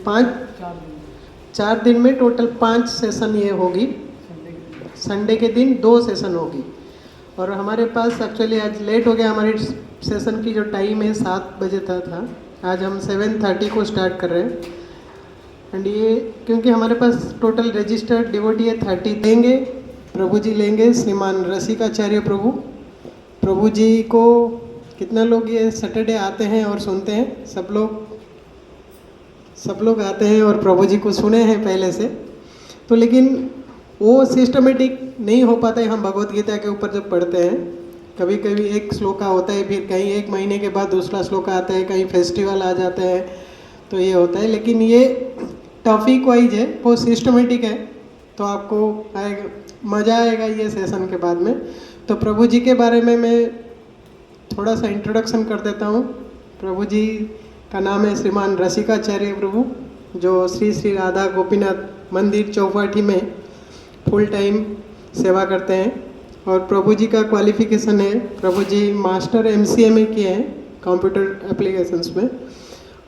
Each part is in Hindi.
पाँच 4 दिन में टोटल 5 सेशन ये होगी। संडे के दिन 2 सेशन होगी। और हमारे पास एक्चुअली आज लेट हो गया, हमारे सेशन की जो टाइम है 7 बजे तक था, आज हम 7:30 को स्टार्ट कर रहे हैं। एंड ये क्योंकि हमारे पास टोटल रजिस्टर्ड डिवोटी है 30 लेंगे। प्रभु जी लेंगे श्रीमान रसिकाचार्य प्रभु। प्रभु जी को कितना लोग ये सैटरडे आते हैं और सुनते हैं? सब लोग आते हैं और प्रभु जी को सुने हैं पहले से। तो लेकिन वो सिस्टमेटिक नहीं हो पाता है। हम भगवत गीता के ऊपर जब पढ़ते हैं, कभी कभी एक श्लोका होता है, फिर कहीं 1 महीने के बाद दूसरा श्लोका आता है, कहीं फेस्टिवल आ जाता है, तो ये होता है। लेकिन ये टॉपिक वाइज है, वो सिस्टमेटिक है, तो आपको आएगा, मज़ा आएगा ये सेशन के बाद में। तो प्रभु जी के बारे में मैं थोड़ा सा इंट्रोडक्शन कर देता हूँ। प्रभु जी का नाम है श्रीमान रसिकाचार्य प्रभु, जो श्री श्री राधा गोपीनाथ मंदिर चौपाटी में फुल टाइम सेवा करते हैं। और प्रभु जी का क्वालिफिकेशन है, प्रभु जी मास्टर MCA में किए हैं कंप्यूटर एप्लीकेशंस में।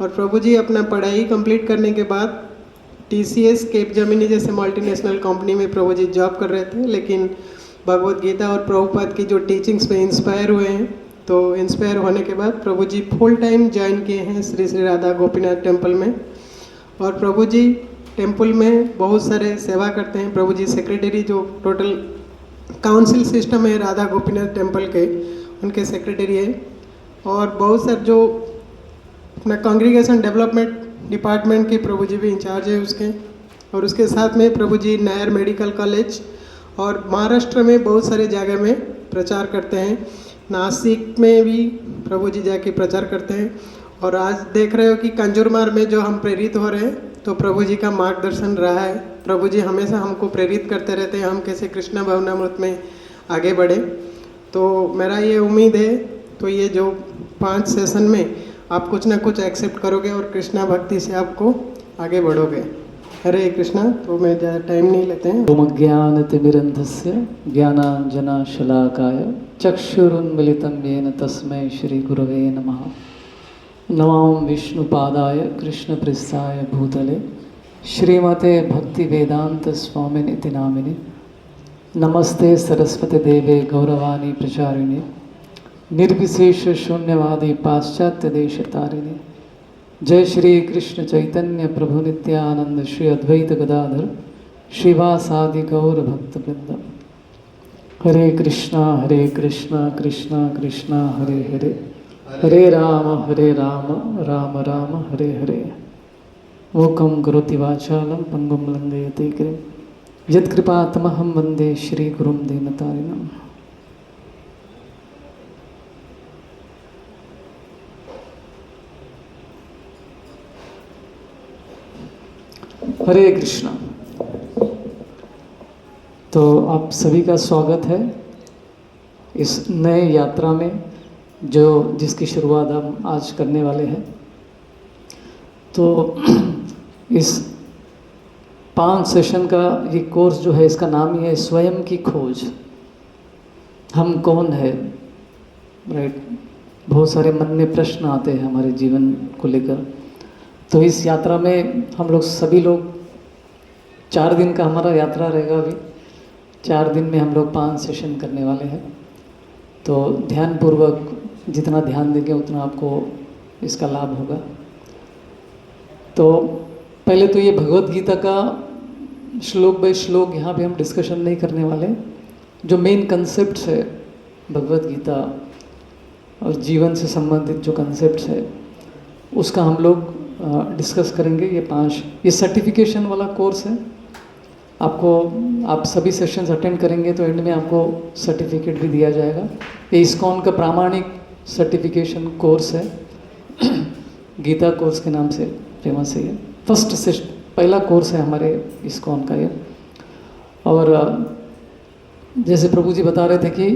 और प्रभु जी अपना पढ़ाई कंप्लीट करने के बाद TCS कैपजेमिनी जैसे मल्टीनेशनल कंपनी में प्रभु जी जॉब कर रहे थे, लेकिन भगवत गीता और प्रभुपाद की जो टीचिंग्स पे इंस्पायर हुए हैं, तो इंस्पायर होने के बाद प्रभु जी फुल टाइम ज्वाइन किए हैं श्री श्री राधा गोपीनाथ टेम्पल में। और प्रभु जी टेम्पल में बहुत सारे सेवा करते हैं। प्रभु जी सेक्रेटरी, जो टोटल काउंसिल सिस्टम है राधा गोपीनाथ टेम्पल के, उनके सेक्रेटरी है। और बहुत सारे जो अपना कांग्रीगेशन डेवलपमेंट डिपार्टमेंट के प्रभु जी भी इंचार्ज है उसके। और उसके साथ में प्रभु जी नायर मेडिकल कॉलेज और महाराष्ट्र में बहुत सारे जगह में प्रचार करते हैं। नासिक में भी प्रभु जी जाके प्रचार करते हैं। और आज देख रहे हो कि कंजूरमार्ग में जो हम प्रेरित हो रहे हैं, तो प्रभु जी का मार्गदर्शन रहा है। प्रभु जी हमेशा हमको प्रेरित करते रहते हैं, हम कैसे कृष्ण भावनामृत में आगे बढ़े। तो मेरा ये उम्मीद है, तो ये जो 5 सेशन में आप कुछ ना कुछ एक्सेप्ट करोगे और कृष्णा भक्ति से आपको आगे बढ़ोगे। हरे कृष्णा। तो मैं ज़्यादा टाइम नहीं लेते हैं। ओम ज्ञानतिमिरन्धस्य ज्ञानाञ्जनशलाकाय चक्षुरुन्मिलितं येन तस्मै श्रीगुरवे नमः। नमो विष्णुपादाय कृष्णप्रेष्ठाय भूतले श्रीमते भक्तिवेदान्तस्वामिनिति नामिने। नमस्ते सरस्वती देवे गौरवाणी प्रचारिणे निर्विशेष शून्यवादी पाश्चात्य देश तारिणे। जय श्री कृष्ण चैतन्य प्रभु नित्यानंद श्री अद्वैत गदाधर श्रीवासादि गौर भक्तवृंद। हरे कृष्णा कृष्णा कृष्णा हरे हरे, हरे राम राम राम हरे हरे। मूकं करोति वाचालं पंगुं लंघयते गिरिं यत्कृपातमहं वन्दे श्रीगुरुं दीनतारिणम्। हरे कृष्णा। तो आप सभी का स्वागत है इस नए यात्रा में, जिसकी शुरुआत हम आज करने वाले हैं। तो इस 5 सेशन का ये कोर्स जो है, इसका नाम ही है स्वयं की खोज। हम कौन है, राइट? बहुत सारे मन में प्रश्न आते हैं हमारे जीवन को लेकर। तो इस यात्रा में हम लोग सभी लोग 4 दिन का हमारा यात्रा रहेगा। अभी 4 दिन में हम लोग 5 सेशन करने वाले हैं। तो ध्यानपूर्वक जितना ध्यान देंगे उतना आपको इसका लाभ होगा। तो पहले तो ये भगवत गीता का श्लोक बाय श्लोक यहाँ पे हम डिस्कशन नहीं करने वाले। जो मेन कंसेप्ट्स है भगवत गीता और जीवन से संबंधित जो कंसेप्ट्स है, उसका हम लोग डिस्कस करेंगे। ये सर्टिफिकेशन वाला कोर्स है। आप सभी सेशंस अटेंड करेंगे तो एंड में आपको सर्टिफिकेट भी दिया जाएगा। ये इस्कॉन का प्रामाणिक सर्टिफिकेशन कोर्स है। गीता कोर्स के नाम से फेमस है ये। फर्स्ट सेशन, पहला कोर्स है हमारे इस्कॉन का ये। और जैसे प्रभु जी बता रहे थे कि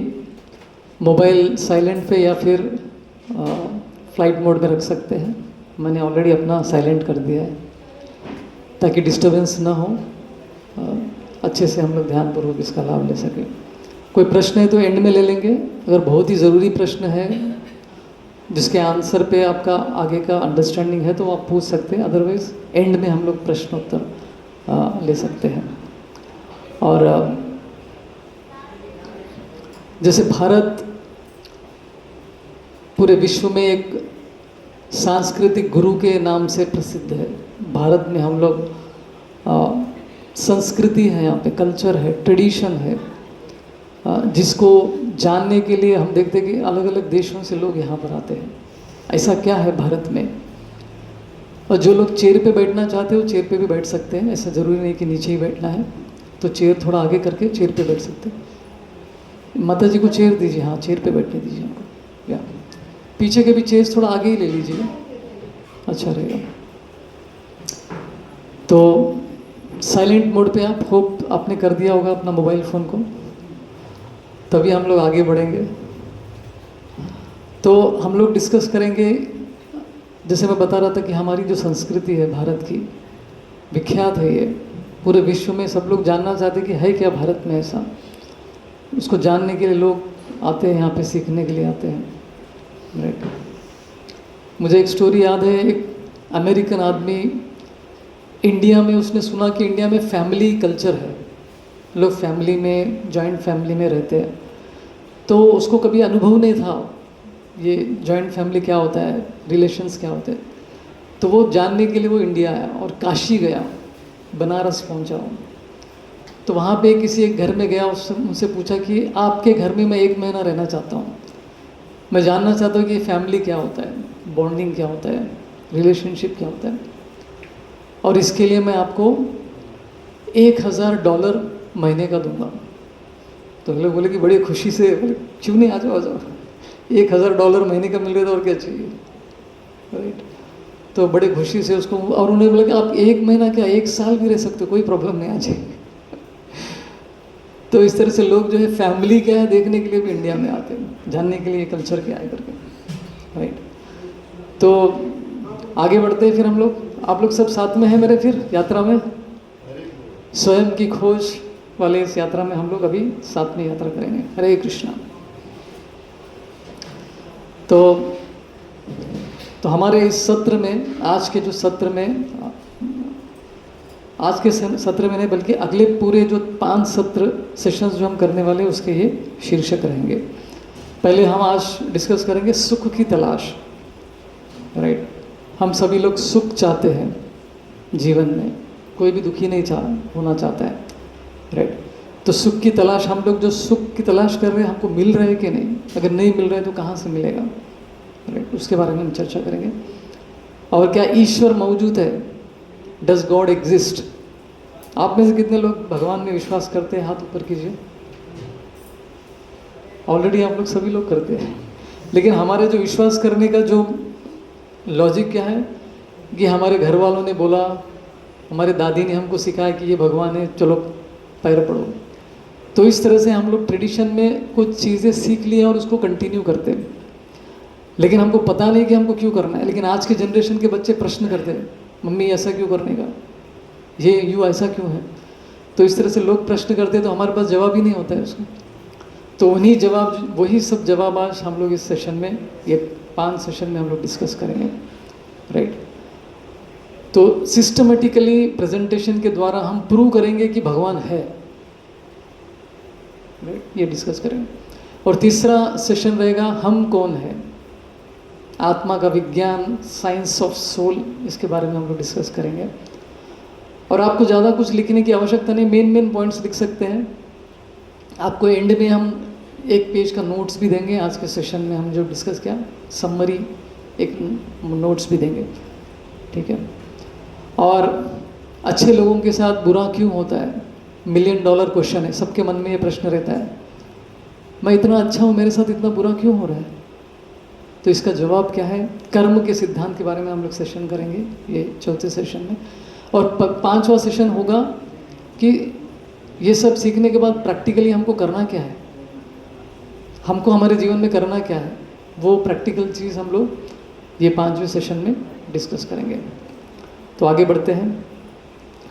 मोबाइल साइलेंट पे या फिर फ्लाइट मोड में रख सकते हैं। मैंने ऑलरेडी अपना साइलेंट कर दिया है ताकि डिस्टरबेंस ना हो, अच्छे से हम लोग ध्यानपूर्वक इसका लाभ ले सकें। कोई प्रश्न है तो एंड में ले लेंगे। अगर बहुत ही ज़रूरी प्रश्न है जिसके आंसर पे आपका आगे का अंडरस्टैंडिंग है तो आप पूछ सकते हैं, अदरवाइज एंड में हम लोग प्रश्नोत्तर ले सकते हैं। और जैसे भारत पूरे विश्व में एक सांस्कृतिक गुरु के नाम से प्रसिद्ध है। भारत में हम लोग संस्कृति है, यहाँ पे कल्चर है, ट्रेडिशन है, जिसको जानने के लिए हम देखते हैं कि अलग अलग देशों से लोग यहाँ पर आते हैं। ऐसा क्या है भारत में? और जो लोग चेयर पे बैठना चाहते हैं वो चेयर पे भी बैठ सकते हैं, ऐसा ज़रूरी नहीं कि नीचे ही बैठना है। तो चेयर थोड़ा आगे करके चेयर पे बैठ सकते हैं। माता जी को चेयर दीजिए, हाँ चेयर पे बैठने दीजिए हमको। या पीछे के भी चेयर्स थोड़ा आगे ही ले लीजिए, अच्छा रहेगा। तो साइलेंट मोड पे आप होप आपने कर दिया होगा अपना मोबाइल फ़ोन को, तभी हम लोग आगे बढ़ेंगे। तो हम लोग डिस्कस करेंगे, जैसे मैं बता रहा था कि हमारी जो संस्कृति है भारत की, विख्यात है ये, पूरे विश्व में सब लोग जानना चाहते हैं कि है क्या भारत में ऐसा। उसको जानने के लिए लोग आते हैं, यहाँ पे सीखने के लिए आते हैं। राइट। मुझे एक स्टोरी याद है, एक अमेरिकन आदमी इंडिया में, उसने सुना कि इंडिया में फैमिली कल्चर है, लोग फैमिली में, जॉइंट फैमिली में रहते हैं। तो उसको कभी अनुभव नहीं था ये जॉइंट फैमिली क्या होता है, रिलेशंस क्या होते हैं। तो वो जानने के लिए वो इंडिया आया और काशी गया, बनारस पहुंचा हूँ। तो वहाँ पे किसी एक घर में गया, उससे उनसे पूछा कि आपके घर में मैं 1 महीना रहना चाहता हूँ, मैं जानना चाहता हूँ कि फैमिली क्या होता है, बॉन्डिंग क्या होता है, रिलेशनशिप क्या होता है, और इसके लिए मैं आपको $1000 महीने का दूंगा। तो लोग बोले कि बड़ी खुशी से, बोले क्यों नहीं, आ जाओ आ जाओ, $1000 महीने का मिल रहा था और क्या चाहिए। राइट। तो बड़े खुशी से उसको, और उन्हें बोला कि आप 1 महीना क्या 1 साल भी रह सकते हो, कोई प्रॉब्लम नहीं आ जाएगी। तो इस तरह से लोग जो है फैमिली क्या है देखने के लिए भी इंडिया में आते हैं, जानने के लिए कल्चर क्या है करके। राइट। तो आगे बढ़ते हैं फिर हम लोग, आप लोग सब साथ में हैं मेरे फिर यात्रा में, स्वयं की खोज वाले इस यात्रा में हम लोग अभी साथ में यात्रा करेंगे। हरे कृष्णा। तो हमारे इस सत्र में, आज के जो सत्र में, आज के सत्र में नहीं बल्कि अगले पूरे जो 5 सत्र सेशंस जो हम करने वाले हैं उसके ये शीर्षक रहेंगे। पहले हम आज डिस्कस करेंगे सुख की तलाश। राइट। हम सभी लोग सुख चाहते हैं जीवन में, कोई भी दुखी नहीं होना चाहता है। राइट। तो सुख की तलाश, हम लोग जो सुख की तलाश कर रहे हैं हमको मिल रहा है कि नहीं, अगर नहीं मिल रहा है तो कहाँ से मिलेगा। राइट। उसके बारे में हम चर्चा करेंगे। और क्या ईश्वर मौजूद है, डज गॉड एग्जिस्ट। आप में से कितने लोग भगवान में विश्वास करते हैं, हाथ ऊपर कीजिए। ऑलरेडी आप लोग सभी लोग करते हैं, लेकिन हमारे जो विश्वास करने का जो लॉजिक क्या है कि हमारे घर वालों ने बोला, हमारे दादी ने हमको सिखाया कि ये भगवान है, चलो पैर पड़ो। तो इस तरह से हम लोग ट्रेडिशन में कुछ चीज़ें सीख लिए और उसको कंटिन्यू करते हैं, लेकिन हमको पता नहीं कि हमको क्यों करना है। लेकिन आज के जनरेशन के बच्चे प्रश्न करते हैं, मम्मी ऐसा क्यों करने का, ये यूँ ऐसा क्यों है। तो इस तरह से लोग प्रश्न करते हैं, तो हमारे पास जवाब ही नहीं होता है उसको। तो वही सब जवाब आज हम लोग इस सेशन में, ये 5 सेशन में हम लोग डिस्कस करेंगे। राइट। तो सिस्टमेटिकली प्रेजेंटेशन के द्वारा हम प्रूव करेंगे कि भगवान है। राइट। ये डिस्कस करेंगे। और तीसरा सेशन रहेगा हम कौन है, आत्मा का विज्ञान, साइंस ऑफ सोल, इसके बारे में हम लोग डिस्कस करेंगे। और आपको ज़्यादा कुछ लिखने की आवश्यकता नहीं, मेन पॉइंट्स लिख सकते हैं। आपको एंड में हम 1 पेज का नोट्स भी देंगे। आज के सेशन में हम जो डिस्कस किया, समरी एक नोट्स भी देंगे। ठीक है। और अच्छे लोगों के साथ बुरा क्यों होता है, $1 मिलियन क्वेश्चन है, सबके मन में ये प्रश्न रहता है, मैं इतना अच्छा हूँ मेरे साथ इतना बुरा क्यों हो रहा है। तो इसका जवाब क्या है, कर्म के सिद्धांत के बारे में हम लोग सेशन करेंगे ये 4थे सेशन में। और 5वां सेशन होगा कि ये सब सीखने के बाद प्रैक्टिकली हमको करना क्या है, हमको हमारे जीवन में करना क्या है, वो प्रैक्टिकल चीज़ हम लोग ये 5वें सेशन में डिस्कस करेंगे। तो आगे बढ़ते हैं।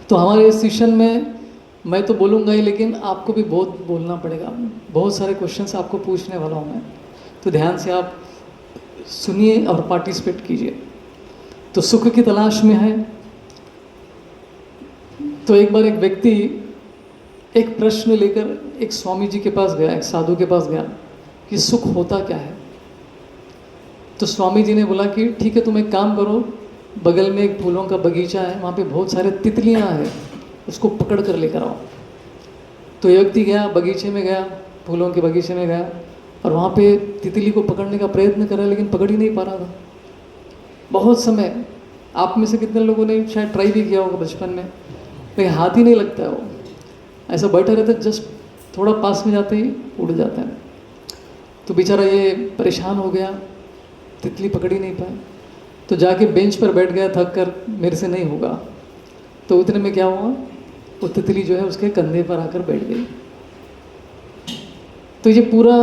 तो हमारे इस सेशन में मैं तो बोलूँगा ही, लेकिन आपको भी बहुत बोलना पड़ेगा, बहुत सारे क्वेश्चंस आपको पूछने वाला हूँ मैं। तो ध्यान से आप सुनिए और पार्टिसिपेट कीजिए। तो सुख की तलाश में है। तो एक बार एक व्यक्ति एक प्रश्न लेकर एक स्वामी जी के पास गया, एक साधु के पास गया कि सुख होता क्या है। तो स्वामी जी ने बोला कि ठीक है, तुम एक काम करो, बगल में एक फूलों का बगीचा है, वहाँ पे बहुत सारे तितलियाँ हैं, उसको पकड़ कर लेकर आओ। तो ये व्यक्ति गया, बगीचे में गया, फूलों के बगीचे में गया और वहाँ पे तितली को पकड़ने का प्रयत्न करा, लेकिन पकड़ ही नहीं पा रहा था। बहुत समय, आप में से कितने लोगों ने शायद ट्राई भी किया होगा बचपन में, लेकिन हाथ ही नहीं लगता है। वो ऐसा बैठा रहता है, जस्ट थोड़ा पास में जाते ही उड़ जाता है। तो बेचारा ये परेशान हो गया, तितली पकड़ ही नहीं पाया। तो जाके बेंच पर बैठ गया थक कर, मेरे से नहीं होगा। तो उतने में क्या हुआ, वो तितली जो है उसके कंधे पर आकर बैठ गई। तो ये पूरा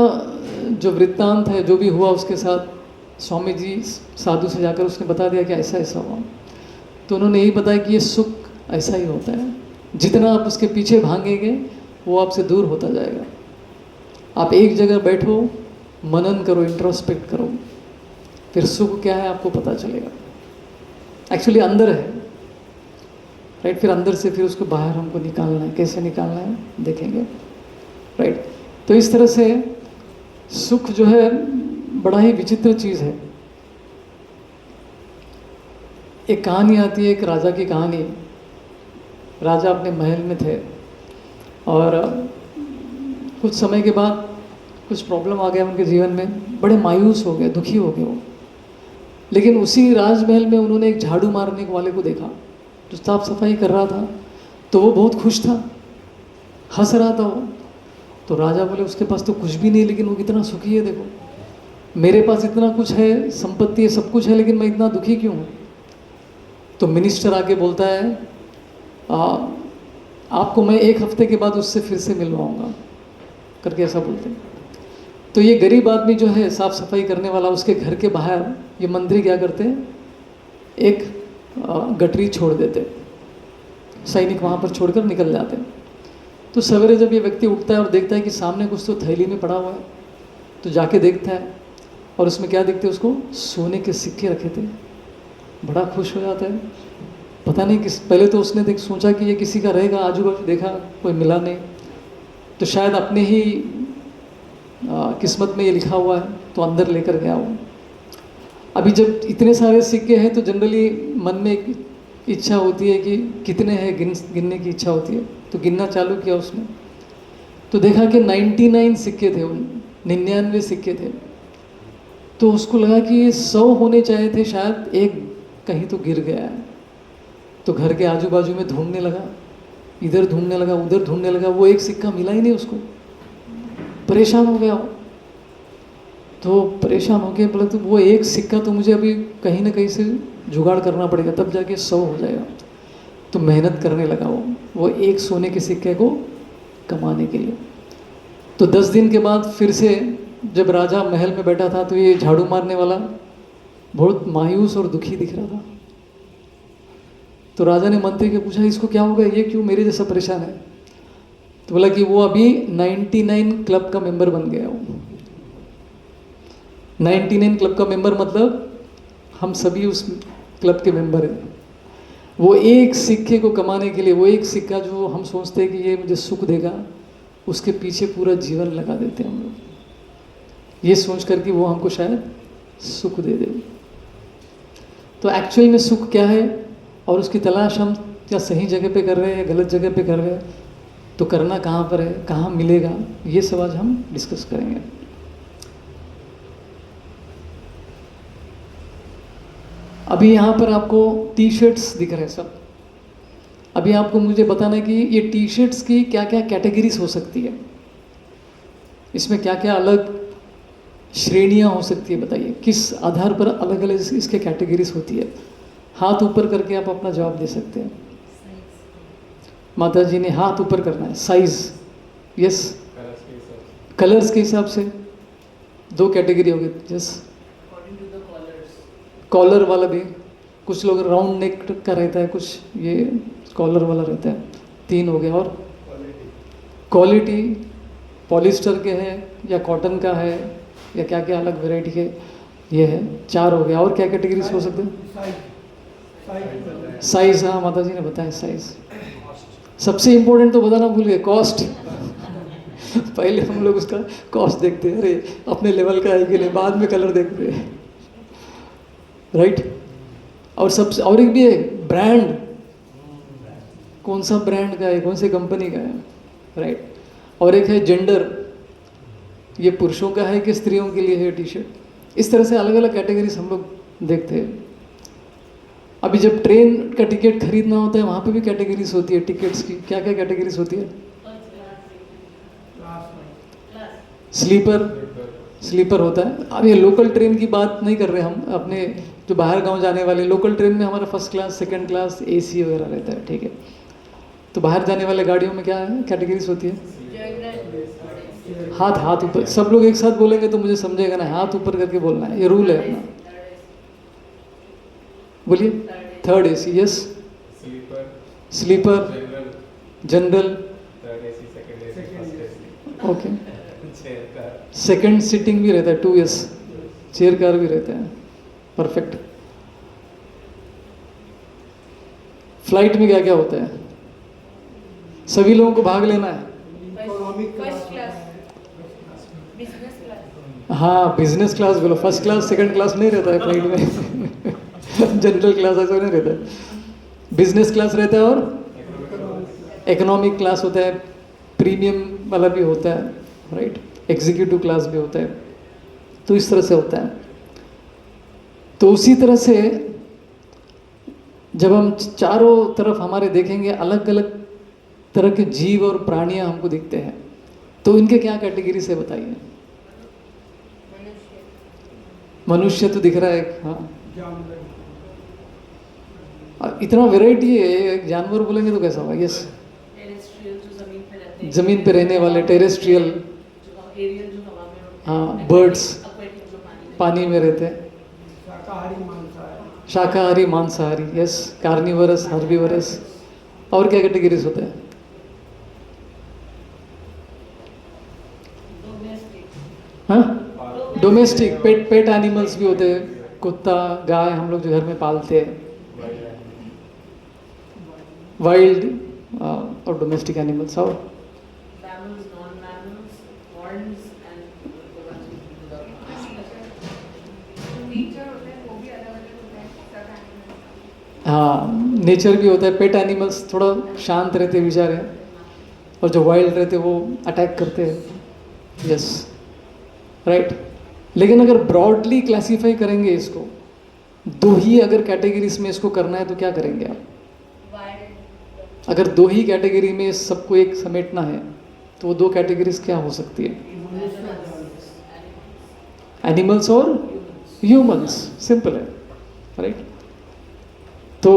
जो वृत्तांत है, जो भी हुआ उसके साथ, स्वामी जी साधु से जाकर उसने बता दिया कि ऐसा ऐसा हुआ। तो उन्होंने यही बताया कि ये सुख ऐसा ही होता है, जितना आप उसके पीछे भागेंगे वो आपसे दूर होता जाएगा। आप एक जगह बैठो, मनन करो, इंट्रोस्पेक्ट करो, फिर सुख क्या है आपको पता चलेगा। एक्चुअली अंदर है, राइट। फिर अंदर से फिर उसको बाहर हमको निकालना है, कैसे निकालना है देखेंगे, राइट। तो इस तरह से सुख जो है बड़ा ही विचित्र चीज़ है। एक कहानी आती है, एक राजा की कहानी। राजा अपने महल में थे और कुछ समय के बाद कुछ प्रॉब्लम आ गया उनके जीवन में, बड़े मायूस हो गए, दुखी हो गए वो। लेकिन उसी राजमहल में उन्होंने एक झाड़ू मारने वाले को देखा जो साफ सफाई कर रहा था। तो वो बहुत खुश था, हंस रहा था वो। तो राजा बोले उसके पास तो कुछ भी नहीं, लेकिन वो कितना सुखी है, देखो मेरे पास इतना कुछ है, संपत्ति है, सब कुछ है, लेकिन मैं इतना दुखी क्यों हूँ। तो मिनिस्टर आके बोलता है आपको मैं 1 हफ्ते के बाद उससे फिर से मिलवाऊंगा करके ऐसा बोलते हैं। तो ये गरीब आदमी जो है साफ सफाई करने वाला, उसके घर के बाहर ये मंत्री क्या करते हैं, एक गठरी छोड़ देते, सैनिक वहाँ पर छोड़कर निकल जाते हैं। तो सवेरे जब ये व्यक्ति उठता है और देखता है कि सामने कुछ तो थैली में पड़ा हुआ है, तो जाके देखता है और उसमें क्या देखते हैं, उसको सोने के सिक्के रखे थे। बड़ा खुश हो जाता है, पता नहीं किस, पहले तो उसने सोचा कि ये किसी का रहेगा, आजू बाजू देखा कोई मिला नहीं, तो शायद अपने ही किस्मत में ये लिखा हुआ है, तो अंदर लेकर गया वो। अभी जब इतने सारे सिक्के हैं तो जनरली मन में एक इच्छा होती है कि कितने हैं, गिनने की इच्छा होती है। तो गिनना चालू किया उसने, तो देखा कि 99 सिक्के थे, 99 सिक्के थे। तो उसको लगा कि ये 100 होने चाहिए थे, शायद एक कहीं तो गिर गया है। तो घर के आजू बाजू में ढूंढने लगा, इधर ढूंढने लगा, उधर ढूंढने लगा, वो एक सिक्का मिला ही नहीं उसको। परेशान हो गया वो। तो परेशान हो गया, बोला तो वो एक सिक्का तो मुझे अभी कहीं ना कहीं से जुगाड़ करना पड़ेगा, तब जाके 100 हो जाएगा। तो मेहनत करने लगा वो एक सोने के सिक्के को कमाने के लिए। तो 10 दिन के बाद फिर से जब राजा महल में बैठा था, तो ये झाड़ू मारने वाला बहुत मायूस और दुखी दिख रहा था। तो राजा ने मंत्री को पूछा, इसको क्या होगा, ये क्यों मेरे जैसा परेशान है। तो बोला कि वो अभी 99 क्लब का मेंबर बन गया। वो 99 क्लब का मेंबर मतलब हम सभी उस क्लब के मेंबर हैं। वो एक सिक्के को कमाने के लिए, वो एक सिक्का जो हम सोचते हैं कि ये मुझे सुख देगा, उसके पीछे पूरा जीवन लगा देते हैं हम लोग, ये सोच कर कि वो हमको शायद सुख दे दे। तो एक्चुअल में सुख क्या है और उसकी तलाश हम क्या सही जगह पे कर रहे हैं या गलत जगह पे कर रहे हैं, तो करना कहाँ पर है, कहाँ मिलेगा, ये सब आज हम डिस्कस करेंगे। अभी यहाँ पर आपको टी शर्ट्स दिख रहे हैं सब। अभी आपको मुझे बताना है कि ये टी शर्ट्स की क्या क्या कैटेगरीज हो सकती है, इसमें क्या क्या अलग श्रेणियाँ हो सकती है, बताइए किस आधार पर अलग अलग इसके कैटेगरीज होती है। हाथ ऊपर करके आप अपना जवाब दे सकते हैं। माता जी ने हाथ ऊपर करना है। साइज, यस, कलर्स के हिसाब से 2 कैटेगरी हो गई। यस, कॉलर वाला भी, कुछ लोग राउंड नेक का रहता है, कुछ ये कॉलर वाला रहता है, 3 हो गया। और क्वालिटी पॉलिस्टर के है या कॉटन का है या क्या क्या अलग वैरायटी के। ये है, 4 हो गया। और क्या कैटेगरीज हो सकते हैं? साइज, हाँ माता जी ने बताया साइज। सबसे इम्पोर्टेंट तो बताना भूल गए, कॉस्ट। पहले हम लोग उसका कॉस्ट देखते हैं, अरे अपने लेवल का है कि नहीं, बाद में कलर देखते हैं, राइट। और सबसे और एक भी है ब्रांड, कौन सा ब्रांड का है, कौन सी कंपनी का है, राइट। और एक है जेंडर, ये पुरुषों का है कि स्त्रियों के लिए है टी शर्ट। इस तरह से अलग अलग कैटेगरीज हम लोग देखते हैं। अभी जब ट्रेन का टिकट खरीदना होता है वहाँ पे भी कैटेगरीज होती है टिकट्स की। क्या क्या कैटेगरीज होती है? स्लीपर होता है। अब ये लोकल ट्रेन की बात नहीं कर रहे हम, अपने जो बाहर गांव जाने वाले लोकल ट्रेन में हमारा first class, second class, AC वगैरह रहता है, ठीक है। तो बाहर जाने वाले गाड़ियों में क्या है कैटेगरीज होती है? हाथ ऊपर, सब लोग एक साथ बोलेंगे तो मुझे समझेगा ना, हाथ ऊपर करके बोलना है, ये रूल है अपना। बोलिए। Third AC, yes. Sleeper, general, okay. Second sitting भी रहता है, 2S, चेयर कार भी रहता है, परफेक्ट। फ्लाइट में क्या क्या होता है? सभी लोगों को भाग लेना है। First class, business class. हाँ बिजनेस क्लास बोलो, फर्स्ट क्लास सेकंड क्लास नहीं रहता है फ्लाइट में। जनरल क्लास ऐसा नहीं रहता है, बिजनेस क्लास रहता है और इकोनॉमिक क्लास होता है, प्रीमियम वाला भी होता है, राइट। एग्जीक्यूटिव क्लास भी होता है। तो इस तरह से होता है। तो उसी तरह से जब हम चारों तरफ हमारे देखेंगे अलग अलग तरह के जीव और प्राणियां हमको दिखते हैं, तो इनके क्या कैटेगरी से बताइए? मनुष्य तो दिख रहा है, हाँ। और इतना वेराइटी है, एक जानवर बोलेंगे तो कैसा होगा? यस, टेरेस्ट्रियल जो जमीन पे रहते हैं, जमीन पे रहने वाले टेरेस्ट्रियल, जो एरियल जो हवा में उड़ते हाँ, हैं, बर्ड्स aquatic जो पानी में रहते हैं, शाकाहारी मांसाहारी, यस, कार्निवरस, हर्बीवरस। और क्या कैटेगरीज होते हैं? हाँ, डोमेस्टिक, पेट एनिमल्स भी होते हैं, कुत्ता, गाय, हम लोग जो घर में पालते हैं, वाइल्ड और डोमेस्टिक एनिमल्स। और mammals, non-mammals, horns and nature होता है वो भी अलग अलग होता है, सब एनिमल्स। हाँ, नेचर भी होता है। पेट एनिमल्स थोड़ा शांत रहते बेचारे, और जो वाइल्ड रहते वो अटैक करते हैं, यस, राइट। लेकिन अगर ब्रॉडली क्लासीफाई करेंगे इसको, दो ही अगर कैटेगरीज में इसको करना है तो क्या करेंगे आप? अगर दो ही कैटेगरी में सबको एक समेटना है तो वो दो कैटेगरीज क्या हो सकती है? एनिमल्स और ह्यूमंस, सिंपल है, राइट। तो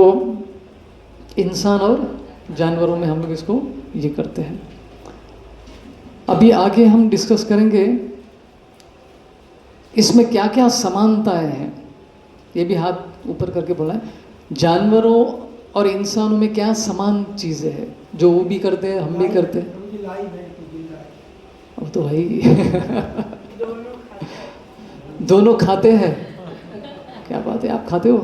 इंसान और जानवरों में हम लोग इसको ये करते हैं। अभी आगे हम डिस्कस करेंगे इसमें क्या क्या समानताएं हैं। ये भी हाथ ऊपर करके बोला है, जानवरों और इंसानों में क्या समान चीज़ें हैं जो वो भी करते हैं, हम भी करते हैं। अब तो भाई दोनों खाते हैं, क्या बात है, आप खाते हो?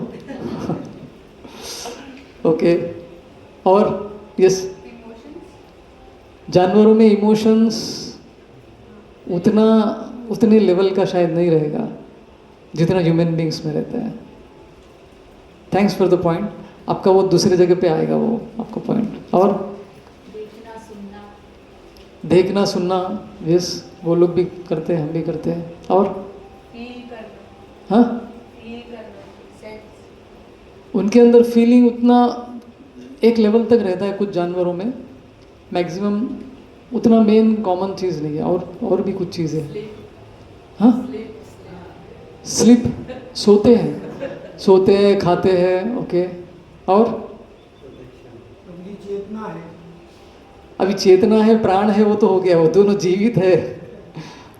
ओके। और यस, जानवरों में इमोशंस उतने लेवल का शायद नहीं रहेगा जितना ह्यूमन बींग्स में रहता है। Thanks for the point. आपका वो दूसरे जगह पे आएगा वो आपका पॉइंट। और देखना सुनना, यस, वो लोग भी करते हैं, हम भी करते हैं। और हाँ, उनके अंदर फीलिंग उतना एक लेवल तक रहता है कुछ जानवरों में, मैक्सिमम उतना मेन कॉमन चीज़ नहीं है। और भी कुछ चीज़ें हैं। हाँ, स्लिप, सोते हैं, खाते हैं, ओके। और अभी चेतना है, प्राण है, वो तो हो गया, वो दोनों जीवित है,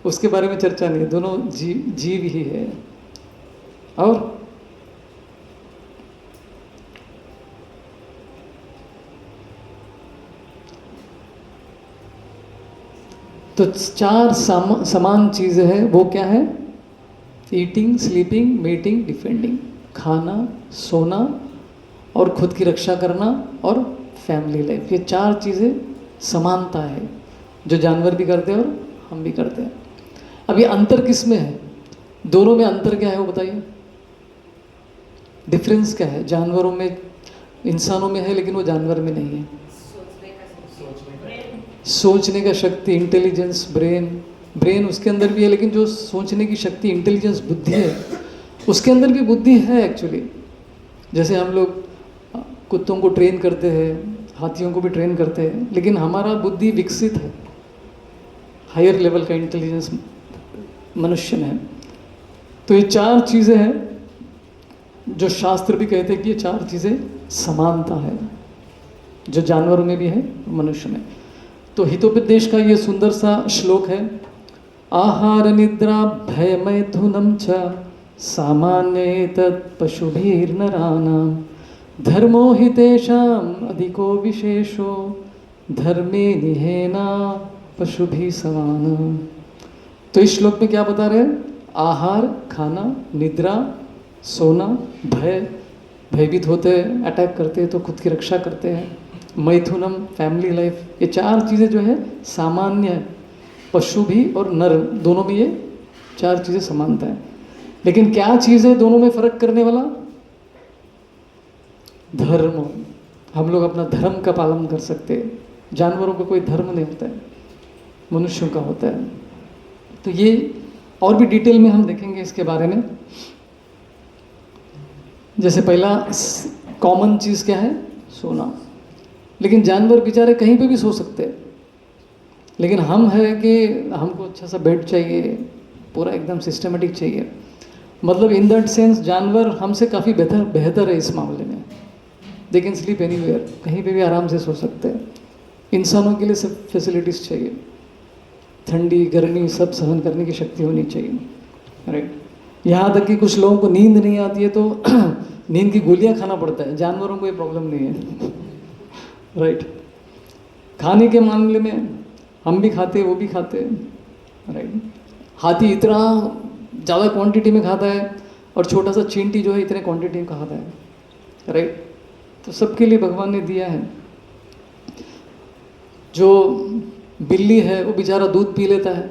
उसके बारे में चर्चा नहीं है, दोनों जीव ही है। और तो चार समान चीजें हैं, वो क्या है? ईटिंग, स्लीपिंग, मेटिंग, डिफेंडिंग, खाना, सोना और खुद की रक्षा करना और फैमिली लाइफ, ये 4 चीज़ें समानता है जो जानवर भी करते हैं और हम भी करते हैं। अब ये अंतर किस में है? दोनों में अंतर क्या है वो बताइए। डिफरेंस क्या है? जानवरों में, इंसानों में है लेकिन वो जानवर में नहीं है। सोचने का शक्ति, इंटेलिजेंस, ब्रेन उसके अंदर भी है, लेकिन जो सोचने की शक्ति, इंटेलिजेंस, बुद्धि है, उसके अंदर भी बुद्धि है एक्चुअली। जैसे हम लोग कुत्तों को ट्रेन करते हैं, हाथियों को भी ट्रेन करते हैं, लेकिन हमारा बुद्धि विकसित है, हायर लेवल का इंटेलिजेंस मनुष्य में है। तो ये 4 चीज़ें हैं जो शास्त्र भी कहते हैं कि ये 4 चीज़ें समानता है, जो जानवरों में भी है मनुष्य में। तो हितोपदेश का ये सुंदर सा श्लोक है, आहार निद्रा भय मैथुनम च सामान्य तत् पशुभिर्नराणां धर्मो हि तेषाम् अधिको विशेषो धर्मे निहेना पशुभिः समानम्। तो इस श्लोक में क्या बता रहे हैं? आहार, खाना, निद्रा, सोना, भयभीत होते हैं, अटैक करते हैं तो खुद की रक्षा करते हैं, मैथुनम, फैमिली लाइफ, ये 4 चीज़ें जो है सामान्य है, पशु भी और नर दोनों में ये 4 चीज़ें समानता है। लेकिन क्या चीज़ है दोनों में फर्क करने वाला? धर्म। हम लोग अपना धर्म का पालन कर सकते हैं, जानवरों का कोई धर्म नहीं होता है, मनुष्यों का होता है। तो ये और भी डिटेल में हम देखेंगे इसके बारे में। जैसे पहला कॉमन चीज़ क्या है? सोना। लेकिन जानवर बेचारे कहीं पे भी सो सकते हैं, लेकिन हम है कि हमको अच्छा सा बेड चाहिए, पूरा एकदम सिस्टमेटिक चाहिए। मतलब इन दैट सेंस जानवर हमसे काफ़ी बेहतर है इस मामले में। दे कैन स्लीप एनीवेयर, कहीं पे भी आराम से सो सकते हैं। इंसानों के लिए सब फैसिलिटीज़ चाहिए, ठंडी गर्मी सब सहन करने की शक्ति होनी चाहिए, राइट। यहाँ तक कि कुछ लोगों को नींद नहीं आती है तो नींद की गोलियाँ खाना पड़ता है, जानवरों को ये प्रॉब्लम नहीं है, राइट। खाने के मामले में हम भी खाते हैं, वो भी खाते हैं, राइट। हाथी इतना ज़्यादा क्वांटिटी में खाता है और छोटा सा चींटी जो है इतने क्वांटिटी में खाता है, राइट। तो सबके लिए भगवान ने दिया है। जो बिल्ली है वो बेचारा दूध पी लेता है,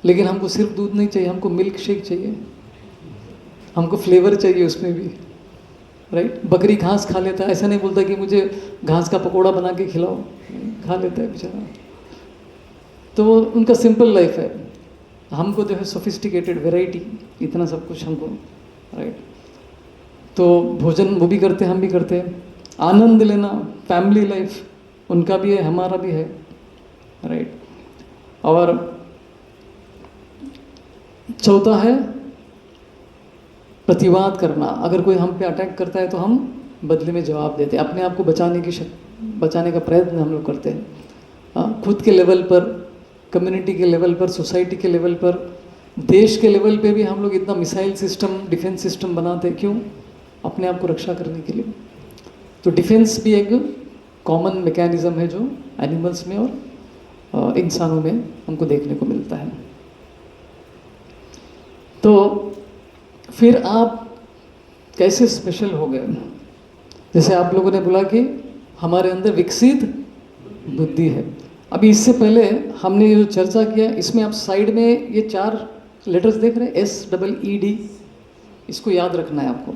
लेकिन हमको सिर्फ दूध नहीं चाहिए, हमको मिल्क शेक चाहिए, हमको फ्लेवर चाहिए उसमें भी, राइट। बकरी घास खा लेता है, ऐसा नहीं बोलता कि मुझे घास का पकोड़ा बना के खिलाओ, खा लेता है बेचारा। तो उनका सिंपल लाइफ है। हमको जो है सोफिस्टिकेटेड वैरायटी, इतना सब कुछ हमको, राइट। तो भोजन वो भी करते हैं, हम भी करते हैं। आनंद लेना, फैमिली लाइफ उनका भी है, हमारा भी है, राइट। और चौथा है प्रतिवाद करना। अगर कोई हम पे अटैक करता है तो हम बदले में जवाब देते हैं, अपने आप को बचाने का प्रयत्न हम लोग करते हैं। खुद के लेवल पर, कम्युनिटी के लेवल पर, सोसाइटी के लेवल पर, देश के लेवल पे भी हम लोग इतना मिसाइल सिस्टम, डिफेंस सिस्टम बनाते हैं। क्यों? अपने आप को रक्षा करने के लिए। तो डिफेंस भी एक कॉमन मैकेनिज्म है जो एनिमल्स में और इंसानों में हमको देखने को मिलता है। तो फिर आप कैसे स्पेशल हो गए? जैसे आप लोगों ने बोला कि हमारे अंदर विकसित बुद्धि है। अभी इससे पहले हमने ये जो चर्चा किया, इसमें आप साइड में ये 4 लेटर्स देख रहे हैं, SEED, इसको याद रखना है आपको।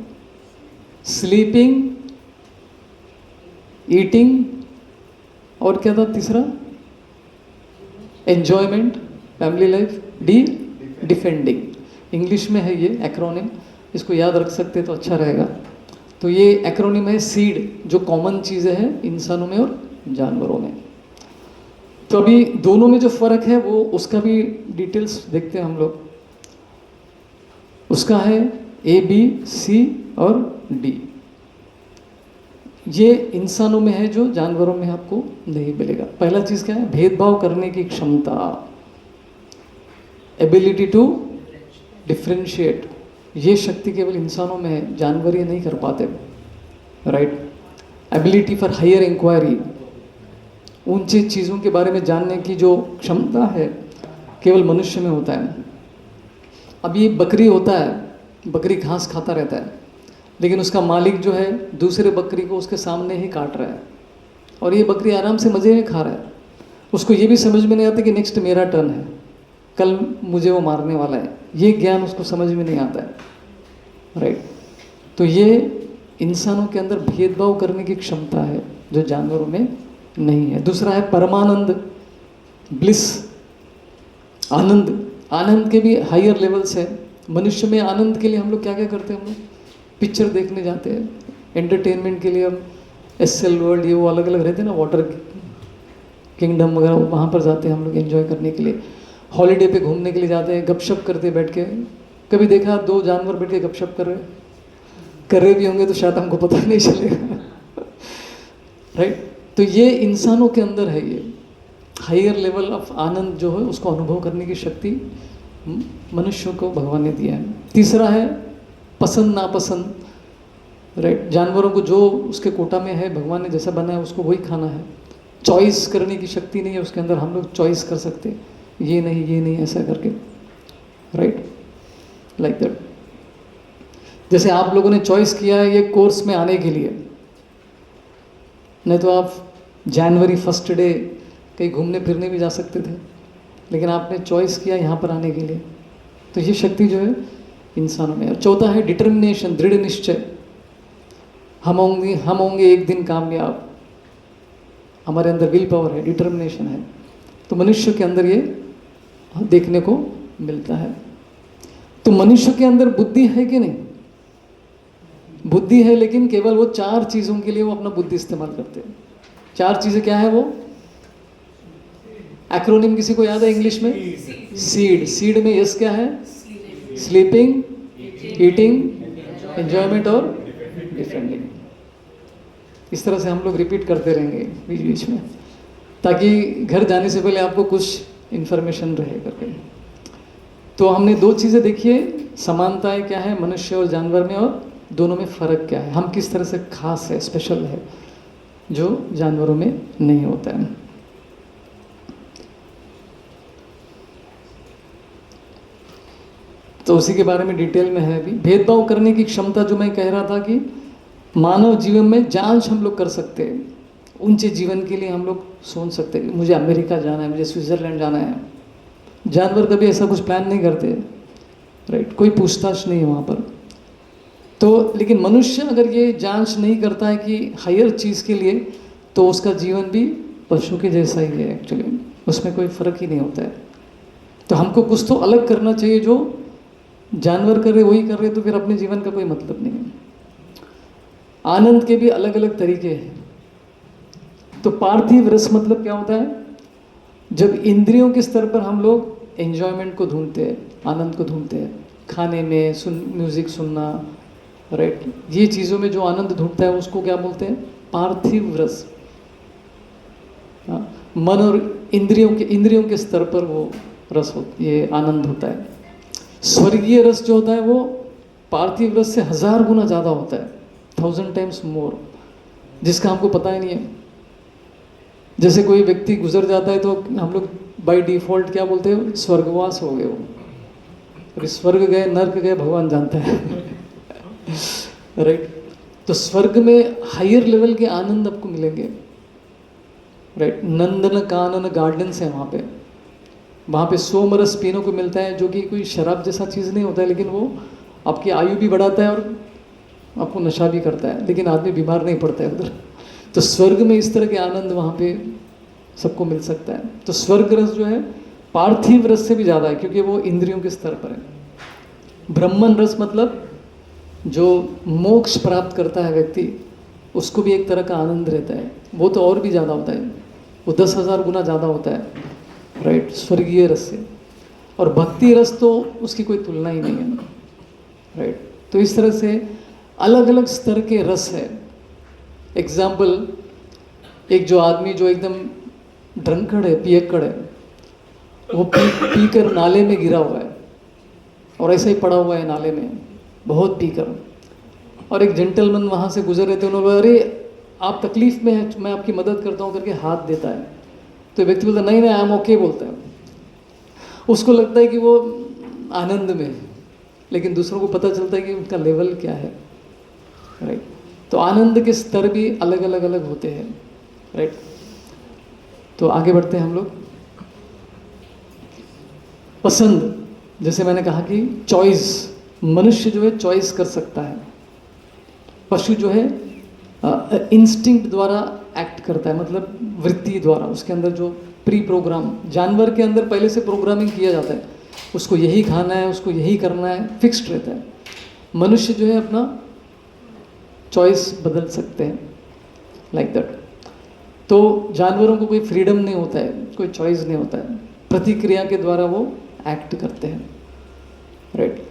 स्लीपिंग, ईटिंग, और क्या था तीसरा? Enjoyment, family life, defending. English में है ये एक्रोनिम, इसको याद रख सकते तो अच्छा रहेगा। तो ये एक्रोनिम है सीड, जो कॉमन चीज़ें हैं इंसानों में और जानवरों में। तो अभी दोनों में जो फ़र्क है वो उसका भी डिटेल्स देखते हैं हम लोग। उसका है A, B, C और D। ये इंसानों में है जो जानवरों में आपको नहीं मिलेगा। पहला चीज़ क्या है? भेदभाव करने की क्षमता, एबिलिटी टू डिफ्रेंशिएट। ये शक्ति केवल इंसानों में है, जानवर ये नहीं कर पाते, right. Ability for higher inquiry, ऊंची चीज़ों के बारे में जानने की जो क्षमता है केवल मनुष्य में होता है। अब ये बकरी होता है, बकरी घास खाता रहता है, लेकिन उसका मालिक जो है दूसरे बकरी को उसके सामने ही काट रहा है और ये बकरी आराम से मज़े में खा रहा है। उसको ये भी समझ में नहीं आता कि नेक्स्ट मेरा टर्न है, कल मुझे वो मारने वाला है, ये ज्ञान उसको समझ में नहीं आता है, राइट। तो ये इंसानों के अंदर भेदभाव करने की क्षमता है जो जानवरों में नहीं है। दूसरा है परमानंद, ब्लिस, आनंद। आनंद के भी हायर लेवल्स है। मनुष्य में आनंद के लिए हम लोग क्या क्या करते हैं, हम लोग पिक्चर देखने जाते हैं, एंटरटेनमेंट के लिए हम एसएल वर्ल्ड ये वो अलग अलग रहते हैं ना, वाटर किंगडम वगैरह, वहाँ पर जाते हैं हम लोग एंजॉय करने के लिए। हॉलीडे पे घूमने के लिए जाते हैं, गपशप करते बैठ के। कभी देखा 2 जानवर बैठ के गपशप कर रहे भी होंगे तो शायद हमको पता ही नहीं चलेगा, राइट। तो ये इंसानों के अंदर है, ये हायर लेवल ऑफ आनंद जो है उसको अनुभव करने की शक्ति मनुष्यों को भगवान ने दिया है। तीसरा है पसंद नापसंद, राइट। जानवरों को जो उसके कोटा में है, भगवान ने जैसा बनाया उसको वही खाना है। चॉइस करने की शक्ति नहीं है उसके अंदर, हम लोग चॉइस कर सकते ये नहीं ऐसा करके, राइट, लाइक दैट। जैसे आप लोगों ने चॉइस किया है ये कोर्स में आने के लिए, नहीं तो आप जनवरी 1 डे कहीं घूमने फिरने भी जा सकते थे, लेकिन आपने चॉइस किया यहाँ पर आने के लिए। तो ये शक्ति जो है इंसानों में। और चौथा है डिटर्मिनेशन, दृढ़ निश्चय। हम होंगे एक दिन कामयाब। हमारे अंदर विल पावर है, डिटर्मिनेशन है। तो मनुष्य के अंदर ये देखने को मिलता है। तो मनुष्य के अंदर बुद्धि है कि नहीं? बुद्धि है, लेकिन केवल वो 4 चीज़ों के लिए वो अपना बुद्धि इस्तेमाल करते हैं। 4 चीज़ें क्या है वो? एक्रोनिम किसी को याद है इंग्लिश में? सीड। सीड में यस क्या है? स्लीपिंग, ईटिंग, एंजॉयमेंट और डिफेंडिंग। इस तरह से हम लोग रिपीट करते रहेंगे बीच बीच में, ताकि घर जाने से पहले आपको कुछ इन्फॉर्मेशन रहे करके। तो हमने 2 चीज़ें देखी है, समानताएं क्या है मनुष्य और जानवर में, और दोनों में फ़र्क क्या है, हम किस तरह से खास है, स्पेशल है, जो जानवरों में नहीं होता है। तो उसी के बारे में डिटेल में है अभी। भेदभाव करने की क्षमता, जो मैं कह रहा था कि मानव जीवन में जांच हम लोग कर सकते हैं, ऊंचे जीवन के लिए हम लोग सोच सकते हैं मुझे अमेरिका जाना है, मुझे स्विट्ज़रलैंड जाना है। जानवर कभी ऐसा कुछ प्लान नहीं करते, राइट, कोई पूछताछ नहीं है वहाँ पर। तो लेकिन मनुष्य अगर ये जांच नहीं करता है कि हायर चीज़ के लिए, तो उसका जीवन भी पशु के जैसा ही है एक्चुअली, उसमें कोई फ़र्क ही नहीं होता है। तो हमको कुछ तो अलग करना चाहिए, जो जानवर कर रहे वही कर रहे, तो फिर अपने जीवन का कोई मतलब नहीं है। आनंद के भी अलग अलग तरीके हैं। तो पार्थिव रस मतलब क्या होता है? जब इंद्रियों के स्तर पर हम लोग एंजॉयमेंट को ढूंढते हैं, आनंद को ढूंढते हैं, खाने में, म्यूज़िक सुनना, राइट, ये चीज़ों में जो आनंद ढूंढता है उसको क्या बोलते हैं? पार्थिव रस। मन और इंद्रियों के स्तर पर वो रस ये आनंद होता है। स्वर्गीय रस जो होता है वो पार्थिव रस से 1000 गुना ज़्यादा होता है, 1000 टाइम्स मोर, जिसका हमको पता ही नहीं है। जैसे कोई व्यक्ति गुजर जाता है तो हम लोग बाय डिफ़ॉल्ट क्या बोलते हैं? स्वर्गवास हो गए वो, और स्वर्ग गए नर्क गए भगवान जानता है, राइट। तो स्वर्ग में हायर लेवल के आनंद आपको मिलेंगे, राइट। नंदन कानन गार्डन्स है वहाँ पे सोमरस पीने को मिलता है, जो कि कोई शराब जैसा चीज़ नहीं होता है, लेकिन वो आपकी आयु भी बढ़ाता है और आपको नशा भी करता है, लेकिन आदमी बीमार नहीं पड़ता है उधर। तो स्वर्ग में इस तरह के आनंद वहाँ पे सबको मिल सकता है। तो स्वर्ग रस जो है पार्थिव रस से भी ज़्यादा है, क्योंकि वो इंद्रियों के स्तर पर है। ब्रह्मन रस मतलब जो मोक्ष प्राप्त करता है व्यक्ति, उसको भी एक तरह का आनंद रहता है, वो तो और भी ज़्यादा होता है, वो 10,000 गुना ज़्यादा होता है, राइट, स्वर्गीय रस से। और भक्ति रस तो उसकी कोई तुलना ही नहीं है, राइट। तो इस तरह से अलग अलग स्तर के रस है। एग्जाम्पल, एक जो आदमी जो एकदम ड्रंकड़ है, पियक्कड़ है, वो पीकर नाले में गिरा हुआ है और ऐसे ही पड़ा हुआ है नाले में बहुत पीकर, और एक जेंटलमैन वहाँ से गुजर रहे थे, उन्होंने बोला अरे आप तकलीफ़ में हैं, मैं आपकी मदद करता हूँ करके हाथ देता है। तो व्यक्ति बोलता नहीं आई एम ओके बोलता है। उसको लगता है कि वो आनंद में, लेकिन दूसरों को पता चलता है कि उनका लेवल क्या है, राइट। तो आनंद के स्तर भी अलग अलग अलग होते हैं, राइट। तो आगे बढ़ते हैं हम लोग। पसंद, जैसे मैंने कहा कि चॉइस, मनुष्य जो है चॉइस कर सकता है। पशु जो है इंस्टिंक्ट द्वारा एक्ट करता है, मतलब वृत्ति द्वारा, उसके अंदर जो प्री प्रोग्राम, जानवर के अंदर पहले से प्रोग्रामिंग किया जाता है, उसको यही खाना है, उसको यही करना है, फिक्स्ड रहता है। मनुष्य जो है अपना चॉइस बदल सकते हैं, लाइक दैट। तो जानवरों को कोई फ्रीडम नहीं होता है, कोई चॉइस नहीं होता है, प्रतिक्रिया के द्वारा वो एक्ट करते हैं, राइट।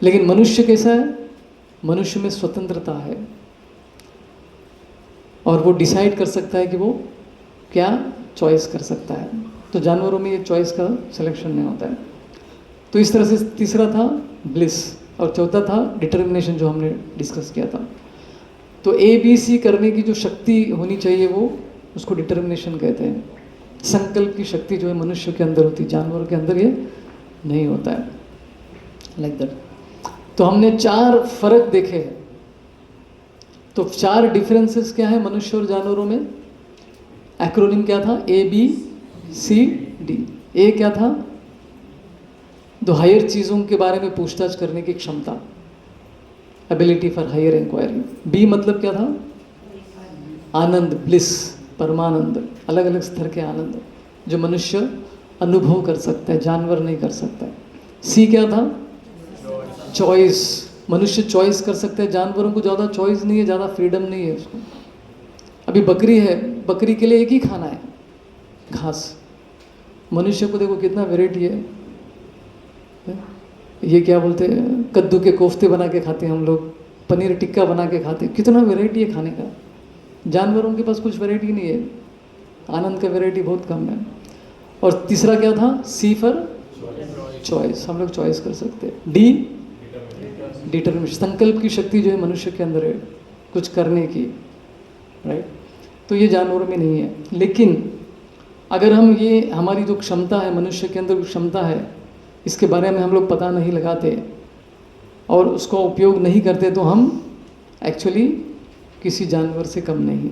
लेकिन मनुष्य कैसा है? मनुष्य में स्वतंत्रता है और वो डिसाइड कर सकता है कि वो क्या चॉइस कर सकता है। तो जानवरों में ये चॉइस का सिलेक्शन नहीं होता है। तो इस तरह से तीसरा था ब्लिस और चौथा था डिटर्मिनेशन, जो हमने डिस्कस किया था। तो ABC करने की जो शक्ति होनी चाहिए वो उसको डिटर्मिनेशन कहते हैं। संकल्प की शक्ति जो है मनुष्य के अंदर होती है, जानवरों के अंदर ये नहीं होता है, लाइक दैट। तो हमने 4 फर्क देखे हैं। तो 4 डिफरेंसेस क्या है मनुष्य और जानवरों में? एक्रोनिम क्या था? ABCD। ए क्या था? दो हायर चीज़ों के बारे में पूछताछ करने की क्षमता, ability for higher inquiry. B मतलब क्या था? आनंद, ब्लिस, परमानंद, अलग अलग स्तर के आनंद जो मनुष्य अनुभव कर सकता है, जानवर नहीं कर सकता है। सी क्या था? चॉइस, मनुष्य चॉइस कर सकता है, जानवरों को ज़्यादा चॉइस नहीं है, ज़्यादा फ्रीडम नहीं है उसको। अभी बकरी है, बकरी के लिए एक ही खाना है, घास। मनुष्य को देखो कितना वैरायटी है। ये क्या बोलते हैं, कद्दू के कोफ्ते बना के खाते हैं हम लोग, पनीर टिक्का बना के खाते हैं, कितना वैरायटी है खाने का। जानवरों के पास कुछ वैरायटी नहीं है, आनंद का वैरायटी बहुत कम है। और तीसरा क्या था? सी फॉर चॉइस, हम लोग चॉइस कर सकते हैं। डी डिटर्मिनेशन, संकल्प की शक्ति जो है मनुष्य के अंदर है कुछ करने की, राइट। तो ये जानवरों में नहीं है। लेकिन अगर हम ये हमारी जो क्षमता है, मनुष्य के अंदर जो क्षमता है, इसके बारे में हम लोग पता नहीं लगाते और उसका उपयोग नहीं करते, तो हम एक्चुअली किसी जानवर से कम नहीं,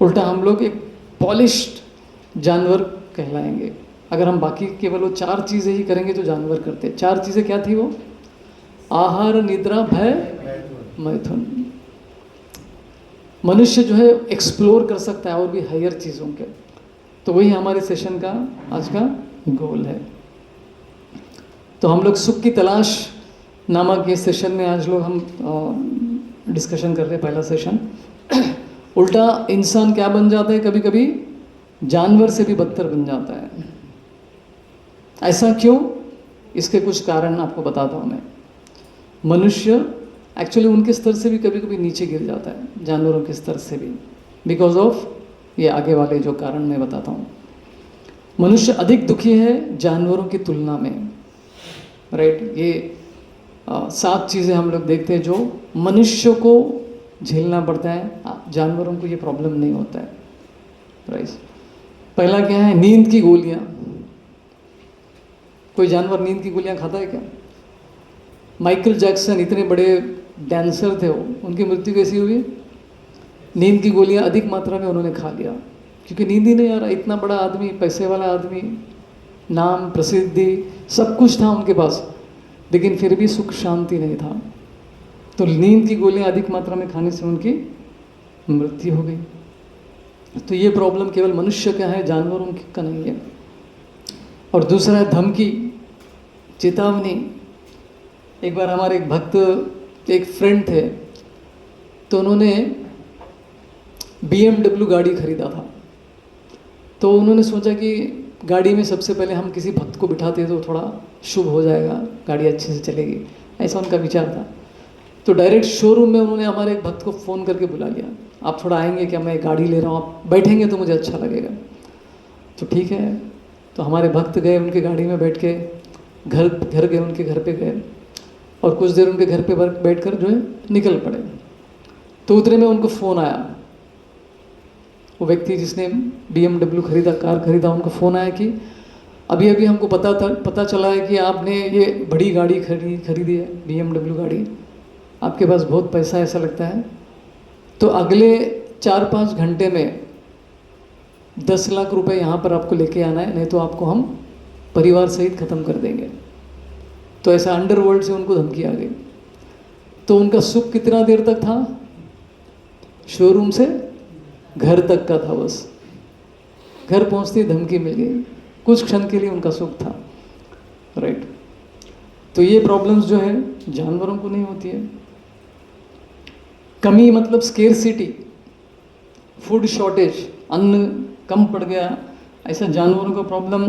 उल्टा हम लोग एक पॉलिश्ड जानवर कहलाएंगे। अगर हम बाकी केवल वो 4 चीज़ें ही करेंगे जो जानवर करते। 4 चीज़ें क्या थी वो? आहार, निद्रा, भय, मैथुन। मनुष्य जो है एक्सप्लोर कर सकता है और भी हायर चीज़ों के। तो वही हमारे सेशन का आज का गोल है। तो हम लोग सुख की तलाश नामक ये सेशन में आज लोग हम डिस्कशन कर रहे हैं, पहला सेशन। उल्टा इंसान क्या बन जाता है, कभी कभी जानवर से भी बदतर बन जाता है। ऐसा क्यों? इसके कुछ कारण आपको बताता हूँ मैं। मनुष्य एक्चुअली उनके स्तर से भी कभी कभी नीचे गिर जाता है, जानवरों के स्तर से भी, बिकॉज ऑफ ये आगे वाले जो कारण मैं बताता हूँ। मनुष्य अधिक दुखी है जानवरों की तुलना में, राइट। ये 7 चीज़ें हम लोग देखते हैं जो मनुष्य को झेलना पड़ता है, जानवरों को ये प्रॉब्लम नहीं होता है, राइट। पहला क्या है? नींद की गोलियाँ। कोई जानवर नींद की गोलियाँ खाता है क्या? माइकल जैक्सन इतने बड़े डांसर थे, उनकी मृत्यु कैसी हुई? नींद की गोलियाँ अधिक मात्रा में उन्होंने खा लिया, क्योंकि नींद ही नहीं आ रहा। इतना बड़ा आदमी, पैसे वाला आदमी, नाम, प्रसिद्धि, सब कुछ था उनके पास, लेकिन फिर भी सुख शांति नहीं था। तो नींद की गोलियाँ अधिक मात्रा में खाने से उनकी मृत्यु हो गई। तो ये प्रॉब्लम केवल मनुष्य का है, जानवरों का नहीं है। और दूसरा है धमकी, चेतावनी। एक बार हमारे एक भक्त, एक फ्रेंड थे, तो उन्होंने BMW गाड़ी खरीदा था। तो उन्होंने सोचा कि गाड़ी में सबसे पहले हम किसी भक्त को बिठाते तो थोड़ा शुभ हो जाएगा, गाड़ी अच्छे से चलेगी, ऐसा उनका विचार था। तो डायरेक्ट शोरूम में उन्होंने हमारे एक भक्त को फ़ोन करके बुला लिया, आप थोड़ा आएंगे क्या, मैं गाड़ी ले रहा हूँ, आप बैठेंगे तो मुझे अच्छा लगेगा। तो ठीक है। तो हमारे भक्त गए, उनकी गाड़ी में बैठ के घर गए, उनके घर पे गए और कुछ देर उनके घर पे बैठकर जो है निकल पड़े। तो उतने में उनको फ़ोन आया, वो व्यक्ति जिसने BMW खरीदा, कार खरीदा, उनको फ़ोन आया कि अभी अभी हमको पता चला है कि आपने ये बड़ी गाड़ी खरीदी है, BMW गाड़ी, आपके पास बहुत पैसा ऐसा लगता है, तो अगले 4-5 घंटे में 10 लाख रुपए यहाँ पर आपको लेके आना है, नहीं तो आपको हम परिवार सहित ख़त्म कर देंगे। तो ऐसा अंडरवर्ल्ड से उनको धमकी आ गई। तो उनका सुख कितना देर तक था? शोरूम से घर तक का था बस। घर पहुँचते ही धमकी मिल गई, कुछ क्षण के लिए उनका सुख था, राइट। तो ये प्रॉब्लम्स जो है जानवरों को नहीं होती है। कमी मतलब स्केर्सिटी, फूड शॉर्टेज, अन्न कम पड़ गया, ऐसा जानवरों का प्रॉब्लम।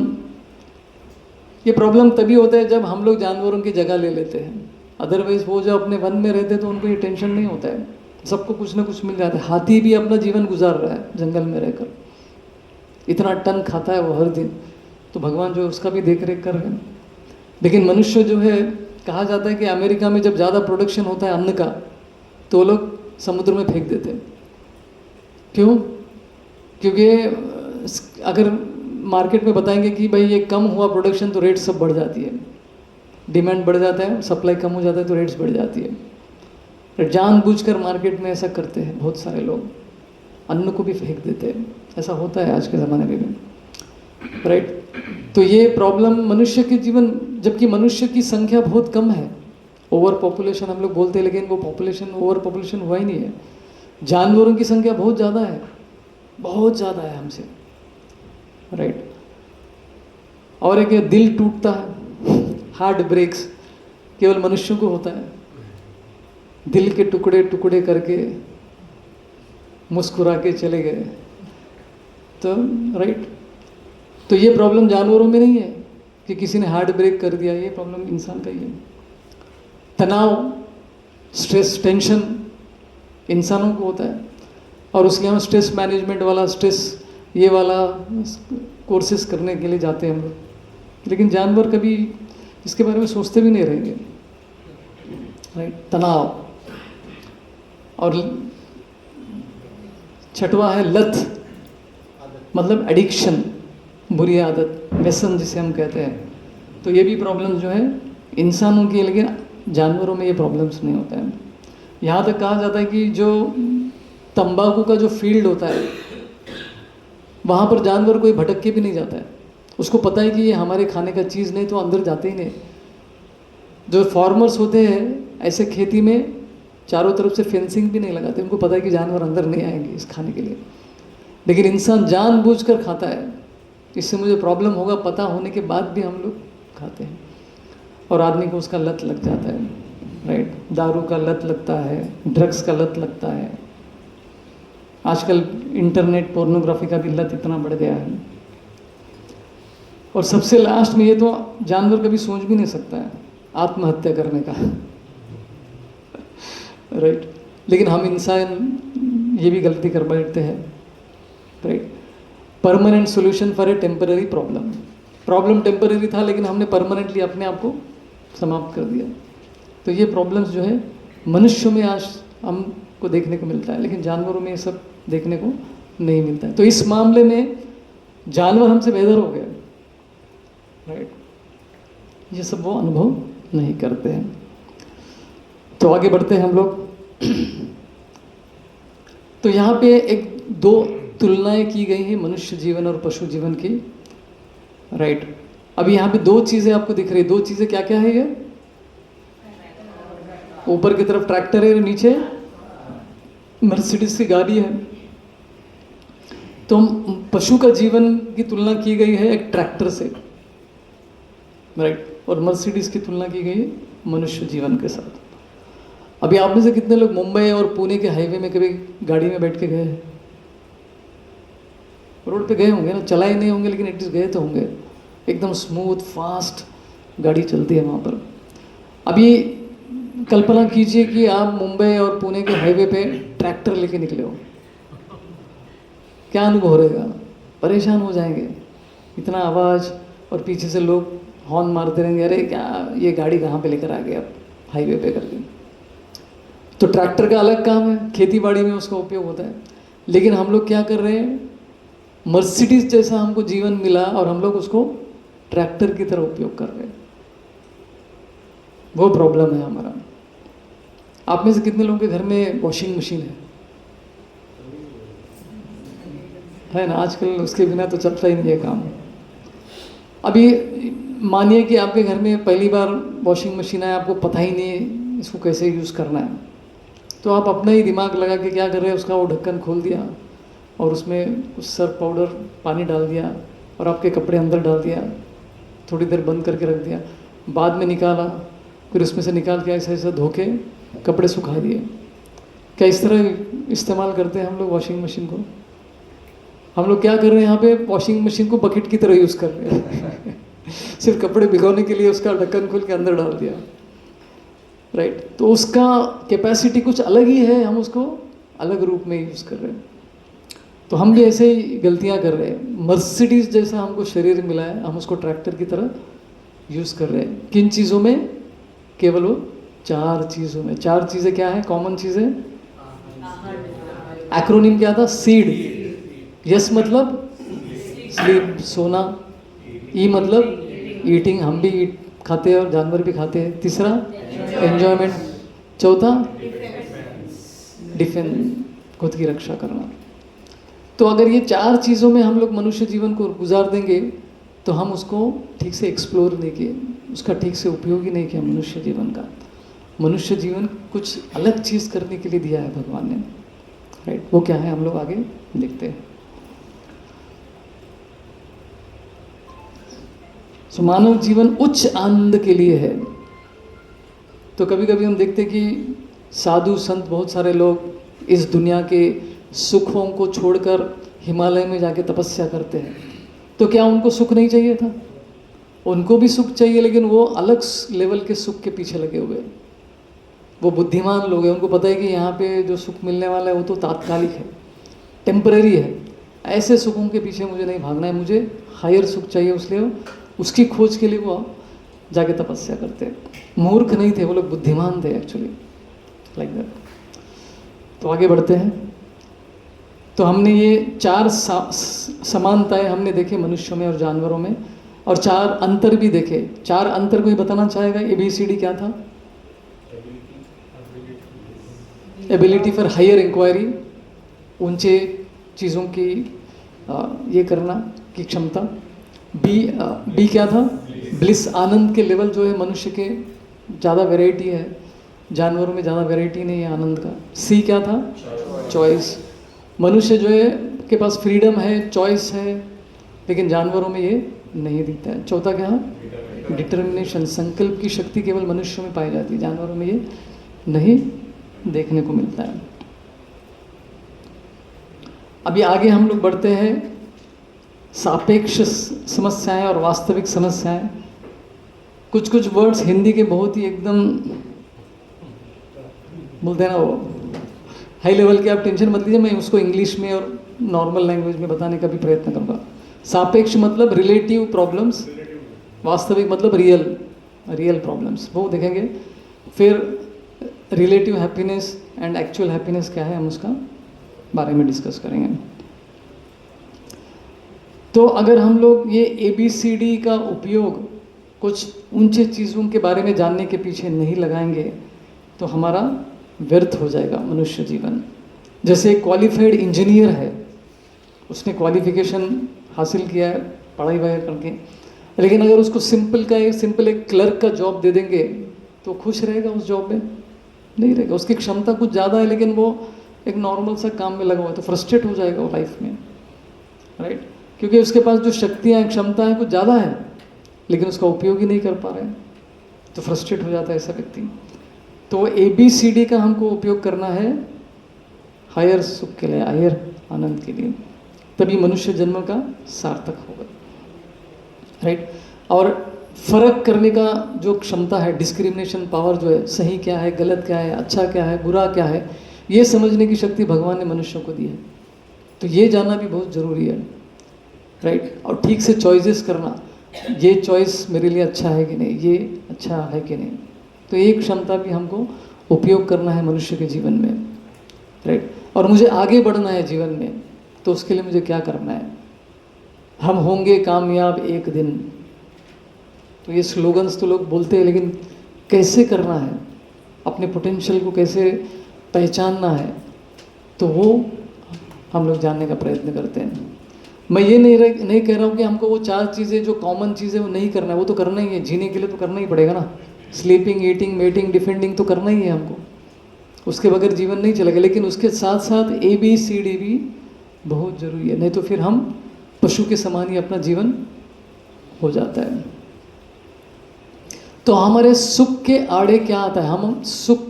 ये प्रॉब्लम तभी होता है जब हम लोग जानवरों की जगह ले लेते हैं। अदरवाइज वो जो अपने वन में रहते हैं तो उनको ये टेंशन नहीं होता है, सबको कुछ ना कुछ मिल जाता है। हाथी भी अपना जीवन गुजार रहा है जंगल में रहकर, इतना टन खाता है वो हर दिन, तो भगवान जो उसका भी देख रेख कर रहे हैं। लेकिन मनुष्य जो है, कहा जाता है कि अमेरिका में जब ज़्यादा प्रोडक्शन होता है अन्न का, तो लोग समुद्र में फेंक देते हैं। क्यों? क्योंकि अगर मार्केट में बताएंगे कि भाई ये कम हुआ प्रोडक्शन तो रेट सब बढ़ जाती है, डिमांड बढ़ जाता है, सप्लाई कम हो जाता है तो रेट्स बढ़ जाती है। जानबूझकर मार्केट में ऐसा करते हैं बहुत सारे लोग, अन्न को भी फेंक देते हैं। ऐसा होता है आज के ज़माने में भी, राइट। तो ये प्रॉब्लम मनुष्य के जीवन, जबकि मनुष्य की संख्या बहुत कम है, ओवर पॉपुलेशन हम लोग बोलते हैं, लेकिन वो पॉपुलेशन ओवर पॉपुलेशन हुआ ही नहीं है। जानवरों की संख्या बहुत ज़्यादा है, बहुत ज़्यादा है हमसे, राइट। और एक दिल टूटता है, हार्ट ब्रेक्स, केवल मनुष्यों को होता है। दिल के टुकड़े टुकड़े करके मुस्कुरा के चले गए, तो राइट। तो ये प्रॉब्लम जानवरों में नहीं है कि किसी ने हार्ट ब्रेक कर दिया, ये प्रॉब्लम इंसान का ही है। तनाव, स्ट्रेस, टेंशन इंसानों को होता है, और उसके हम स्ट्रेस मैनेजमेंट वाला, स्ट्रेस ये वाला कोर्सेज करने के लिए जाते हैं हम लोग। लेकिन जानवर कभी इसके बारे में सोचते भी नहीं रहेंगे, राइट। तनाव। और छठवा है लत, मतलब एडिक्शन, बुरी आदत, व्यसन जिसे हम कहते हैं। तो ये भी प्रॉब्लम जो है इंसानों की, लेकिन जानवरों में ये प्रॉब्लम्स नहीं होता है। यहाँ तक कहा जाता है कि जो तंबाकू का जो फील्ड होता है, वहाँ पर जानवर कोई भटक के भी नहीं जाता है। उसको पता है कि ये हमारे खाने का चीज़ नहीं, तो अंदर जाते ही नहीं। जो फार्मर्स होते हैं ऐसे खेती में चारों तरफ से फेंसिंग भी नहीं लगाते, उनको पता है कि जानवर अंदर नहीं आएंगे इस खाने के लिए। लेकिन इंसान जानबूझकर खाता है, इससे मुझे प्रॉब्लम होगा पता होने के बाद भी हम लोग खाते हैं, और आदमी को उसका लत लग जाता है, राइट। दारू का लत लगता है, ड्रग्स का लत लगता है, आजकल इंटरनेट पोर्नोग्राफी का भी लत इतना बढ़ गया है। और सबसे लास्ट में, ये तो जानवर कभी सोच भी नहीं सकता है आत्महत्या करने का, राइट। लेकिन हम इंसान ये भी गलती कर बैठते हैं, right. Permanent solution for a temporary problem. Problem temporary था, लेकिन हमने परमानेंटली अपने आप को समाप्त कर दिया। तो ये प्रॉब्लम्स जो है मनुष्यों में आज हमको देखने को मिलता है, लेकिन जानवरों में ये सब देखने को नहीं मिलता है। तो इस मामले में जानवर हमसे बेहतर हो गए, राइट। ये सब वो अनुभव नहीं करते हैं। तो आगे बढ़ते हैं हम लोग। तो यहाँ पे एक दो तुलनाएं की गई हैं मनुष्य जीवन और पशु जीवन की, राइट। अभी यहाँ पे दो चीज़ें आपको दिख रही है। दो चीज़ें क्या क्या है? ये ऊपर की तरफ ट्रैक्टर है, नीचे मर्सिडीज की गाड़ी है। तो पशु का जीवन की तुलना की गई है एक ट्रैक्टर से, राइट, और मर्सिडीज की तुलना की गई है मनुष्य जीवन के साथ। अभी आप में से कितने लोग मुंबई और पुणे के हाईवे में कभी गाड़ी में बैठ के गए हैं? रोड पे गए होंगे ना, चलाए नहीं होंगे, लेकिन एटलीस्ट गए तो होंगे। एकदम स्मूथ फास्ट गाड़ी चलती है वहाँ पर। अभी कल्पना कीजिए कि आप मुंबई और पुणे के हाईवे पे ट्रैक्टर लेके निकले हो, क्या अनुभव रहेगा? परेशान हो जाएंगे, इतना आवाज़, और पीछे से लोग हॉर्न मारते रहेंगे, अरे क्या ये गाड़ी कहाँ पे लेकर आ गए आप हाईवे पे करके। तो ट्रैक्टर का अलग काम है, खेती बाड़ी में उसका उपयोग होता है। लेकिन हम लोग क्या कर रहे हैं, मर्सिडीज जैसा हमको जीवन मिला और हम लोग उसको ट्रैक्टर की तरह उपयोग कर रहे हैं। वो प्रॉब्लम है हमारा। आप में से कितने लोगों के घर में वॉशिंग मशीन है ना? आजकल उसके बिना तो चलता ही नहीं है काम। अभी मानिए कि आपके घर में पहली बार वॉशिंग मशीन है, आपको पता ही नहीं है इसको कैसे यूज़ करना है, तो आप अपना ही दिमाग लगा के क्या कर रहे हैं, उसका वो ढक्कन खोल दिया और उसमें कुछ सर्फ पाउडर पानी डाल दिया और आपके कपड़े अंदर डाल दिया, थोड़ी देर बंद करके रख दिया, बाद में निकाला, फिर उसमें से निकाल के ऐसा ऐसा धो के कपड़े सुखा दिए। क्या इस तरह इस्तेमाल करते हैं हम लोग वॉशिंग मशीन को? हम लोग क्या कर रहे हैं यहाँ पे, वॉशिंग मशीन को बकेट की तरह यूज़ कर रहे हैं सिर्फ कपड़े भिगोने के लिए उसका ढक्कन खोल के अंदर डाल दिया, राइट। तो उसका कैपेसिटी कुछ अलग ही है, हम उसको अलग रूप में यूज़ कर रहे हैं। तो हम भी ऐसे ही गलतियाँ कर रहे हैं। मर्सिडीज़ जैसा हमको शरीर मिला है, हम उसको ट्रैक्टर की तरह यूज़ कर रहे हैं। किन चीज़ों में? केवल वो 4 चीज़ों में। 4 चीज़ें क्या है? कॉमन चीज़ें। एक्रोनिम क्या था? सीड। यस मतलब स्लीप, सोना। ई मतलब ईटिंग, हम भी खाते हैं और जानवर भी खाते हैं। तीसरा एन्जॉयमेंट। चौथा डिफेंस, खुद की रक्षा करना। तो अगर ये 4 चीज़ों में हम लोग मनुष्य जीवन को गुजार देंगे तो हम उसको ठीक से एक्सप्लोर नहीं किए, उसका ठीक से उपयोग ही नहीं किया मनुष्य जीवन का। मनुष्य जीवन कुछ अलग चीज़ करने के लिए दिया है भगवान ने, राइट। वो क्या है हम लोग आगे देखते हैं। तो मानव जीवन उच्च आनंद के लिए है। तो कभी कभी हम देखते हैं कि साधु संत, बहुत सारे लोग इस दुनिया के सुखों को छोड़कर हिमालय में जाके तपस्या करते हैं। तो क्या उनको सुख नहीं चाहिए था? उनको भी सुख चाहिए, लेकिन वो अलग लेवल के सुख के पीछे लगे हुए हैं। वो बुद्धिमान लोग हैं, उनको पता है कि यहाँ पे जो सुख मिलने वाला है वो तो तात्कालिक है, टेम्पररी है। ऐसे सुखों के पीछे मुझे नहीं भागना है, मुझे हायर सुख चाहिए, इसलिए उसकी खोज के लिए वो जाके तपस्या करते हैं। मूर्ख नहीं थे वो लोग, बुद्धिमान थे एक्चुअली, लाइक दैट। तो आगे बढ़ते हैं। तो हमने ये 4 समानताएं हमने देखे मनुष्यों में और जानवरों में, और 4 अंतर भी देखे। 4 अंतर कोई बताना चाहेगा? ABCD क्या था? एबिलिटी फॉर हायर इंक्वायरी, ऊंचे चीज़ों की ये करना की क्षमता। बी क्या था? ब्लिस, आनंद के लेवल जो है मनुष्य के ज़्यादा वैरायटी है, जानवरों में ज़्यादा वैरायटी नहीं है आनंद का। सी क्या था? चॉइस। मनुष्य जो है के पास फ्रीडम है, चॉइस है, लेकिन जानवरों में ये नहीं दिखता है। चौथा क्या है? डिटर्मिनेशन, संकल्प की शक्ति केवल मनुष्यों में पाई जाती है, जानवरों में ये नहीं देखने को मिलता है। अभी आगे हम लोग बढ़ते हैं। सापेक्ष समस्याएं और वास्तविक समस्याएं। कुछ कुछ वर्ड्स हिंदी के बहुत ही एकदम बोलते हैं ना वो हाई लेवल के, आप टेंशन मत लीजिए, मैं उसको इंग्लिश में और नॉर्मल लैंग्वेज में बताने का भी प्रयत्न करूँगा। सापेक्ष मतलब रिलेटिव प्रॉब्लम्स, वास्तविक मतलब रियल प्रॉब्लम्स, वो देखेंगे। फिर relative happiness and actual happiness क्या है, हम उसका बारे में डिस्कस करेंगे। तो अगर हम लोग ये ABCD का उपयोग कुछ ऊंचे चीज़ों के बारे में जानने के पीछे नहीं लगाएंगे तो हमारा व्यर्थ हो जाएगा मनुष्य जीवन। जैसे क्वालिफाइड इंजीनियर है, उसने क्वालिफिकेशन हासिल किया है पढ़ाई वगैरह करके, लेकिन अगर उसको सिंपल एक क्लर्क का जॉब दे देंगे तो खुश रहेगा उस जॉब में? नहीं रहेगा। उसकी क्षमता कुछ ज़्यादा है लेकिन वो एक नॉर्मल सा काम में लगा हुआ है, तो फ्रस्ट्रेट हो जाएगा वो लाइफ में, राइट। क्योंकि उसके पास जो शक्तियाँ हैं, क्षमता है कुछ ज़्यादा है, लेकिन उसका उपयोग ही नहीं कर पा रहे हैं, तो फ्रस्ट्रेट हो जाता है ऐसा व्यक्ति। तो ABCD का हमको उपयोग करना है हायर सुख के लिए, हायर आनंद के लिए, तभी मनुष्य जन्म का सार्थक होगा, राइट। और फर्क करने का जो क्षमता है, डिस्क्रिमिनेशन पावर जो है, सही क्या है, गलत क्या है, अच्छा क्या है, बुरा क्या है, ये समझने की शक्ति भगवान ने मनुष्यों को दी है। तो ये जानना भी बहुत ज़रूरी है, राइट। और ठीक से चॉइसेस करना, ये चॉइस मेरे लिए अच्छा है कि नहीं, ये अच्छा है कि नहीं, तो ये क्षमता भी हमको उपयोग करना है मनुष्य के जीवन में, राइट। और मुझे आगे बढ़ना है जीवन में, तो उसके लिए मुझे क्या करना है? हम होंगे कामयाब एक दिन, तो ये स्लोगन्स तो लोग बोलते हैं, लेकिन कैसे करना है, अपने पोटेंशियल को कैसे पहचानना है, तो वो हम लोग जानने का प्रयत्न करते हैं। मैं ये नहीं कह रहा हूँ कि हमको वो 4 चीज़ें जो कॉमन चीज़ें वो नहीं करना है, वो तो करना ही है, जीने के लिए तो करना ही पड़ेगा ना। स्लीपिंग, ईटिंग, मेटिंग, डिफेंडिंग तो करना ही है हमको, उसके बगैर जीवन नहीं चलेगा। लेकिन उसके साथ साथ ABCD भी बहुत ज़रूरी है, नहीं तो फिर हम पशु के समान ही अपना जीवन हो जाता है। तो हमारे सुख के आड़े क्या आता है, हम सुख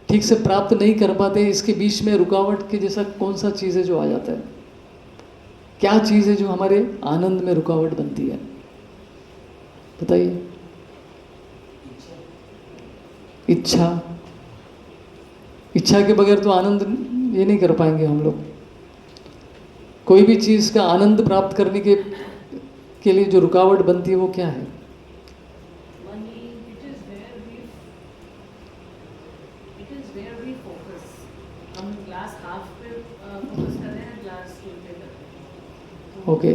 ठीक से प्राप्त नहीं कर पाते, इसके बीच में रुकावट के जैसा कौन सा चीज़ है जो आ जाता है, क्या चीज़ है जो हमारे आनंद में रुकावट बनती है, बताइए। इच्छा, इच्छा के बगैर तो आनंद ये नहीं कर पाएंगे हम लोग। कोई भी चीज़ का आनंद प्राप्त करने के लिए जो रुकावट बनती है वो क्या है? Money, it is where we focus. हम ग्लास हाफ पे फोकस कर रहे हैं, ग्लास फुल पे कर रहे हैं। ओके,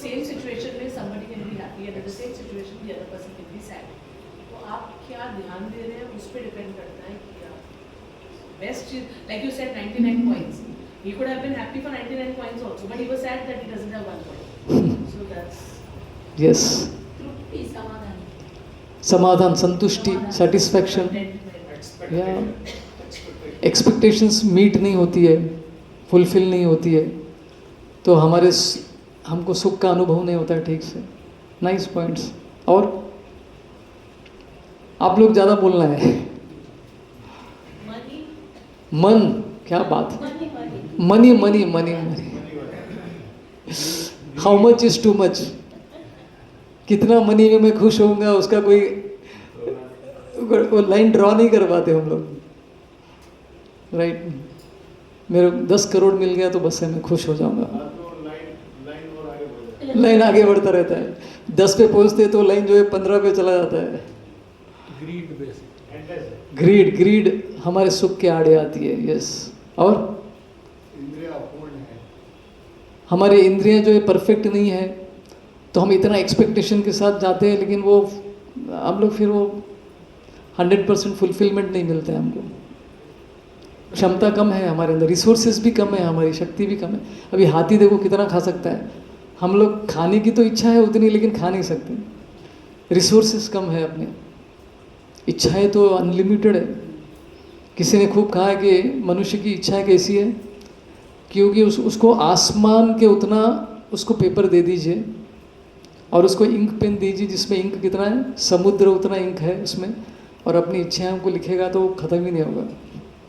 सेम सिचुएशन में somebody can be happy and in the same situation the other person can be sad. तो आप क्या ध्यान दे रहे हैं उस पे डिपेंड करता है कि आप बेस्ट चीज, like you said 99 points. He could have been happy for 99 points also, but he was sad that he doesn't have 1 point. So that's yes, तृप्ति, समाधान, समाधान, संतुष्टि, सेटिस्फैक्शन। या एक्सपेक्टेशंस मीट नहीं होती है, फुलफिल नहीं होती है, तो हमको सुख का अनुभव नहीं होता है ठीक से। Nice points. और आप लोग ज़्यादा बोलना है। money, मन, क्या बात, money, money money money money, how much is too much, कितना मनी में मैं खुश होऊंगा, उसका कोई वो लाइन ड्रॉ नहीं कर पाते हम लोग, राइट। मेरे 10 करोड़ मिल गया तो बस है, मैं खुश हो जाऊंगा। लाइन आगे बढ़ता रहता है, 10 पे पहुंचते तो लाइन जो है 15 पे चला जाता है। ग्रीड हमारे सुख के आड़े आती है। यस, और हमारी इंद्रियां जो है परफेक्ट नहीं है, तो हम इतना एक्सपेक्टेशन के साथ जाते हैं, लेकिन वो हम लोग फिर वो 100% फुलफिलमेंट नहीं मिलता है हमको। क्षमता कम है हमारे अंदर, रिसोर्सेज भी कम है, हमारी शक्ति भी कम है। अभी हाथी देखो कितना खा सकता है, हम लोग खाने की तो इच्छा है उतनी, लेकिन खा नहीं सकते, रिसोर्सेज कम है अपने। इच्छाएं तो अनलिमिटेड है। किसी ने खूब कहा है कि मनुष्य की इच्छाएं कैसी है, क्योंकि उसको आसमान के उतना उसको पेपर दे दीजिए और उसको इंक पेन दीजिए जिसमें इंक कितना है, समुद्र उतना इंक है उसमें, और अपनी इच्छाओं को लिखेगा तो ख़त्म ही नहीं होगा।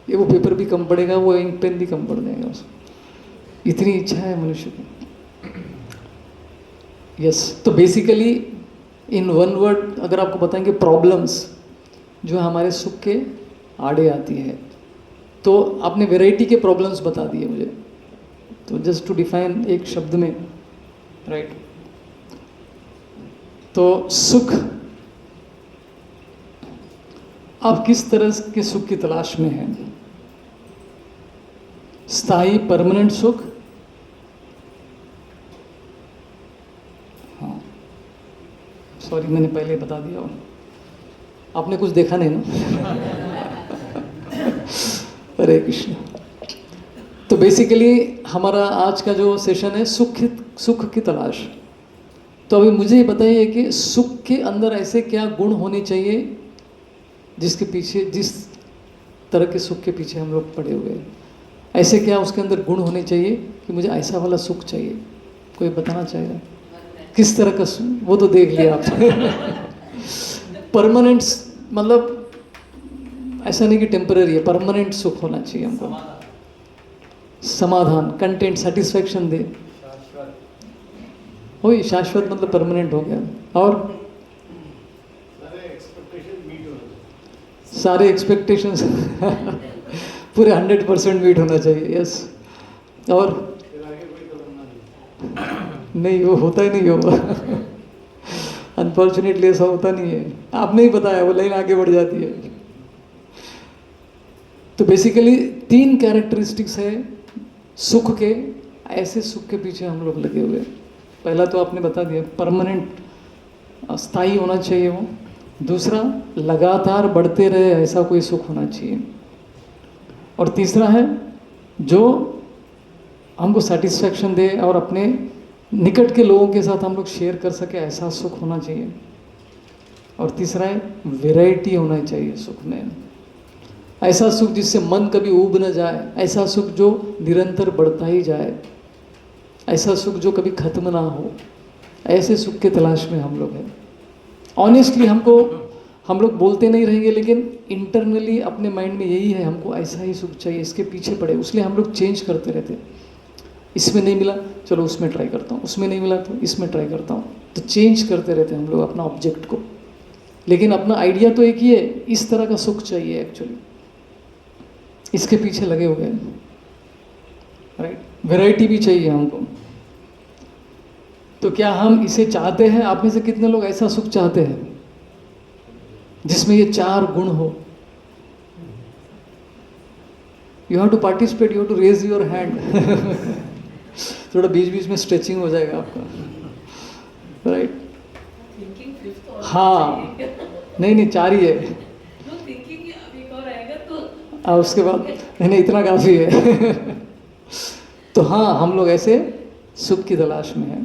ये वो पेपर भी कम पड़ेगा, वो इंक पेन भी कम पड़ जाएगा उसको, इतनी इच्छा है मनुष्य की। यस, तो बेसिकली इन वन वर्ड अगर आपको बताएंगे, प्रॉब्लम्स जो हमारे सुख के आड़े आती है, तो आपने वैरायटी के प्रॉब्लम्स बता दिए मुझे, तो जस्ट टू डिफाइन एक शब्द में, राइट। तो सुख, आप किस तरह के सुख की तलाश में हैं? स्थायी परमानेंट सुख, हाँ, सॉरी मैंने पहले बता दिया, और आपने कुछ देखा नहीं ना। हरे कृष्ण। तो बेसिकली हमारा आज का जो सेशन है सुख की तलाश। तो अभी मुझे ये बताइए कि सुख के अंदर ऐसे क्या गुण होने चाहिए जिसके पीछे, जिस तरह के सुख के पीछे हम लोग पड़े हुए हैं, ऐसे क्या उसके अंदर गुण होने चाहिए कि मुझे ऐसा वाला सुख चाहिए? कोई बताना चाहेगा किस तरह का सुख? वो तो देख लिया आप। परमानेंट मतलब ऐसा नहीं कि टेम्पररी है, परमानेंट सुख होना चाहिए हमको। समाधान, कंटेंट, सेटिस्फैक्शन दे, वही शाश्वत मतलब परमानेंट हो गया। और सारे एक्सपेक्टेशंस पूरे 100% मीट होना चाहिए। यस, और नहीं, वो होता ही नहीं होगा। अनफॉर्चुनेटली ऐसा होता नहीं है, आपने ही बताया, वो लाइन आगे बढ़ जाती है। तो बेसिकली 3 कैरेक्टरिस्टिक्स है सुख के, ऐसे सुख के पीछे हम लोग लगे हुए हैं। पहला तो आपने बता दिया, परमानेंट स्थायी होना चाहिए वो। दूसरा, लगातार बढ़ते रहे ऐसा कोई सुख होना चाहिए। और तीसरा है जो हमको सेटिस्फैक्शन दे और अपने निकट के लोगों के साथ हम लोग शेयर कर सके, ऐसा सुख होना चाहिए। और तीसरा है वैरायटी होना चाहिए सुख में। ऐसा सुख जिससे मन कभी ऊब न जाए, ऐसा सुख जो निरंतर बढ़ता ही जाए, ऐसा सुख जो कभी खत्म ना हो। ऐसे सुख के तलाश में हम लोग हैं। ऑनेस्टली हम लोग बोलते नहीं रहेंगे, लेकिन इंटरनली अपने माइंड में यही है, हमको ऐसा ही सुख चाहिए, इसके पीछे पड़े। इसलिए हम लोग चेंज करते रहते। इसमें नहीं मिला, चलो उसमें ट्राई करता हूँ, उसमें नहीं मिला तो इसमें ट्राई करता हूँ। तो चेंज करते रहते हैं हम लोग अपना ऑब्जेक्ट को। लेकिन अपना आइडिया तो एक ही है, इस तरह का सुख चाहिए एक्चुअली, इसके पीछे लगे हुए हैं, राइट। वैरायटी भी चाहिए हमको। तो क्या हम इसे चाहते हैं? आप में से कितने लोग ऐसा सुख चाहते हैं जिसमें ये 4 गुण हो? You have to participate, you have to raise your hand. थोड़ा बीच बीच में स्ट्रेचिंग हो जाएगा आपका, राइट। थिंकिंग फिफ्थ और हाँ, नहीं 4 ही है। नो थिंकिंग अब एक और आएगा तो उसके बाद नहीं, इतना काफ़ी है। तो हाँ, हम लोग ऐसे सुख की तलाश में हैं।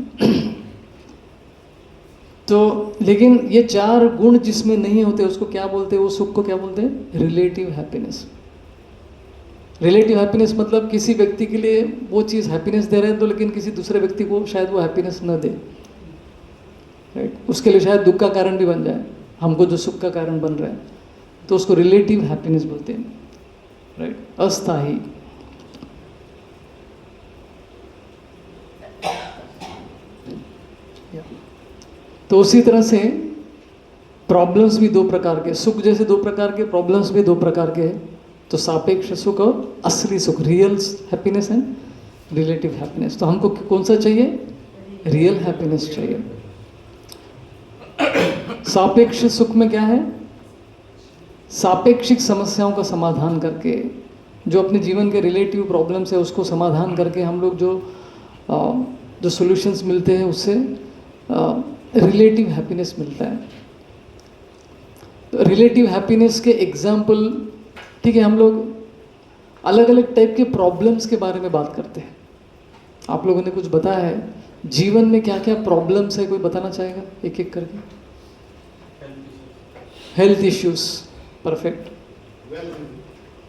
तो लेकिन ये 4 गुण जिसमें नहीं होते उसको क्या बोलते हैं? वो सुख को क्या बोलते हैं? Relative happiness. रिलेटिव हैप्पीनेस मतलब किसी व्यक्ति के लिए वो चीज़ हैप्पीनेस दे रहे हैं तो, लेकिन किसी दूसरे व्यक्ति को शायद वो हैप्पीनेस न दे, राइट। उसके लिए शायद दुख का कारण भी बन जाए, हमको जो सुख का कारण बन रहा है, तो उसको रिलेटिव हैप्पीनेस बोलते हैं, राइट। अस्थायी। तो उसी तरह से प्रॉब्लम्स भी 2 प्रकार के, सुख जैसे 2 प्रकार के, प्रॉब्लम्स भी 2 प्रकार के हैं। तो सापेक्ष सुख और असली सुख, real happiness and relative happiness. तो हमको कौन सा चाहिए? रियल हैप्पीनेस चाहिए। सापेक्ष सुख में क्या है? सापेक्षिक समस्याओं का समाधान करके, जो अपने जीवन के रिलेटिव प्रॉब्लम्स है उसको समाधान करके हम लोग जो सॉल्यूशंस मिलते हैं उससे रिलेटिव हैप्पीनेस मिलता है। तो रिलेटिव हैप्पीनेस के एग्जाम्पल, ठीक है, हम लोग अलग अलग टाइप के प्रॉब्लम्स के बारे में बात करते हैं। आप लोगों ने कुछ बताया है जीवन में क्या क्या प्रॉब्लम्स है, कोई बताना चाहेगा एक एक करके? Health issues, perfect.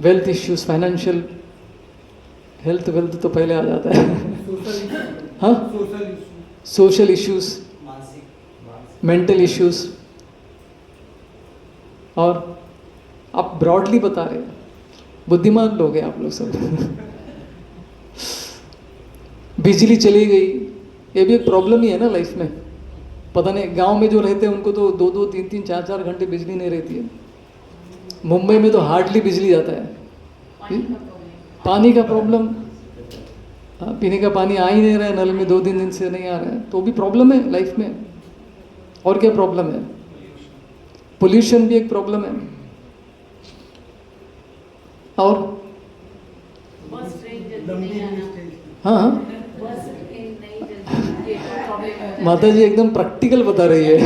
Wealth issues, financial health, wealth तो पहले आ जाता है। हाँ, सोशल इश्यूज, मेंटल इश्यूज। और आप ब्रॉडली बता रहे हैं, बुद्धिमान लोग हैं आप लोग सब। बिजली चली गई, ये भी एक प्रॉब्लम ही है ना लाइफ में। पता नहीं, गांव में जो रहते हैं उनको तो 2-2, 3-3, 4-4 घंटे बिजली नहीं रहती है। मुंबई में तो हार्डली बिजली आता है। पानी का प्रॉब्लम, पीने का पानी आ ही नहीं रहा है, नल में 2-3 दिन से नहीं आ रहा है, तो भी प्रॉब्लम है लाइफ में। और क्या प्रॉब्लम है? पोल्यूशन भी एक प्रॉब्लम है। और हाँ, माता जी एकदम प्रैक्टिकल बता रही है।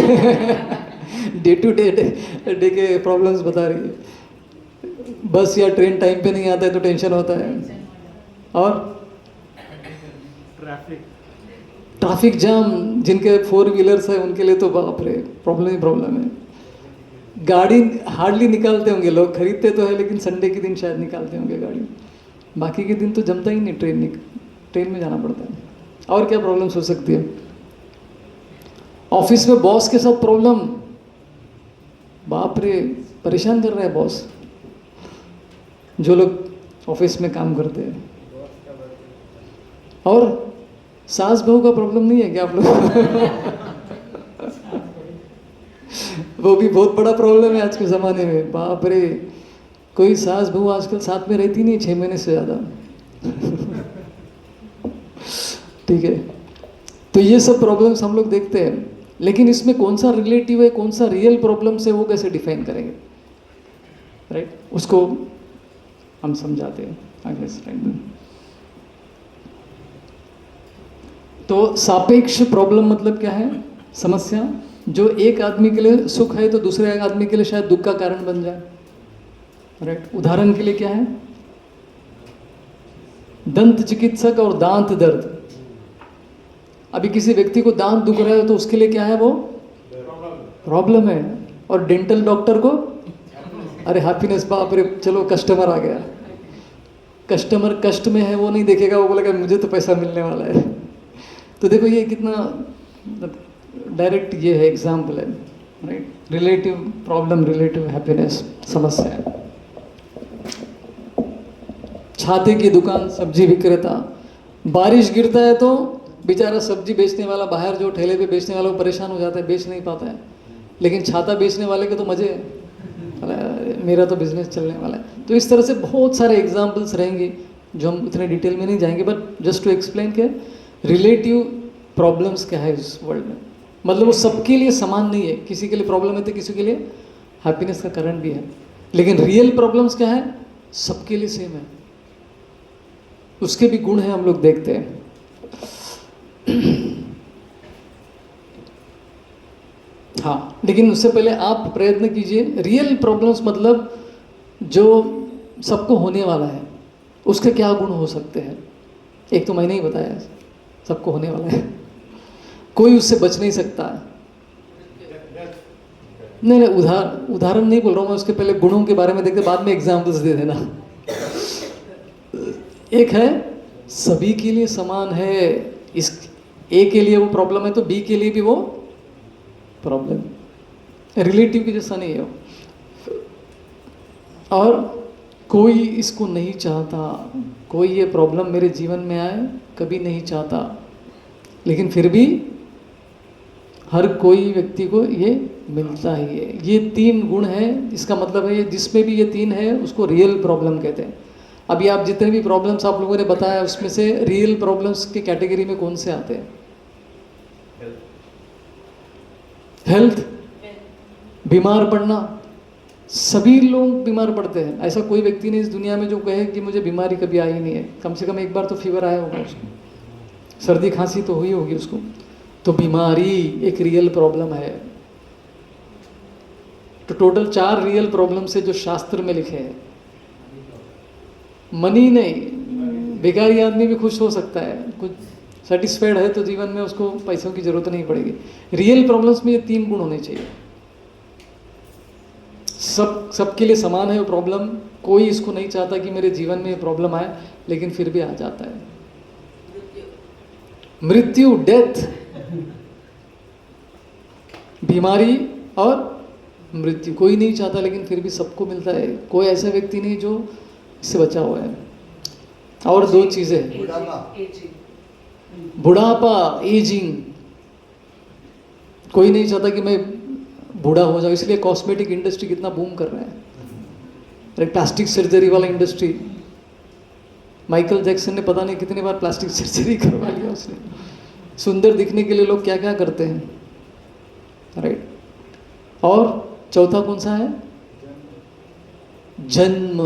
डे टू डे के प्रॉब्लम्स बता रही है। बस या ट्रेन टाइम पे नहीं आता है तो टेंशन होता है। और ट्रैफिक जाम, जिनके 4 व्हीलर्स है उनके लिए तो बाप रे प्रॉब्लम ही प्रॉब्लम है। गाड़ी हार्डली निकालते होंगे लोग, खरीदते तो है लेकिन संडे के दिन शायद निकालते होंगे गाड़ी, बाकी के दिन तो जमता ही नहीं, ट्रेन में जाना पड़ता है। और क्या प्रॉब्लम्स हो सकती है? ऑफिस में बॉस के साथ प्रॉब्लम, बाप रे परेशान कर रहा है बॉस, जो लोग ऑफिस में काम करते हैं। और सास बहू का प्रॉब्लम नहीं है क्या आप लोग? वो भी बहुत बड़ा प्रॉब्लम है आज के ज़माने में, बाप रे। कोई सास बहू आजकल साथ में रहती नहीं 6 महीने से ज़्यादा। ठीक है, तो ये सब प्रॉब्लम्स हम लोग देखते हैं, लेकिन इसमें कौन सा रिलेटिव है, कौन सा रियल प्रॉब्लम्स है, वो कैसे डिफाइन करेंगे, राइट? उसको हम समझाते हैं अगले स्लाइड में। तो सापेक्ष प्रॉब्लम मतलब क्या है? समस्या जो एक आदमी के लिए सुख है तो दूसरे आदमी के लिए शायद दुख का कारण बन जाए, राइट। उदाहरण के लिए क्या है, दंत चिकित्सक और दांत दर्द। अभी किसी व्यक्ति को दांत दुख रहा है तो उसके लिए क्या है, वो प्रॉब्लम है, और डेंटल डॉक्टर को अरे हैप्पीनेस, बाप रे चलो कस्टमर आ गया। कस्टमर कष्ट में है वो नहीं देखेगा, वो बोलेगा मुझे तो पैसा मिलने वाला है। तो देखो ये कितना डायरेक्ट ये है एग्जाम्पल है, right. Relative problem, relative happiness समस्या है। छाते की दुकान, सब्जी विक्रेता, बारिश गिरता है तो बेचारा सब्जी बेचने वाला बाहर जो ठेले पे बेचने वाला वो परेशान हो जाता है, बेच नहीं पाता है। लेकिन छाता बेचने वाले के तो मजे है, मेरा तो बिजनेस चलने वाला है। तो इस तरह से बहुत सारे एग्जाम्पल्स रहेंगे जो हम इतने डिटेल में नहीं जाएंगे, बट जस्ट टू एक्सप्लेन के रिलेटिव प्रॉब्लम्स क्या है इस वर्ल्ड में। मतलब वो सबके लिए समान नहीं है, किसी के लिए प्रॉब्लम है तो किसी के लिए हैप्पीनेस का कारण भी है। लेकिन रियल प्रॉब्लम्स क्या है, सबके लिए सेम है, उसके भी गुण हैं, हम लोग देखते हैं। हाँ, लेकिन उससे पहले आप प्रयत्न कीजिए। रियल प्रॉब्लम्स मतलब जो सबको होने वाला है, उसके क्या गुण हो सकते हैं। एक तो मैंने ही बताया, सबको होने वाला है, कोई उससे बच नहीं सकता है। नहीं, उदाहरण नहीं बोल रहा हूँ मैं, उसके पहले गुणों के बारे में देखते, बाद में एग्जाम्पल्स दे देना। एक है सभी के लिए समान है, इस ए के लिए वो प्रॉब्लम है तो बी के लिए भी वो प्रॉब्लम, रिलेटिव की जैसा नहीं है वो। और कोई इसको नहीं चाहता, कोई ये प्रॉब्लम मेरे जीवन में आए कभी नहीं चाहता, लेकिन फिर भी हर कोई व्यक्ति को ये मिलता ही है। ये 3 गुण हैं, इसका मतलब है ये जिसमें भी ये 3 है उसको रियल प्रॉब्लम कहते हैं। अभी आप जितने भी प्रॉब्लम्स आप लोगों ने बताया उसमें से रियल प्रॉब्लम्स की कैटेगरी में कौन से आते हैं? हेल्थ, बीमार पड़ना, सभी लोग बीमार पड़ते हैं। ऐसा कोई व्यक्ति नहीं इस दुनिया में जो कहे कि मुझे बीमारी कभी आई नहीं है, कम से कम एक बार तो फीवर आया होगा उसको, सर्दी खांसी तो हुई होगी उसको। तो बीमारी एक रियल प्रॉब्लम है। तो टोटल 4 रियल प्रॉब्लम से जो शास्त्र में लिखे हैं। मनी नहीं, बेकारी आदमी भी खुश हो सकता है, कुछ सेटिस्फाइड है तो जीवन में उसको पैसों की जरूरत नहीं पड़ेगी। रियल प्रॉब्लम्स में ये 3 गुण होने चाहिए। सबके लिए समान है वो प्रॉब्लम, कोई इसको नहीं चाहता कि मेरे जीवन में ये प्रॉब्लम आए, लेकिन फिर भी आ जाता है। मृत्यु, डेथ, बीमारी और मृत्यु कोई नहीं चाहता, लेकिन फिर भी सबको मिलता है। कोई ऐसा व्यक्ति नहीं जो इससे बचा हुआ है। और 2 चीजें, बुढ़ापा, एजिंग, कोई नहीं चाहता कि मैं बूढ़ा हो जाऊं, इसलिए कॉस्मेटिक इंडस्ट्री कितना बूम कर रहा है। प्लास्टिक सर्जरी वाला इंडस्ट्री, माइकल जैक्सन ने पता नहीं कितनी बार प्लास्टिक सर्जरी करवा लिया उसने। सुंदर दिखने के लिए लोग क्या क्या करते हैं, राइट। और चौथा कौन सा है? जन्म।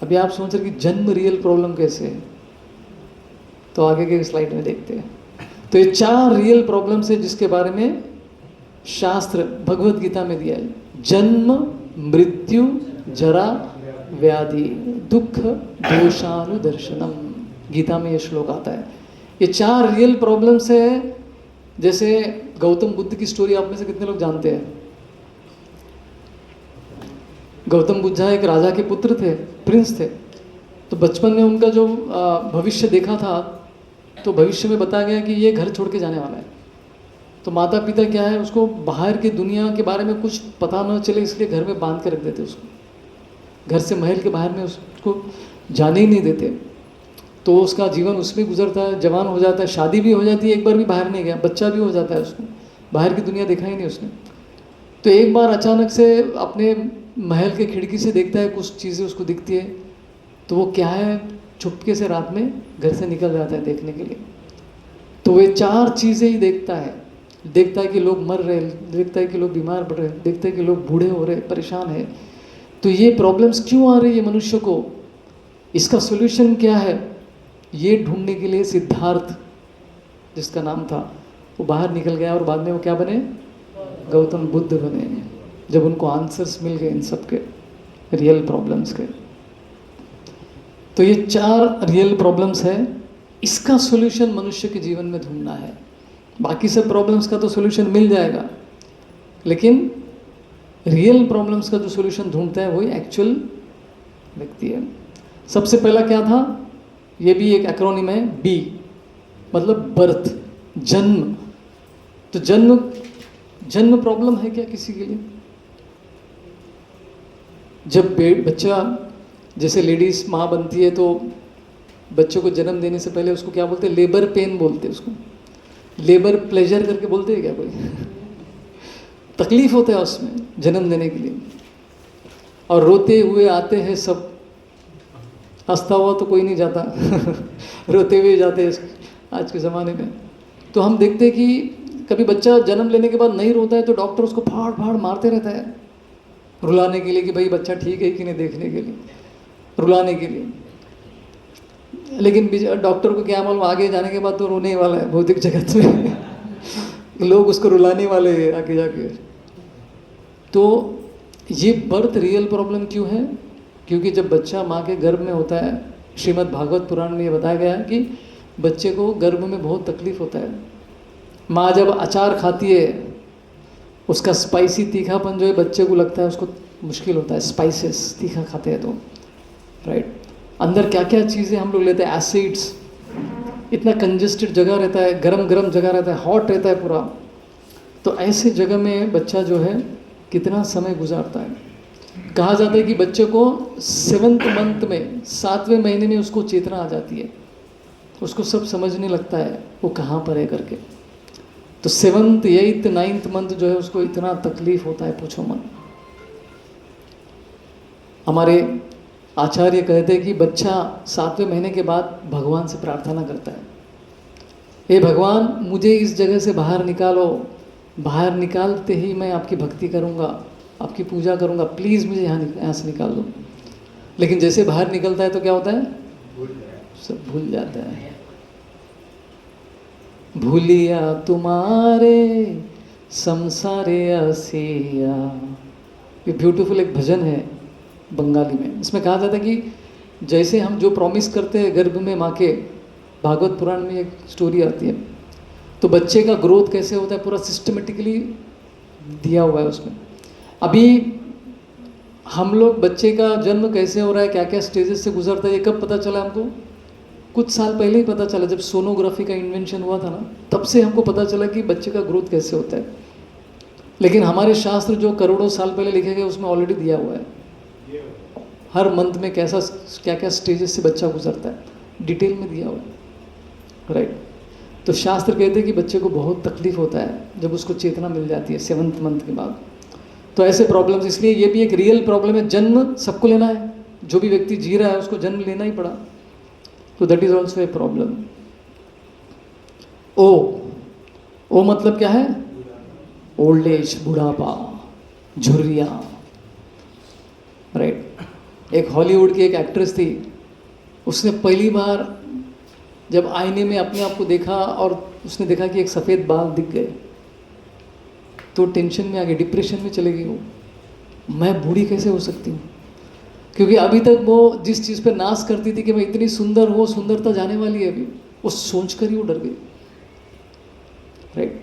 अभी आप सोच रहे कि जन्म रियल प्रॉब्लम कैसे है, तो आगे के स्लाइड में देखते हैं। तो ये 4 रियल प्रॉब्लम्स है जिसके बारे में शास्त्र भगवत गीता में दिया है। जन्म, मृत्यु, जरा, व्याधि, दुख, दोषानुदर्शनम। गीता में ये श्लोक आता है। ये 4 रियल प्रॉब्लम्स है। जैसे गौतम बुद्ध की स्टोरी आप में से कितने लोग जानते हैं? गौतम बुद्ध एक राजा के पुत्र थे, प्रिंस थे। तो बचपन में उनका जो भविष्य देखा था, तो भविष्य में बताया गया कि ये घर छोड़ के जाने वाला है। तो माता पिता क्या है, उसको बाहर की दुनिया के बारे में कुछ पता न चले, इसलिए घर में बांध के रख देते उसको, घर से महल के बाहर में उसको जाने ही नहीं देते। तो उसका जीवन उसमें गुजरता है, जवान हो जाता है, शादी भी हो जाती है, एक बार भी बाहर नहीं गया, बच्चा भी हो जाता है उसको, बाहर की दुनिया देखा ही नहीं उसने। तो एक बार अचानक से अपने महल के खिड़की से देखता है, कुछ चीज़ें उसको दिखती है। तो वो क्या है, चुपके से रात में घर से निकल जाता है देखने के लिए। तो वे 4 चीज़ें ही देखता है। देखता है कि लोग मर रहे, देखता है कि लोग बीमार पड़ रहे, देखता है कि लोग बूढ़े हो रहे, परेशान है। तो ये प्रॉब्लम्स क्यों आ रही है मनुष्य को, इसका सोल्यूशन क्या है, ये ढूंढने के लिए सिद्धार्थ जिसका नाम था वो बाहर निकल गया और बाद में वो क्या बने, गौतम बुद्ध बने, जब उनको आंसर्स मिल गए इन सब के रियल प्रॉब्लम्स के। तो ये 4 रियल प्रॉब्लम्स है, इसका सॉल्यूशन मनुष्य के जीवन में ढूंढना है। बाकी सब प्रॉब्लम्स का तो सॉल्यूशन मिल जाएगा, लेकिन रियल प्रॉब्लम्स का जो सॉल्यूशन ढूंढता है वही एक्चुअल व्यक्ति है। सबसे पहला क्या था, ये भी एक एक्रोनिम है, बी मतलब बर्थ, जन्म। तो जन्म प्रॉब्लम है क्या किसी के लिए? जब बच्चा, जैसे लेडीज माँ बनती है तो बच्चों को जन्म देने से पहले उसको क्या बोलते हैं? लेबर पेन बोलते हैं उसको, लेबर प्लेजर करके बोलते हैं क्या कोई? तकलीफ होता है उसमें जन्म देने के लिए, और रोते हुए आते हैं सब, हंसता हुआ तो कोई नहीं जाता रोते हुए जाते हैं आज के ज़माने में। तो हम देखते हैं कि कभी बच्चा जन्म लेने के बाद नहीं रोता है तो डॉक्टर उसको फाड़ फाड़ मारते रहता है, रुलाने के लिए कि भाई बच्चा ठीक है कि नहीं, देखने के लिए, रुलाने के लिए। लेकिन डॉक्टर को क्या मालूम, आगे जाने के बाद तो रोने वाला है भौतिक जगत में लोग उसको रुलाने वाले हैं आगे जाके। तो ये बर्थ रियल प्रॉब्लम क्यों है? क्योंकि जब बच्चा माँ के गर्भ में होता है, श्रीमद् भागवत पुराण में ये बताया गया है कि बच्चे को गर्भ में बहुत तकलीफ होता है। माँ जब अचार खाती है, उसका स्पाइसी तीखापन जो है बच्चे को लगता है उसको मुश्किल होता है, स्पाइसेस तीखा खाते हैं तो, राइट। अंदर क्या क्या चीज़ें हम लोग लेते हैं, एसिड्स, इतना कंजेस्टेड जगह रहता है, गरम गरम जगह रहता है, हॉट रहता है पूरा। तो ऐसे जगह में बच्चा जो है कितना समय गुजारता है। कहा जाता है कि बच्चे को 7th मंथ में, 7वें महीने में उसको चेतना आ जाती है, उसको सब समझने लगता है वो कहाँ पर है करके। तो 7th, 8th, 9th मंथ जो है उसको इतना तकलीफ होता है, पूछो मत। हमारे आचार्य कहते हैं कि बच्चा 7वें महीने के बाद भगवान से प्रार्थना करता है, हे भगवान मुझे इस जगह से बाहर निकालो, बाहर निकालते ही मैं आपकी भक्ति करूँगा, आपकी पूजा करूँगा, प्लीज़ मुझे यहाँ से निकाल दो। लेकिन जैसे बाहर निकलता है तो क्या होता है? सब भूल जाता है। भूलिया तुम्हारे संसारे आसिया, ये ब्यूटीफुल एक भजन है बंगाली में। इसमें कहा जाता है कि जैसे हम जो प्रॉमिस करते हैं गर्भ में माँ के, भागवत पुराण में एक स्टोरी आती है, तो बच्चे का ग्रोथ कैसे होता है पूरा सिस्टमेटिकली दिया हुआ है उसमें। अभी हम लोग बच्चे का जन्म कैसे हो रहा है, क्या क्या स्टेजेस से गुजरता है, ये कब पता चला हमको? कुछ साल पहले ही पता चला, जब सोनोग्राफी का इन्वेंशन हुआ था ना, तब से हमको पता चला कि बच्चे का ग्रोथ कैसे होता है। लेकिन हमारे शास्त्र जो करोड़ों साल पहले लिखे गए उसमें ऑलरेडी दिया हुआ है, हर मंथ में कैसा क्या क्या स्टेजेस से बच्चा गुजरता है, डिटेल में दिया हुआ है, राइट। तो शास्त्र कहते हैं कि बच्चे को बहुत तकलीफ होता है जब उसको चेतना मिल जाती है 7th मंथ के बाद। तो ऐसे प्रॉब्लम्स, इसलिए ये भी एक रियल प्रॉब्लम है। जन्म सबको लेना है, जो भी व्यक्ति जी रहा है उसको जन्म लेना ही पड़ा, तो that is also a problem. ओ मतलब क्या है? ओल्ड एज, बुढ़ापा, झुर्रिया, राइट। एक हॉलीवुड की एक एक्ट्रेस थी, उसने पहली बार जब आईने में अपने आप को देखा और उसने देखा कि एक सफ़ेद बाल दिख गए, तो टेंशन में आ गई, डिप्रेशन में चले गई वो, मैं बूढ़ी कैसे हो सकती हूँ। क्योंकि अभी तक वो जिस चीज़ पे नाश करती थी कि मैं इतनी सुंदर हूँ, सुंदरता जाने वाली है अभी, वो सोच कर ही वो डर गई, राइट।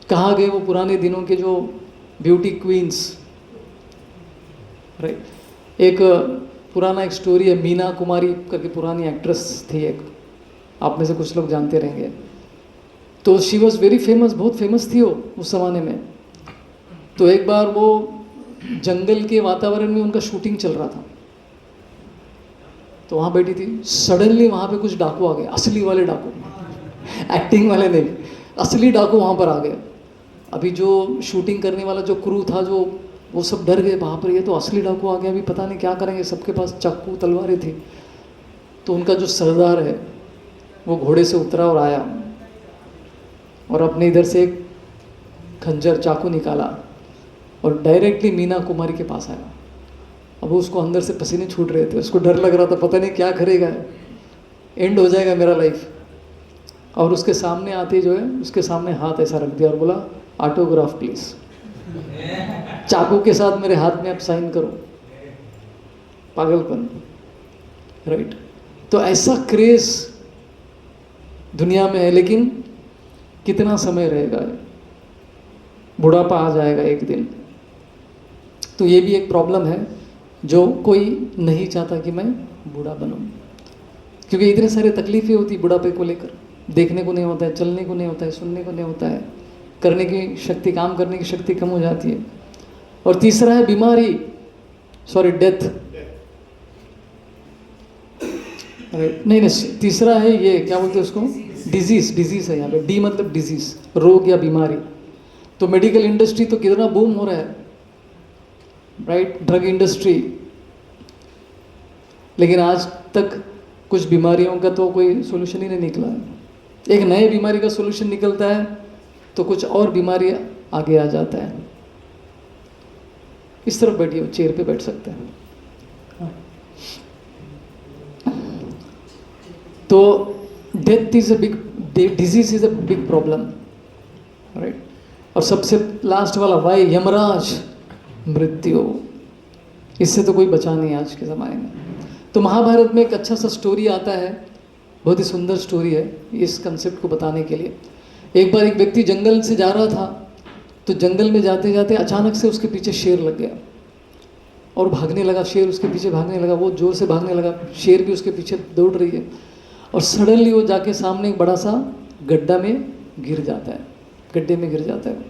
कहाँ गए वो पुराने दिनों के जो ब्यूटी क्वींस, राइट। एक पुराना एक स्टोरी है, मीना कुमारी करके पुरानी एक्ट्रेस थी एक, आप में से कुछ लोग जानते रहेंगे। तो शी वॉज वेरी फेमस, बहुत फेमस थी वो उस ज़माने में। तो एक बार वो जंगल के वातावरण में उनका शूटिंग चल रहा था, तो वहाँ बैठी थी, सडनली वहाँ पे कुछ डाकू आ गए, असली वाले डाकू, एक्टिंग वाले नहीं, असली डाकू वहाँ पर आ गए। अभी जो शूटिंग करने वाला जो क्रू था, जो वो सब डर गए, वहाँ पर ये तो असली डाकू आ गया, अभी पता नहीं क्या करेंगे, सबके पास चाकू तलवारें थी। तो उनका जो सरदार है वो घोड़े से उतरा और आया और अपने इधर से एक खंजर चाकू निकाला और डायरेक्टली मीना कुमारी के पास आया। अब उसको अंदर से पसीने छूट रहे थे, उसको डर लग रहा था, पता नहीं क्या करेगा, एंड हो जाएगा मेरा लाइफ। और उसके सामने आते जो है, उसके सामने हाथ ऐसा रख दिया और बोला ऑटोग्राफ प्लीज़। चाकू के साथ मेरे हाथ में आप साइन करो, पागलपन, राइट। तो ऐसा क्रेज दुनिया में है, लेकिन कितना समय रहेगा, बुढ़ापा आ जाएगा एक दिन। तो ये भी एक प्रॉब्लम है जो कोई नहीं चाहता कि मैं बूढ़ा बनूं, क्योंकि इतने सारे तकलीफें होती बुढ़ापे को लेकर। देखने को नहीं होता है, चलने को नहीं होता है, सुनने को नहीं होता है, करने की शक्ति, काम करने की शक्ति कम हो जाती है। और तीसरा है बीमारी, डेथ। नहीं, तीसरा है ये क्या बोलते हैं उसको, डिजीज है यहाँ पे। डी मतलब डिजीज, रोग या बीमारी। तो मेडिकल इंडस्ट्री तो कितना बूम हो रहा है, राइट, ड्रग इंडस्ट्री, लेकिन आज तक कुछ बीमारियों का तो कोई सोल्यूशन ही नहीं निकला है। एक नए बीमारी का सोल्यूशन निकलता है तो कुछ और बीमारी आगे आ जाता है। इस तरफ बैठिए, चेयर पे बैठ सकते हैं। तो death is a big, disease is a big problem, right. और सबसे लास्ट वाला वाई, यमराज, मृत्यु। इससे तो कोई बचा नहीं आज के ज़माने में। तो महाभारत में एक अच्छा सा स्टोरी आता है, बहुत ही सुंदर स्टोरी है इस कंसेप्ट को बताने के लिए। एक बार एक व्यक्ति जंगल से जा रहा था, तो जंगल में जाते जाते अचानक से उसके पीछे शेर लग गया और भागने लगा। शेर उसके पीछे भागने लगा, वो जोर से भागने लगा, शेर भी उसके पीछे दौड़ रही है। और सडनली वो जाके सामने एक बड़ा सा गड्ढा में गिर जाता है, गड्ढे में गिर जाता है।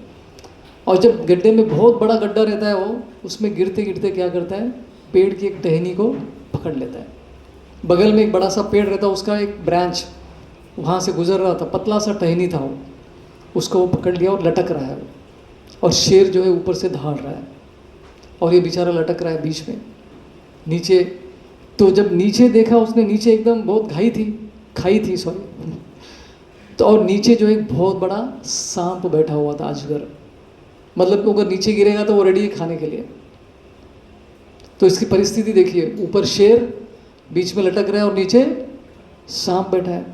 और जब गड्ढे में बहुत बड़ा गड्ढा रहता है, वो उसमें गिरते गिरते क्या करता है, पेड़ की एक टहनी को पकड़ लेता है। बगल में एक बड़ा सा पेड़ रहता है, उसका एक ब्रांच वहाँ से गुजर रहा था, पतला सा टहनी था वो, उसको वो पकड़ लिया और लटक रहा है वो। और शेर जो है ऊपर से दहाड़ रहा है और ये बेचारा लटक रहा है बीच में नीचे। तो जब नीचे देखा उसने, नीचे एकदम बहुत खाई थी सॉरी, तो और नीचे जो एक बहुत बड़ा सांप बैठा हुआ था, अजगर। मतलब अगर नीचे गिरेगा तो वो रेडी है खाने के लिए। तो इसकी परिस्थिति देखिए, ऊपर शेर बीच में लटक रहा है और नीचे सांप बैठा है।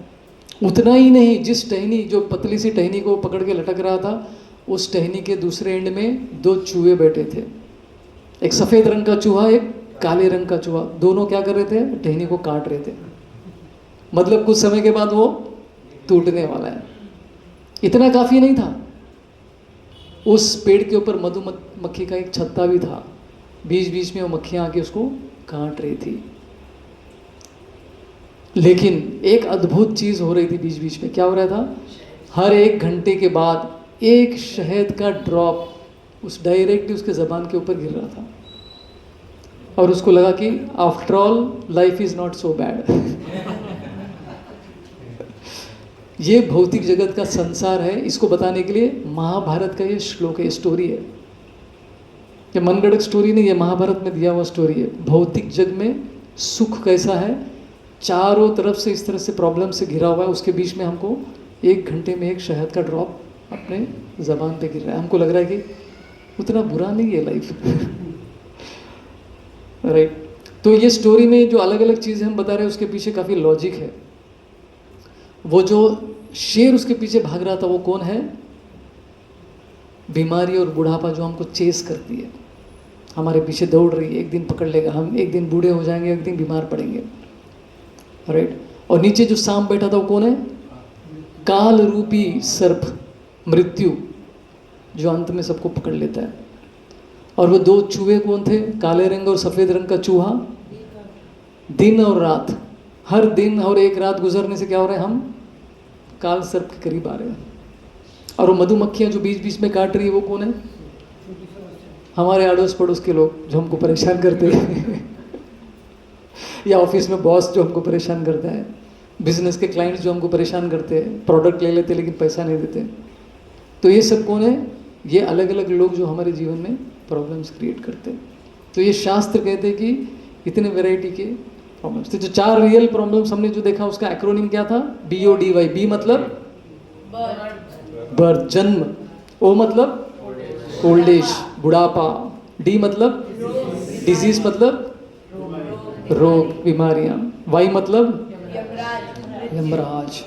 उतना ही नहीं, जिस टहनी, जो पतली सी टहनी को पकड़ के लटक रहा था, उस टहनी के दूसरे एंड में 2 चूहे बैठे थे। एक सफ़ेद रंग का चूहा, एक काले रंग का चूहा। दोनों क्या कर रहे थे, टहनी को काट रहे थे। मतलब कुछ समय के बाद वो टूटने वाला है। इतना काफ़ी नहीं था, उस पेड़ के ऊपर मधुमक्खी का एक छत्ता भी था। बीच बीच में वो मक्खियाँ आके उसको काट रही थी। लेकिन एक अद्भुत चीज़ हो रही थी बीच बीच में। क्या हो रहा था, हर 1 घंटे के बाद एक शहद का ड्रॉप उस डायरेक्टली उसके ज़बान के ऊपर गिर रहा था। और उसको लगा कि after all life is not so bad. ये भौतिक जगत का संसार है। इसको बताने के लिए महाभारत का ये श्लोक है, ये स्टोरी है। ये मनगढ़ंत स्टोरी नहीं, ये महाभारत में दिया हुआ स्टोरी है। भौतिक जग में सुख कैसा है, चारों तरफ से इस तरह से प्रॉब्लम से घिरा हुआ है, उसके बीच में हमको 1 घंटे में एक शहद का ड्रॉप अपने ज़बान पे गिर रहा है। हमको लग रहा है कि उतना बुरा नहीं है लाइफ। राइट। तो ये स्टोरी में जो अलग अलग चीज़ें हम बता रहे हैं, उसके पीछे काफ़ी लॉजिक है। वो जो शेर उसके पीछे भाग रहा था, वो कौन है, बीमारी और बुढ़ापा जो हमको चेस करती है, हमारे पीछे दौड़ रही है। एक दिन पकड़ लेगा, हम एक दिन बूढ़े हो जाएंगे, एक दिन बीमार पड़ेंगे, राइट। और नीचे जो सांप बैठा था वो कौन है, काल रूपी सर्प, मृत्यु, जो अंत में सबको पकड़ लेता है। और वो 2 चूहे कौन थे, काले रंग और सफ़ेद रंग का चूहा। दिन और रात, हर दिन और एक रात गुजरने से क्या हो रहा है, हम काल सर्प के करीब आ रहे हैं। और वो मधुमक्खियाँ जो बीच बीच में काट रही है, वो कौन है, हमारे अड़ोस पड़ोस के लोग जो हमको परेशान करते हैं। या ऑफिस में बॉस जो हमको परेशान करता है, बिजनेस के क्लाइंट्स जो हमको परेशान करते हैं, प्रोडक्ट ले लेते लेकिन पैसा नहीं देते। तो ये सब कौन है, ये अलग अलग लोग जो हमारे जीवन में प्रॉब्लम्स क्रिएट करते हैं। तो ये शास्त्र कहते हैं कि इतने वैरायटी के प्रॉब्लम्स थे। जो 4 रियल प्रॉब्लम्स हमने जो देखा, उसका एक्रोनिम क्या था, BODY। बी मतलब बर्थ, जन्म। O मतलब ओल्ड एज, बुढ़ापा। D मतलब डिजीज, मतलब रोग, बीमारियां। Y मतलब यमराज,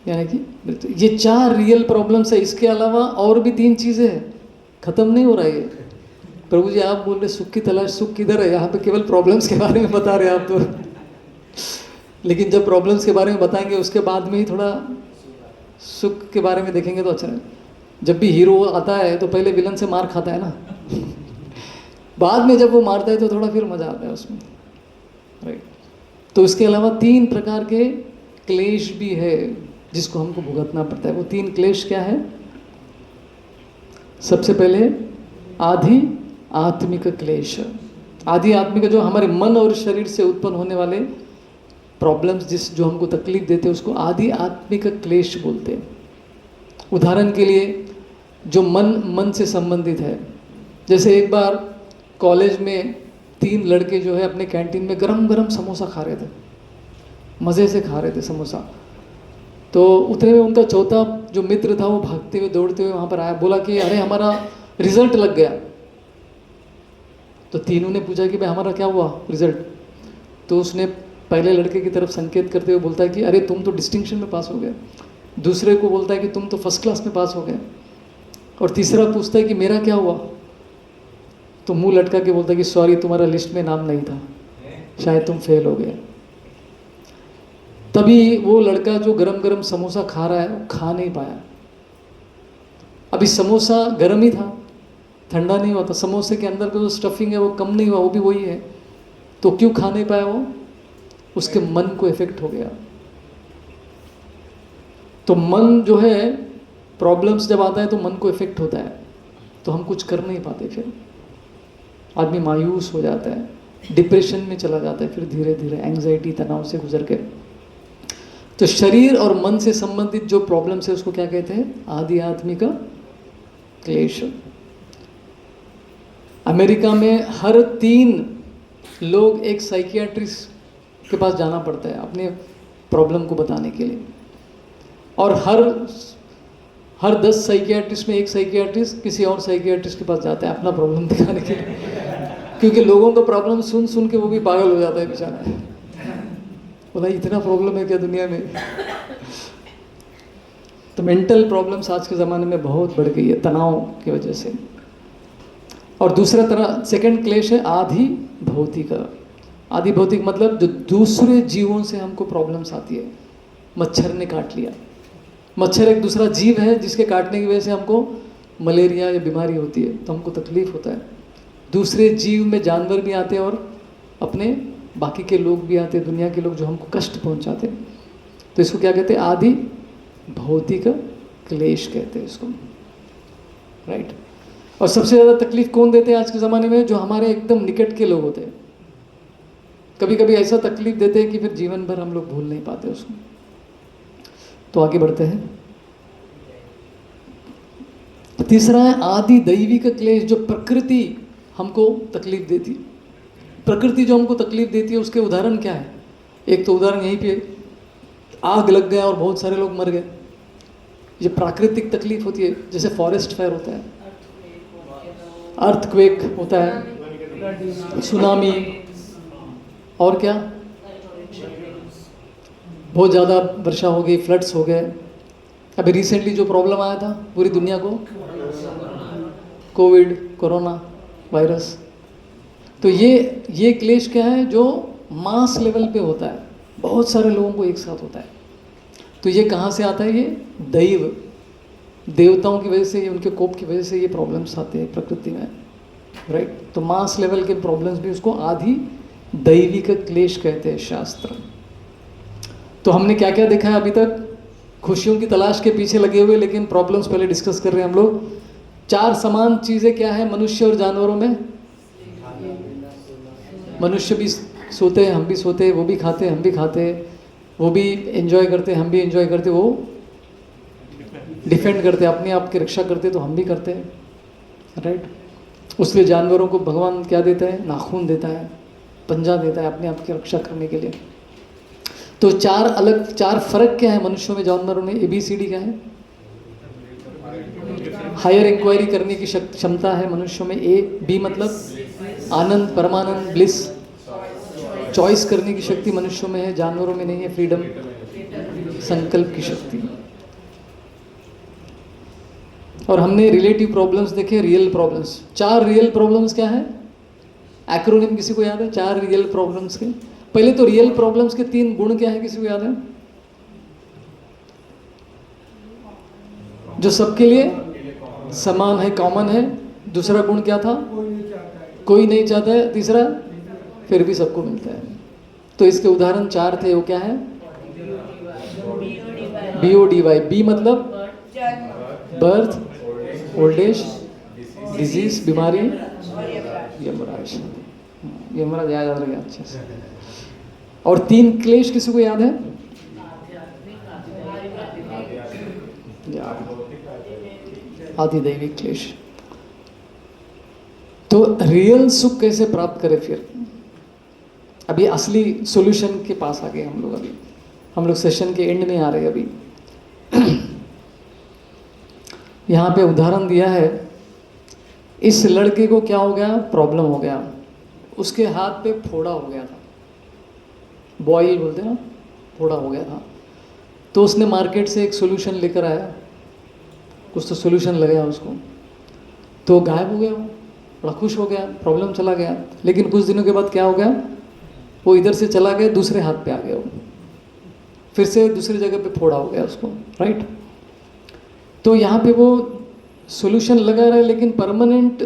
यानी कि ये 4 रियल प्रॉब्लम्स है। इसके अलावा और भी 3 चीज़ें हैं खत्म नहीं हो रहा है ये। प्रभु जी आप बोल रहे सुख की तलाश, सुख किधर है? यहाँ पे केवल प्रॉब्लम्स के बारे में बता रहे हैं आप तो। लेकिन जब प्रॉब्लम्स के बारे में बताएंगे उसके बाद में ही थोड़ा सुख के बारे में देखेंगे तो अच्छा है। जब भी हीरो आता है तो पहले विलन से मार खाता है ना, बाद में जब वो मारता है तो थोड़ा फिर मजा आता है उसमें, राइट। तो इसके अलावा 3 प्रकार के क्लेश भी है जिसको हमको भुगतना पड़ता है। वो 3 क्लेश क्या है? सबसे पहले आदि आत्मिक क्लेश। आदि आत्मिक जो हमारे मन और शरीर से उत्पन्न होने वाले प्रॉब्लम्स जो हमको तकलीफ देते हैं उसको आदि आत्मिक क्लेश बोलते हैं। उदाहरण के लिए जो मन से संबंधित है, जैसे एक बार कॉलेज में 3 लड़के जो है अपने कैंटीन में गरम गरम समोसा खा रहे थे, मज़े से खा रहे थे समोसा। तो उतने में उनका चौथा जो मित्र था वो भागते हुए दौड़ते हुए वहाँ पर आया, बोला कि अरे हमारा रिजल्ट लग गया। तो तीनों ने पूछा कि भाई हमारा क्या हुआ रिजल्ट? तो उसने पहले लड़के की तरफ संकेत करते हुए बोलता है कि अरे तुम तो डिस्टिंक्शन में पास हो गए। दूसरे को बोलता है कि तुम तो फर्स्ट क्लास में पास हो गए। और तीसरा पूछता है कि मेरा क्या हुआ? तो मुंह लटका के बोलता है कि सॉरी तुम्हारा लिस्ट में नाम नहीं था, शायद तुम फेल हो गए। तभी वो लड़का जो गरम गरम समोसा खा रहा है वो खा नहीं पाया। अभी समोसा गरम ही था, ठंडा नहीं हुआ था। समोसे के अंदर का जो स्टफिंग है वो कम नहीं हुआ, वो भी वही है। तो क्यों खा नहीं पाया वो? उसके मन को इफेक्ट हो गया। तो मन जो है, प्रॉब्लम्स जब आता है तो मन को इफेक्ट होता है, तो हम कुछ कर नहीं पाते। फिर आदमी मायूस हो जाता है, डिप्रेशन में चला जाता है, फिर धीरे धीरे एंग्जाइटी तनाव से गुजर के। तो शरीर और मन से संबंधित जो प्रॉब्लम्स है उसको क्या कहते हैं? आदि आत्मिक क्लेश। अमेरिका में हर 3 लोग एक साइकियाट्रिस्ट के पास जाना पड़ता है अपने प्रॉब्लम को बताने के लिए। और हर 10 साइकियाट्रिस्ट में एक साइकियाट्रिस्ट किसी और साइकियाट्रिस्ट के पास जाता है अपना प्रॉब्लम दिखाने के लिए, क्योंकि लोगों का प्रॉब्लम सुन सुन के वो भी पागल हो जाता है बेचारा। बोला इतना प्रॉब्लम है क्या दुनिया में? तो मेंटल प्रॉब्लम्स आज के ज़माने में बहुत बढ़ गई है तनाव की वजह से। और दूसरा तरह सेकंड क्लेश है आधि भौतिक। आदि भौतिक मतलब जो दूसरे जीवों से हमको प्रॉब्लम्स आती है। मच्छर ने काट लिया, मच्छर एक दूसरा जीव है जिसके काटने की वजह से हमको मलेरिया या बीमारी होती है, तो हमको तकलीफ होता है। दूसरे जीव में जानवर भी आते हैं और अपने बाकी के लोग भी आते हैं, दुनिया के लोग जो हमको कष्ट पहुंचाते हैं। तो इसको क्या कहते हैं? आदि भौतिक क्लेश कहते हैं इसको, राइट। और सबसे ज़्यादा तकलीफ कौन देते हैं आज के ज़माने में? जो हमारे एकदम निकट के लोग होते हैं। कभी कभी ऐसा तकलीफ देते हैं कि फिर जीवन भर हम लोग भूल नहीं पाते उसको। तो आगे बढ़ते हैं। तीसरा है आदि दैविक क्लेश, जो प्रकृति हमको तकलीफ देती है। प्रकृति जो हमको तकलीफ देती है उसके उदाहरण क्या है? एक तो उदाहरण यहीं पे आग लग गया और बहुत सारे लोग मर गए, ये प्राकृतिक तकलीफ होती है। जैसे फॉरेस्ट फायर होता है, अर्थक्वेक होता है, सुनामी, और क्या, बहुत ज़्यादा वर्षा हो गई, फ्लड्स हो गए। अभी रिसेंटली जो प्रॉब्लम आया था पूरी दुनिया को, कोविड, कोरोना वायरस। तो ये क्लेश क्या है? जो मास लेवल पे होता है, बहुत सारे लोगों को एक साथ होता है। तो ये कहाँ से आता है? ये देवताओं की वजह से, ये उनके कोप की वजह से ये प्रॉब्लम्स आते हैं प्रकृति में, राइट। तो मास लेवल के प्रॉब्लम्स भी उसको आदि दैविक क्लेश कहते हैं शास्त्र। तो हमने क्या क्या देखा है अभी तक? खुशियों की तलाश के पीछे लगे हुए, लेकिन प्रॉब्लम्स पहले डिस्कस कर रहे हैं हम लोग। 4 समान चीज़ें क्या है मनुष्य और जानवरों में? मनुष्य भी सोते हैं, हम भी सोते हैं, वो भी खाते हैं, हम भी खाते हैं, वो भी एंजॉय करते हैं, हम भी एंजॉय करते हैं, वो डिफेंड करते हैं, अपने आप की रक्षा करते हैं, तो हम भी करते हैं, राइट। उसलिए जानवरों को भगवान क्या देता है? नाखून देता है, पंजा देता है अपने आप की रक्षा करने के लिए। तो 4 फर्क क्या है मनुष्यों में जानवरों में? ABCD क्या है? हायर इंक्वायरी करने की क्षमता है मनुष्यों में। B मतलब आनंद, परमानंद, ब्लिस। चॉइस करने की शक्ति मनुष्यों में है, जानवरों में नहीं है। फ्रीडम, संकल्प की शक्ति। और हमने रिलेटिव प्रॉब्लम्स देखे, रियल प्रॉब्लम्स। 4 रियल प्रॉब्लम्स क्या है? एक्रोनिम किसी को याद है? 4 रियल प्रॉब्लम्स के। पहले तो रियल प्रॉब्लम्स के 3 गुण क्या है, किसी को याद है? जो सबके लिए समान है, कॉमन है। दूसरा गुण क्या था? कोई नहीं चाहता है। तीसरा, फिर भी सबको मिलता है। तो इसके उदाहरण 4 थे। वो क्या है? BODY। बी मतलब बर्थ, ओल्ड एज, डिजीज, बीमारी, यमराज। यमराज याद आ गया अच्छे से। और 3 क्लेश किसी को याद है? आदिदैविक क्लेश। तो रियल सुख कैसे प्राप्त करें फिर? अभी असली सॉल्यूशन के पास आ गए हम लोग। अभी हम लोग सेशन के एंड में आ रहे हैं। अभी यहाँ पे उदाहरण दिया है। इस लड़के को क्या हो गया? प्रॉब्लम हो गया। उसके हाथ पे फोड़ा हो गया था, बॉयल बोलते हैं ना, फोड़ा हो गया था। तो उसने मार्केट से एक सोल्यूशन लेकर आया। कुछ तो सोल्यूशन लगाया उसको, तो गायब हो गया। वो बड़ा खुश हो गया, प्रॉब्लम चला गया। लेकिन कुछ दिनों के बाद क्या हो गया? वो इधर से चला गया, दूसरे हाथ पे आ गया। वो फिर से दूसरी जगह पे फोड़ा हो गया उसको, राइट। तो यहाँ पे वो सॉल्यूशन लगा रहा है, लेकिन परमानेंट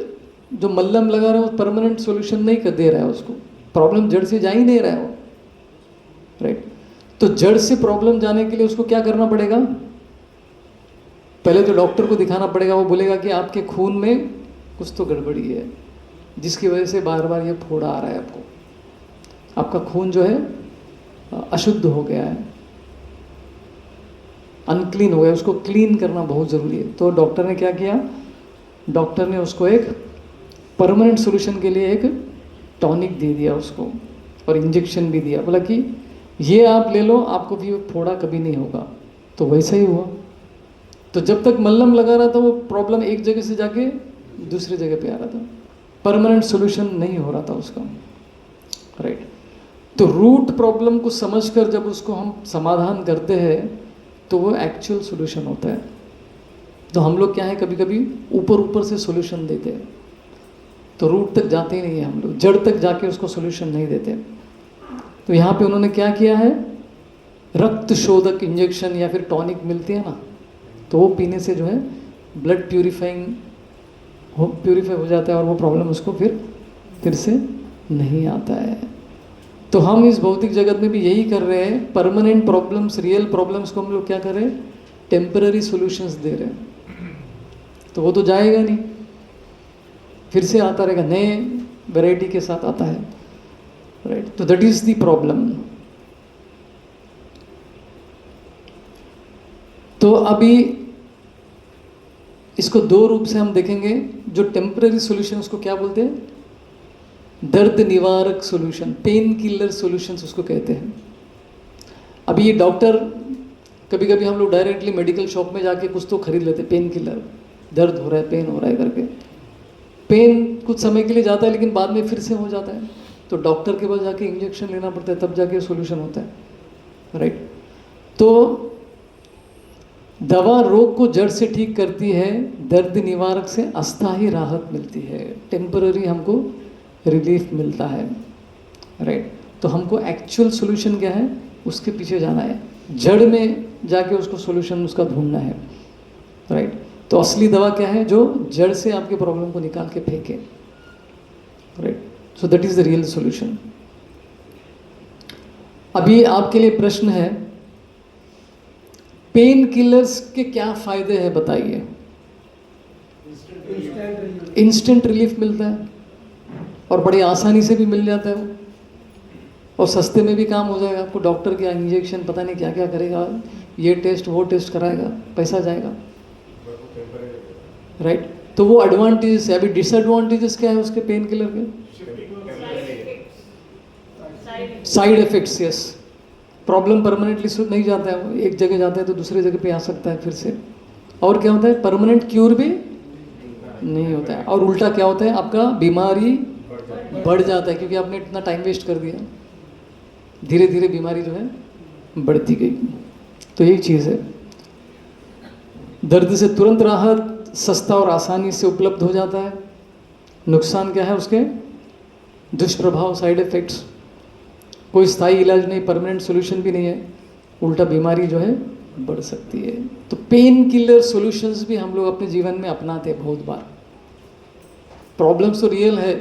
जो मल्लम लगा रहा है वो परमानेंट सॉल्यूशन नहीं कर दे रहा है उसको। प्रॉब्लम जड़ से जा ही नहीं रहा है वो, राइट। तो जड़ से प्रॉब्लम जाने के लिए उसको क्या करना पड़ेगा? पहले तो डॉक्टर को दिखाना पड़ेगा। वो बोलेगा कि आपके खून में कुछ तो गड़बड़ी है, जिसकी वजह से बार बार ये फोड़ा आ रहा है आपको। आपका खून जो है अशुद्ध हो गया है, अनक्लीन हो गया। उसको क्लीन करना बहुत ज़रूरी है। तो डॉक्टर ने क्या किया? डॉक्टर ने उसको एक परमानेंट सॉल्यूशन के लिए एक टॉनिक दे दिया उसको, और इंजेक्शन भी दिया। बोला कि ये आप ले लो, आपको भी फोड़ा कभी नहीं होगा। तो वैसा ही हुआ। तो जब तक मल्लम लगा रहा था, वो प्रॉब्लम एक जगह से जाके दूसरी जगह पे आ रहा था, परमानेंट सॉल्यूशन नहीं हो रहा था उसका, राइट। तो रूट प्रॉब्लम को समझकर जब उसको हम समाधान करते हैं तो वो एक्चुअल सॉल्यूशन होता है। तो हम लोग क्या है, कभी कभी ऊपर ऊपर से सॉल्यूशन देते हैं, तो रूट तक जाते ही नहीं है हम लोग, जड़ तक जाके उसको सॉल्यूशन नहीं देते। तो यहाँ पे उन्होंने क्या किया है? रक्त शोधक इंजेक्शन या फिर टॉनिक मिलती है ना, तो वो पीने से जो है ब्लड प्यूरिफाई हो जाता है, और वो प्रॉब्लम उसको फिर से नहीं आता है। तो हम इस भौतिक जगत में भी यही कर रहे हैं। परमानेंट प्रॉब्लम्स, रियल प्रॉब्लम्स को हम लोग क्या कर रहे हैं? टेम्पररी सॉल्यूशंस दे रहे हैं। तो वो तो जाएगा नहीं, फिर से आता रहेगा, नए वैरायटी के साथ आता है, राइट। तो दैट इज द प्रॉब्लम। तो अभी इसको 2 रूप से हम देखेंगे। जो टेम्पररी सॉल्यूशन उसको क्या बोलते हैं? दर्द निवारक सॉल्यूशन, पेन किलर सॉल्यूशंस उसको कहते हैं। अभी ये डॉक्टर, कभी कभी हम लोग डायरेक्टली मेडिकल शॉप में जाके कुछ तो खरीद लेते, पेन किलर, दर्द हो रहा है, पेन हो रहा है करके। पेन कुछ समय के लिए जाता है, लेकिन बाद में फिर से हो जाता है। तो डॉक्टर के पास जाके इंजेक्शन लेना पड़ता है, तब जाके सॉल्यूशन होता है, राइट। तो दवा रोग को जड़ से ठीक करती है, दर्द निवारक से अस्थायी राहत मिलती है, टेम्पररी हमको रिलीफ मिलता है, राइट। तो हमको एक्चुअल सॉल्यूशन क्या है, उसके पीछे जाना है, जड़ में जाके उसको सॉल्यूशन उसका ढूंढना है, राइट। तो असली दवा क्या है? जो जड़ से आपके प्रॉब्लम को निकाल के फेंके, right. So that is the real solution. अभी आपके लिए प्रश्न है, पेन किलर्स के क्या फायदे हैं बताइए? इंस्टेंट रिलीफ मिलता है, और बड़ी आसानी से भी मिल जाता है वो, और सस्ते में भी काम हो जाएगा। आपको डॉक्टर क्या इंजेक्शन पता नहीं क्या क्या करेगा, ये टेस्ट वो टेस्ट कराएगा, पैसा जाएगा, राइट। तो वो एडवांटेजेस है। अभी डिसएडवांटेजेस क्या है उसके पेन किलर के? Side effects, yes. Problem permanently नहीं जाता है, वो एक जगह जाता है तो दूसरी जगह पे आ सकता है फिर से। और क्या होता है? परमानेंट क्यूर भी नहीं होता है। और उल्टा क्या होता है? आपका बीमारी बढ़ जाता है, क्योंकि आपने इतना टाइम वेस्ट कर दिया, धीरे धीरे बीमारी जो है बढ़ती गई। तो यही चीज़ है। दर्द से तुरंत राहत, सस्ता और आसानी से उपलब्ध हो जाता है। नुकसान क्या है उसके? दुष्प्रभाव, साइड इफ़ेक्ट्स। कोई स्थायी इलाज नहीं, परमानेंट सॉल्यूशन भी नहीं है, उल्टा बीमारी जो है बढ़ सकती है। तो पेन किलर सॉल्यूशंस भी हम लोग अपने जीवन में अपनाते हैं बहुत बार। प्रॉब्लम्स तो रियल है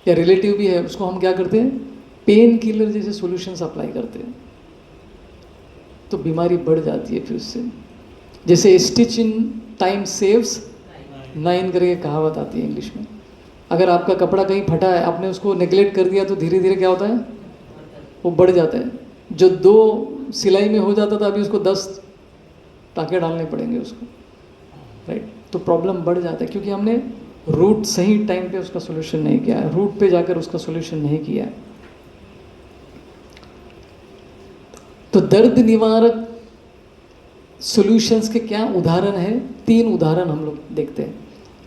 या रिलेटिव भी है, उसको हम क्या करते हैं? पेन किलर जैसे सॉल्यूशंस अप्लाई करते हैं, तो बीमारी बढ़ जाती है फिर उससे। जैसे स्टिच इन टाइम सेव्स 9 करके कहावत आती है इंग्लिश में। अगर आपका कपड़ा कहीं फटा है, आपने उसको नेग्लेक्ट कर दिया, तो धीरे धीरे क्या होता है? वो बढ़ जाता है। जो 2 सिलाई में हो जाता था, अभी उसको 10 टाँके डालने पड़ेंगे उसको, राइट? तो प्रॉब्लम बढ़ जाता है क्योंकि हमने रूट सही टाइम पे उसका सोल्यूशन नहीं किया है, रूट पे जाकर उसका सोल्यूशन नहीं किया है। तो दर्द निवारक सॉल्यूशंस के क्या उदाहरण है? 3 उदाहरण हम लोग देखते हैं।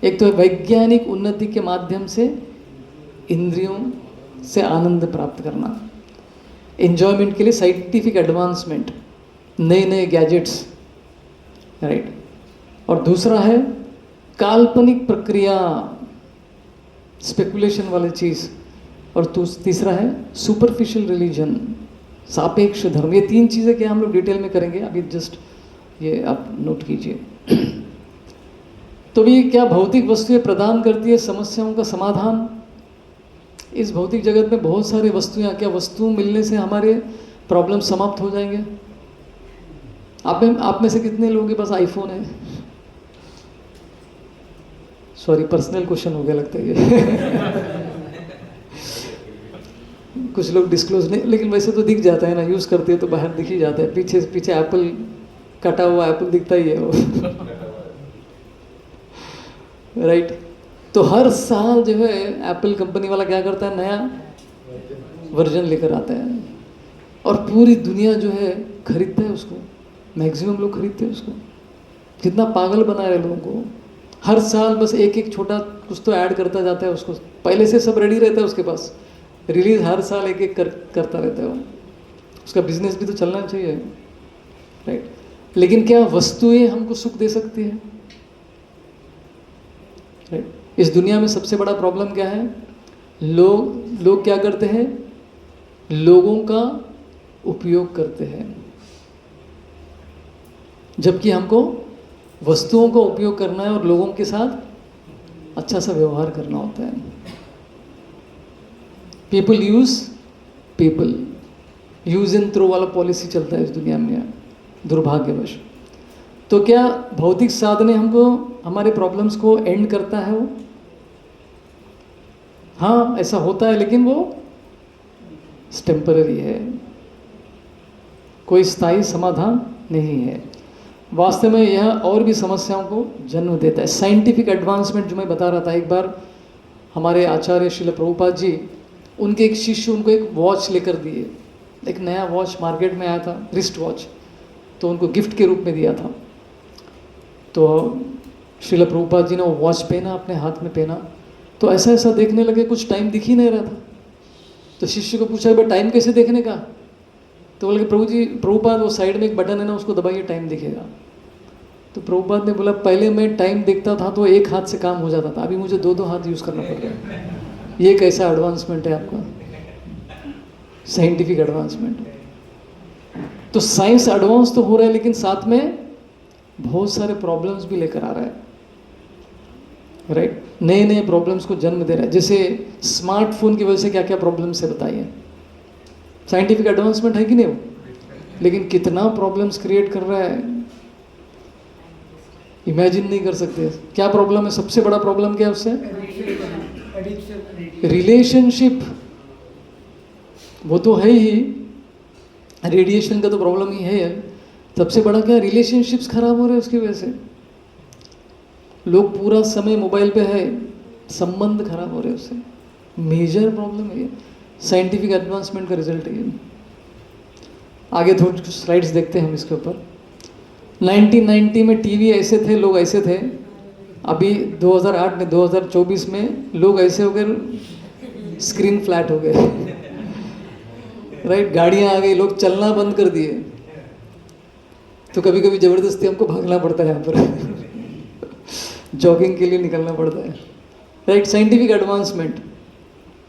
एक तो है वैज्ञानिक उन्नति के माध्यम से इंद्रियों से आनंद प्राप्त करना, एंजॉयमेंट के लिए साइंटिफिक एडवांसमेंट, नए नए गैजेट्स, राइट? और दूसरा है काल्पनिक प्रक्रिया, स्पेकुलेशन वाली चीज़। और तीसरा है सुपरफिशियल रिलीजन, सापेक्ष धर्म। ये 3 चीज़ें क्या हम लोग डिटेल में करेंगे, अभी जस्ट ये आप नोट कीजिए। तो ये क्या भौतिक वस्तुएं प्रदान करती है समस्याओं का समाधान? इस भौतिक जगत में बहुत सारी वस्तुएं, क्या वस्तु मिलने से हमारे प्रॉब्लम समाप्त हो जाएंगे? आप में से कितने लोगों के पास आईफोन है? सॉरी, पर्सनल क्वेश्चन हो गया लगता है ये। कुछ लोग डिस्क्लोज नहीं, लेकिन वैसे तो दिख जाता है ना, यूज़ करते हैं तो बाहर दिख ही जाता है। पीछे पीछे एप्पल, कटा हुआ एप्पल दिखता ही है वो। राइट? तो हर साल जो है एप्पल कंपनी वाला क्या करता है, नया वर्जन लेकर आता है और पूरी दुनिया जो है खरीदता है उसको। मैक्सिमम लोग खरीदते हैं उसको। कितना पागल बना रहे लोगों को। हर साल बस एक एक छोटा कुछ तो ऐड करता जाता है उसको। पहले से सब रेडी रहता है उसके पास, रिलीज हर साल एक एक करता रहता है वो। उसका बिजनेस भी तो चलना चाहिए, राइट? लेकिन क्या वस्तुएं हमको सुख दे सकती है? राइट? इस दुनिया में सबसे बड़ा प्रॉब्लम क्या है? लोग क्या करते हैं? लोगों का उपयोग करते हैं, जबकि हमको वस्तुओं का उपयोग करना है और लोगों के साथ अच्छा सा व्यवहार करना होता है। पीपल यूज एंड थ्रो वाला पॉलिसी चलता है इस दुनिया में, दुर्भाग्यवश। तो क्या भौतिक साधने हमको हमारे प्रॉब्लम्स को एंड करता है वो? हाँ, ऐसा होता है, लेकिन वो टेम्पररी है, कोई स्थायी समाधान नहीं है। वास्तव में यह और भी समस्याओं को जन्म देता है। साइंटिफिक एडवांसमेंट जो मैं बता रहा था, एक बार हमारे आचार्य श्रील प्रभुपाद जी, उनके एक शिष्य उनको एक वॉच लेकर दिए। एक नया वॉच मार्केट में आया था, रिस्ट वॉच, तो उनको गिफ्ट के रूप में दिया था। तो श्रील प्रभुपाद जी ने वो वॉच पहना, अपने हाथ में पहना, तो ऐसा ऐसा देखने लगे, कुछ टाइम दिख ही नहीं रहा था। तो शिष्य को पूछा, भाई टाइम कैसे देखने का? तो बोले प्रभुपाद वो साइड में एक बटन है ना, उसको दबाइए, टाइम दिखेगा। तो प्रभुपाद ने बोला, पहले मैं टाइम देखता था तो एक हाथ से काम हो जाता था, अभी मुझे 2-2 हाथ यूज़ करना पड़ रहा है। ये कैसा एडवांसमेंट है आपका? Scientific advancement. तो साइंस एडवांस तो हो रहा है, लेकिन साथ में बहुत सारे प्रॉब्लम्स भी लेकर आ रहा है, राइट? नए नए प्रॉब्लम्स को जन्म दे रहा है। जैसे स्मार्टफोन की वजह से क्या क्या प्रॉब्लम्स है बताइए। साइंटिफिक एडवांसमेंट है कि नहीं वो, लेकिन कितना प्रॉब्लम्स क्रिएट कर रहा है, इमेजिन नहीं कर सकते। क्या प्रॉब्लम है? सबसे बड़ा प्रॉब्लम क्या है उससे? रिलेशनशिप। वो तो है ही, रेडिएशन का तो प्रॉब्लम ही है। सबसे बड़ा क्या? रिलेशनशिप्स खराब हो रहे हैं उसकी वजह से। लोग पूरा समय मोबाइल पे है, संबंध खराब हो रहे हैं उससे। मेजर प्रॉब्लम है ये, साइंटिफिक एडवांसमेंट का रिजल्ट है ये। आगे थोड़ी स्लाइड्स देखते हैं हम इसके ऊपर। 1990 में टीवी ऐसे थे, लोग ऐसे थे। अभी 2008 में, 2024 में लोग ऐसे हो गए, स्क्रीन फ्लैट हो गए। राइट? गाड़ियाँ आ गई, लोग चलना बंद कर दिए। तो कभी कभी ज़बरदस्ती हमको भागना पड़ता है यहाँ पर। जॉगिंग के लिए निकलना पड़ता है, राइट। साइंटिफिक एडवांसमेंट,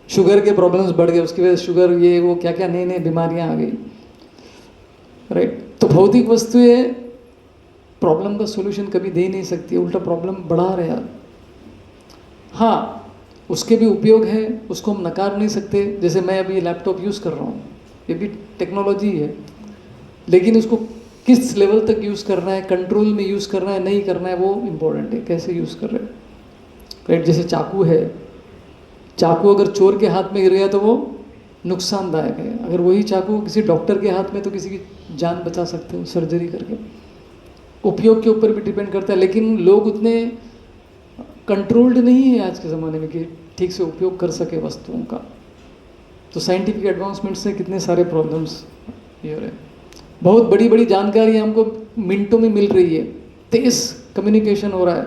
शुगर के प्रॉब्लम्स बढ़ गए, उसकी वजह से शुगर ये वो क्या क्या नई नई बीमारियां आ गई, राइट। तो भौतिक वस्तुएं प्रॉब्लम का सोल्यूशन कभी दे ही नहीं सकती, उल्टा प्रॉब्लम बढ़ा रहे यार। हाँ, उसके भी उपयोग है, उसको हम नकार नहीं सकते। जैसे मैं अभी लैपटॉप यूज़ कर रहा हूँ, ये भी टेक्नोलॉजी है, लेकिन उसको किस लेवल तक यूज़ करना है, कंट्रोल में यूज़ करना है नहीं करना है, वो इम्पोर्टेंट है, कैसे यूज़ कर रहे हैं, राइट। जैसे चाकू है, चाकू अगर चोर के हाथ में गिर गया तो वो नुकसानदायक है, अगर वही चाकू किसी डॉक्टर के हाथ में तो किसी की जान बचा सकते हो सर्जरी करके। उपयोग के ऊपर भी डिपेंड करता है, लेकिन लोग उतने कंट्रोल्ड नहीं है आज के ज़माने में कि ठीक से उपयोग कर सके वस्तुओं का। तो साइंटिफिक एडवांसमेंट से कितने सारे प्रॉब्लम्स ये हो रहे हैं। बहुत बड़ी बड़ी जानकारी हमको मिनटों में मिल रही है, तेज कम्युनिकेशन हो रहा है,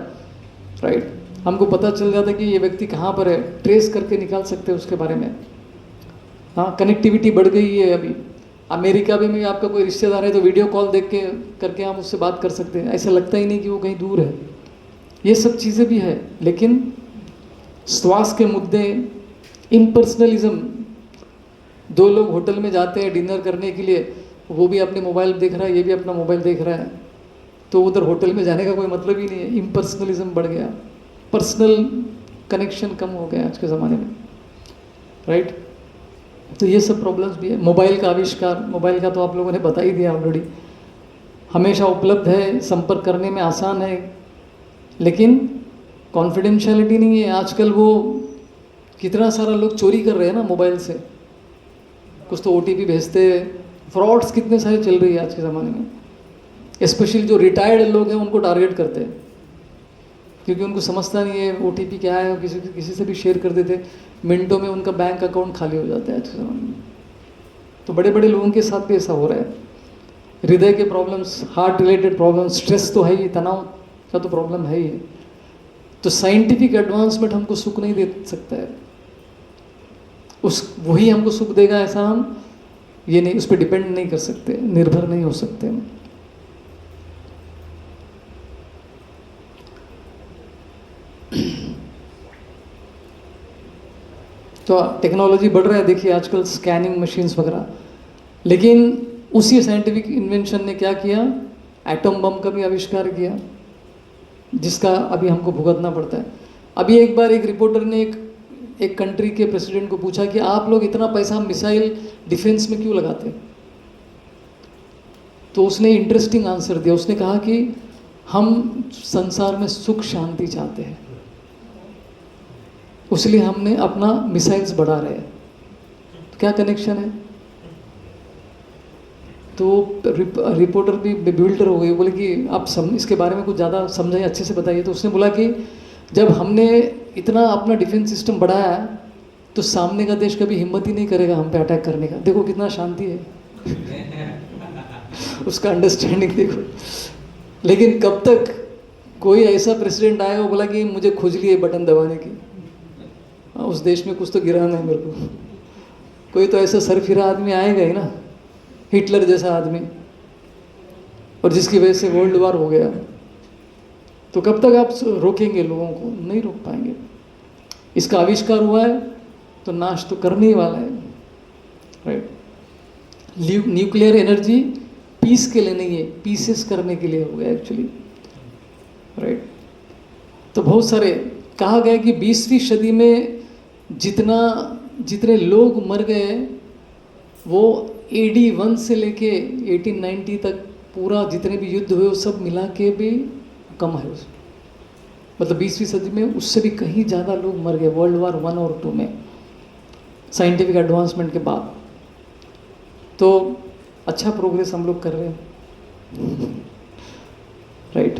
राइट। हमको पता चल जाता है कि ये व्यक्ति कहाँ पर है, ट्रेस करके निकाल सकते हैं उसके बारे में। हाँ, कनेक्टिविटी बढ़ गई है अभी। अमेरिका में आपका कोई रिश्तेदार है तो वीडियो कॉल देख के करके हम उससे बात कर सकते हैं, ऐसा लगता ही नहीं कि वो कहीं दूर है। ये सब चीज़ें भी है, लेकिन स्वास्थ्य के मुद्दे, इम्पर्सनलिज्म, दो लोग होटल में जाते हैं डिनर करने के लिए, वो भी अपने मोबाइल देख रहा है, ये भी अपना मोबाइल देख रहा है, तो उधर होटल में जाने का कोई मतलब ही नहीं है। इम्पर्सनलिज्म बढ़ गया, पर्सनल कनेक्शन कम हो गया आज के ज़माने में, राइट। तो ये सब प्रॉब्लम्स भी है। मोबाइल का आविष्कार, मोबाइल का तो आप लोगों ने बता ही दिया ऑलरेडी, हमेशा उपलब्ध है, संपर्क करने में आसान है, लेकिन कॉन्फिडेंशियलिटी नहीं है। आजकल वो कितना सारा लोग चोरी कर रहे हैं ना मोबाइल से, कुछ तो OTP भेजते हैं, फ्रॉड्स कितने सारे चल रही है आज के ज़माने में। स्पेशली जो रिटायर्ड लोग हैं उनको टारगेट करते हैं, क्योंकि उनको समझता नहीं है OTP क्या है, किसी से भी शेयर कर देते, मिनटों में उनका बैंक अकाउंट खाली हो जाता है आज के ज़माने में। तो बड़े बड़े लोगों के साथ भी ऐसा हो रहा है। हृदय के problems, heart related problems, stress तो है ही, तनाव का तो प्रॉब्लम है ही। तो साइंटिफिक एडवांसमेंट हमको सुख नहीं दे सकता है, वही हमको सुख देगा ऐसा हम ये नहीं, उस पर डिपेंड नहीं कर सकते, निर्भर नहीं हो सकते हम। तो टेक्नोलॉजी बढ़ रहा है, देखिए आजकल स्कैनिंग मशीन्स वगैरह, लेकिन उसी साइंटिफिक इन्वेंशन ने क्या किया, एटम बम का भी आविष्कार किया, जिसका अभी हमको भुगतना पड़ता है। अभी एक बार एक रिपोर्टर ने एक कंट्री के प्रेसिडेंट को पूछा कि आप लोग इतना पैसा मिसाइल डिफेंस में क्यों लगाते हैं, तो उसने इंटरेस्टिंग आंसर दिया। उसने कहा कि हम संसार में सुख शांति चाहते हैं, इसलिए हमने अपना मिसाइल्स बढ़ा रहे हैं। तो क्या कनेक्शन है? तो रिपोर्टर भी बिल्डर हो गई, बोले कि आप इसके बारे में कुछ ज़्यादा समझाइए, अच्छे से बताइए। तो उसने बोला कि जब हमने इतना अपना डिफेंस सिस्टम बढ़ाया तो सामने का देश कभी हिम्मत ही नहीं करेगा हम पे अटैक करने का। देखो कितना शांति है उसका अंडरस्टैंडिंग देखो। लेकिन कब तक कोई ऐसा प्रेसिडेंट आएगा बोला कि मुझे खुजली है बटन दबाने की, उस देश में कुछ तो गिराना है मेरे को। कोई तो ऐसा सरफिरा आदमी आएगा ही ना, हिटलर जैसा आदमी, और जिसकी वजह से वर्ल्ड वार हो गया। तो कब तक आप रोकेंगे लोगों को? नहीं रोक पाएंगे। इसका आविष्कार हुआ है तो नाश तो करने ही वाला है, राइट। न्यूक्लियर एनर्जी पीस के लिए नहीं है, पीसेस करने के लिए हो गया एक्चुअली, राइट। तो बहुत सारे कहा गया कि 20वीं सदी में जितने लोग मर गए वो AD 1 से लेके 1890 तक पूरा जितने भी युद्ध हुए वो सब मिला के भी कम है। मतलब 20वीं सदी में उससे भी कहीं ज़्यादा लोग मर गए वर्ल्ड वार 1 और 2 में, साइंटिफिक एडवांसमेंट के बाद। तो अच्छा प्रोग्रेस हम लोग कर रहे हैं, right.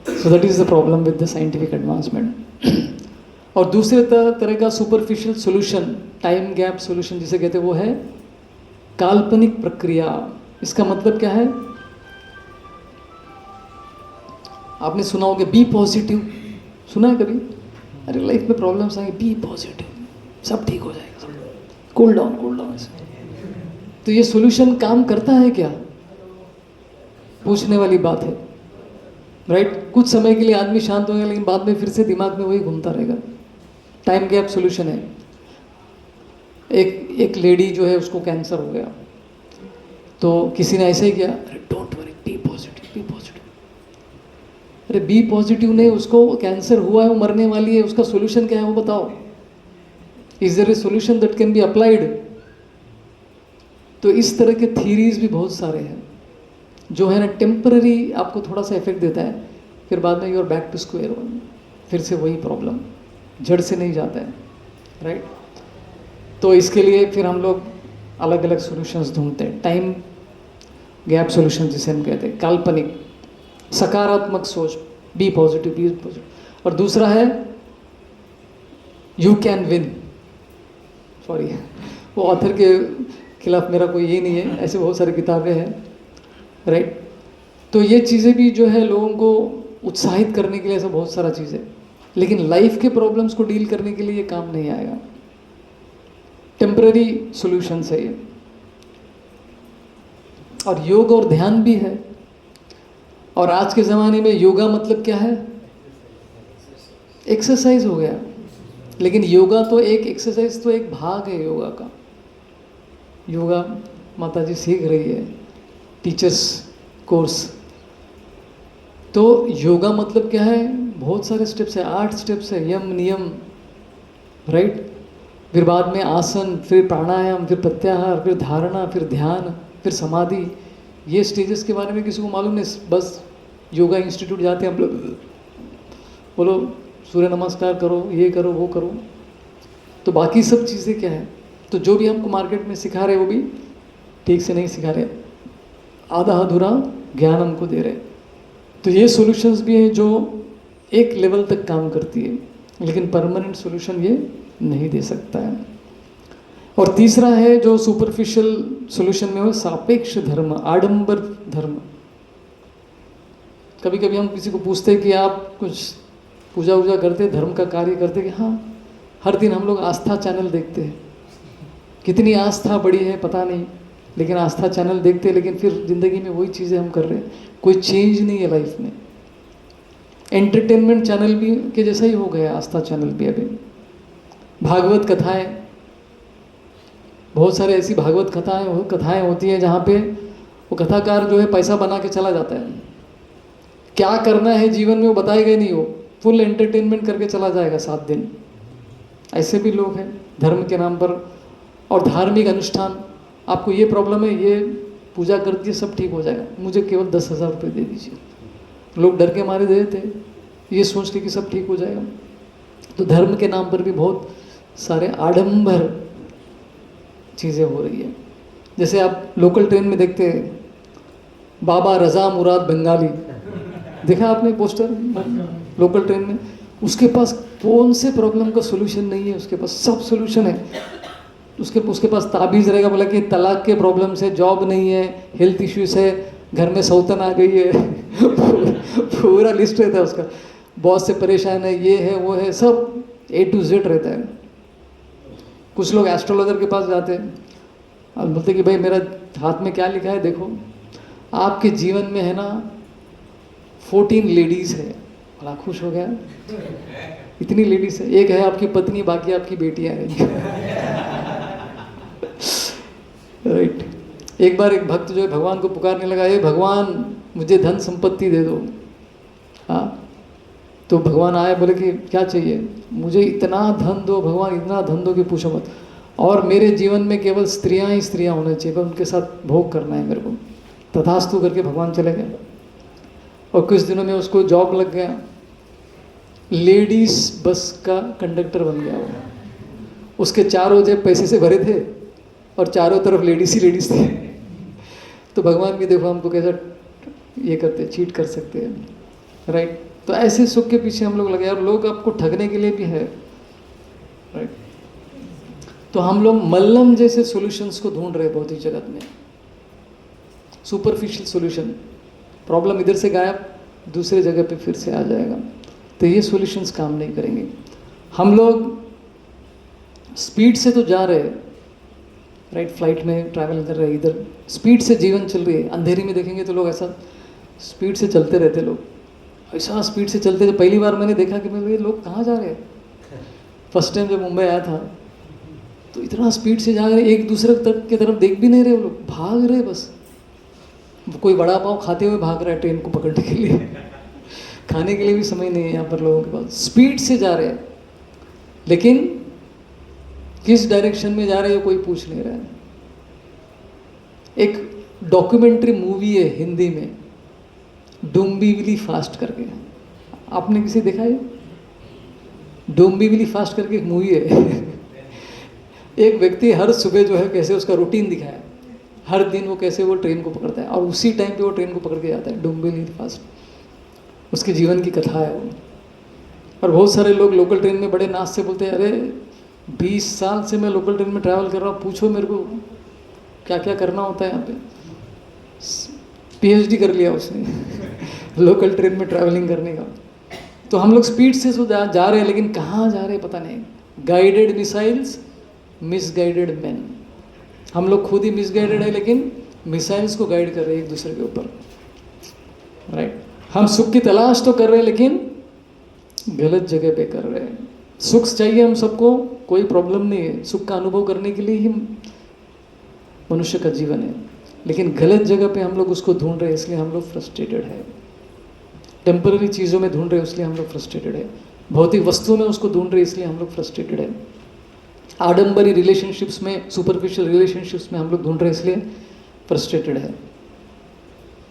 So that is the problem with the scientific advancement. और दूसरे तरह का superficial solution, time gap solution जिसे कहते हैं, वो है काल्पनिक प्रक्रिया। इसका मतलब क्या है? आपने सुना होगा बी पॉजिटिव, सुना है कभी? अरे लाइफ में प्रॉब्लम्स आएंगे, बी पॉजिटिव, सब ठीक हो जाएगा, सब कूल डाउन ऐसे। तो ये सोल्यूशन काम करता है क्या? पूछने वाली बात है। राइट। कुछ समय के लिए आदमी शांत होगा, लेकिन बाद में फिर से दिमाग में वही घूमता रहेगा। टाइम गैप सोल्यूशन है। एक लेडी जो है उसको कैंसर हो गया, तो किसी ने ऐसे ही किया, अरे don't worry, be positive, be positive. अरे बी पॉजिटिव नहीं, उसको कैंसर हुआ है, वो मरने वाली है, उसका सोल्यूशन क्या है वो बताओ। Is there a solution that can be applied? तो इस तरह के थीरीज भी बहुत सारे हैं जो है ना टेम्पररी आपको थोड़ा सा इफेक्ट देता है, फिर बाद में you are back to square one, फिर से वही प्रॉब्लम, जड़ से नहीं जाता है, राइट। तो इसके लिए फिर हम लोग अलग अलग सॉल्यूशंस ढूंढते हैं। टाइम गैप सॉल्यूशन जिसे हम कहते हैं, काल्पनिक सकारात्मक सोच, बी पॉजिटिव, बी पॉजिटिव। और दूसरा है यू कैन विन। सॉरी, वो ऑथर के खिलाफ मेरा कोई ये नहीं है, ऐसे बहुत सारी किताबें हैं, राइट। तो ये चीज़ें भी जो है लोगों को उत्साहित करने के लिए, ऐसा बहुत सारा चीज़ है, लेकिन लाइफ के प्रॉब्लम्स को डील करने के लिए ये काम नहीं आएगा। टेम्पररी सॉल्यूशंस है ये। और योग और ध्यान भी है। और आज के ज़माने में योगा मतलब क्या है? एक्सरसाइज हो गया। लेकिन योगा तो एक एक्सरसाइज तो एक भाग है योगा का। योगा माता जी सीख रही है, टीचर्स कोर्स। तो योगा मतलब क्या है? बहुत सारे स्टेप्स है, 8 स्टेप्स है, यम नियम, राइट। फिर बाद में आसन, फिर प्राणायाम, फिर प्रत्याहार, फिर धारणा, फिर ध्यान, फिर समाधि। ये स्टेजेस के बारे में किसी को मालूम नहीं, बस योगा इंस्टीट्यूट जाते हैं हम लोग, बोलो सूर्य नमस्कार करो, ये करो, वो करो। तो बाकी सब चीज़ें क्या है? तो जो भी हमको मार्केट में सिखा रहे वो भी ठीक से नहीं सिखा रहे, आधा अधूरा ज्ञान हमको दे रहे। तो ये सॉल्यूशंस भी हैं जो एक लेवल तक काम करती है, लेकिन परमानेंट सॉल्यूशन ये नहीं दे सकता है। और तीसरा है जो सुपरफिशियल सॉल्यूशन में हो, सापेक्ष धर्म, आडंबर धर्म। कभी कभी हम किसी को पूछते हैं कि आप कुछ पूजा वूजा करते, धर्म का कार्य करते, कि हाँ, हर दिन हम लोग आस्था चैनल देखते हैं। कितनी आस्था बड़ी है पता नहीं, लेकिन आस्था चैनल देखते हैं, लेकिन फिर ज़िंदगी में वही चीज़ें हम कर रहे हैं, कोई चेंज नहीं है लाइफ में। एंटरटेनमेंट चैनल भी के जैसा ही हो गया आस्था चैनल भी अभी। भागवत कथाएं, बहुत सारे ऐसी भागवत कथाएं होती हैं जहाँ पे वो कथाकार जो है पैसा बना के चला जाता है, क्या करना है जीवन में वो बताएगा ही नहीं, वो फुल एंटरटेनमेंट करके चला जाएगा 7 दिन। ऐसे भी लोग हैं धर्म के नाम पर। और धार्मिक अनुष्ठान, आपको ये प्रॉब्लम है, ये पूजा कर दीजिए सब ठीक हो जाएगा, मुझे केवल 10,000 रुपये दे दीजिए। लोग डर के मारे दे देते, ये सोच के कि सब ठीक हो जाएगा। तो धर्म के नाम पर भी बहुत सारे आडंबर चीज़ें हो रही है। जैसे आप लोकल ट्रेन में देखते हैं, बाबा रज़ा मुराद बंगाली, देखा आपने पोस्टर लोकल ट्रेन में? उसके पास कौन से प्रॉब्लम का सोल्यूशन नहीं है, उसके पास सब सोल्यूशन है। उसके पास ताबीज़ रहेगा, बोला कि तलाक के प्रॉब्लम से, जॉब नहीं है, हेल्थ इश्यूज है, घर में सौतन आ गई है पूरा लिस्ट रहता है उसका, बॉस से परेशान है, ये है, वो है, सब A to Z रहता है। कुछ लोग एस्ट्रोलॉजर के पास जाते हैं और बोलते कि भाई मेरा हाथ में क्या लिखा है देखो, आपके जीवन में है ना 14 लेडीज़ है। बड़ा खुश हो गया, इतनी लेडीज़ है, एक है आपकी पत्नी, बाकी आपकी बेटियां हैं राइट। एक बार एक भक्त जो है भगवान को पुकारने लगा, हे भगवान मुझे धन संपत्ति दे दो। हाँ, तो भगवान आए, बोले कि क्या चाहिए? मुझे इतना धन दो भगवान, इतना धन दो कि पूछो मत, और मेरे जीवन में केवल स्त्रियां ही स्त्रियां होने चाहिए, बस उनके साथ भोग करना है मेरे को। तथास्तु करके भगवान चले गए। और कुछ दिनों में उसको जॉब लग गया, लेडीज बस का कंडक्टर बन गया वो। उसके चारों जेब पैसे से भरे थे और चारों तरफ लेडीज ही लेडीज थे। तो भगवान भी देखो हमको कैसा ये करते, चीट कर सकते हैं, राइट। तो ऐसे सुख के पीछे हम लोग लगे, और लोग आपको ठगने के लिए भी है, राइट। तो हम लोग मल्लम जैसे सॉल्यूशंस को ढूंढ रहे हैं भौतिक जगत में, सुपरफिशियल सॉल्यूशन। प्रॉब्लम इधर से गायब, दूसरे जगह पे फिर से आ जाएगा। तो ये सॉल्यूशंस काम नहीं करेंगे। हम लोग स्पीड से तो जा रहे हैं, राइट, फ्लाइट में ट्रैवल कर रहे हैं, इधर स्पीड से जीवन चल रही है। अंधेरी में देखेंगे तो लोग ऐसा स्पीड से चलते रहते लोग, ऐसा स्पीड से चलते थे। पहली बार मैंने देखा कि मेरे ये लोग कहाँ जा रहे हैं। फर्स्ट टाइम जब मुंबई आया था तो इतना स्पीड से जा रहे, एक दूसरे तक की तरफ देख भी नहीं रहे, वो लोग भाग रहे बस। कोई बड़ा पाव खाते हुए भाग रहा है ट्रेन को पकड़ने के लिए। खाने के लिए भी समय नहीं है यहाँ पर लोगों के पास, स्पीड से जा रहे हैं। लेकिन किस डायरेक्शन में जा रहे हैं कोई पूछ नहीं रहा है। एक डॉक्यूमेंट्री मूवी है हिंदी में, डोंबिवली फास्ट करके, आपने किसी देखा है? डोंबिवली फास्ट करके एक मूवी है। एक व्यक्ति हर सुबह जो है कैसे उसका रूटीन दिखाया, हर दिन वो कैसे वो ट्रेन को पकड़ता है और उसी टाइम पे वो ट्रेन को पकड़ के जाता है, डोंबिवली फास्ट। उसके जीवन की कथा है वो। और बहुत सारे लोग लोकल ट्रेन में बड़े नाच से बोलते हैं, अरे 20 साल से मैं लोकल ट्रेन में ट्रैवल कर रहा हूँ, पूछो मेरे को क्या क्या करना होता है यहाँ पे। PhD कर लिया उसने लोकल ट्रेन में ट्रैवलिंग करने का। तो हम लोग स्पीड से तो जा रहे हैं, लेकिन कहाँ जा रहे हैं पता नहीं। Guided missiles, misguided man. हम लोग खुद ही मिसगाइडेड है, लेकिन मिसाइल्स को गाइड कर रहे हैं एक दूसरे के ऊपर, राइट। हम सुख की तलाश तो कर रहे हैं, लेकिन गलत जगह पे कर रहे हैं। सुख चाहिए हम सबको, कोई प्रॉब्लम नहीं है, सुख का अनुभव करने के लिए ही मनुष्य का जीवन है। लेकिन गलत जगह पे हम लोग उसको ढूंढ रहे हैं, इसलिए हम लोग फ्रस्ट्रेटेड है। टेम्पररी चीज़ों में ढूंढ रहे हैं, इसलिए हम लोग फ्रस्ट्रेटेड है। भौतिक वस्तुओं में उसको ढूंढ रहे हैं, इसलिए हम लोग फ्रस्ट्रेटेड है। आडंबरी रिलेशनशिप्स में, सुपरफिशियल रिलेशनशिप्स में हम लोग ढूंढ रहे हैं, इसलिए फ्रस्ट्रेटेड है,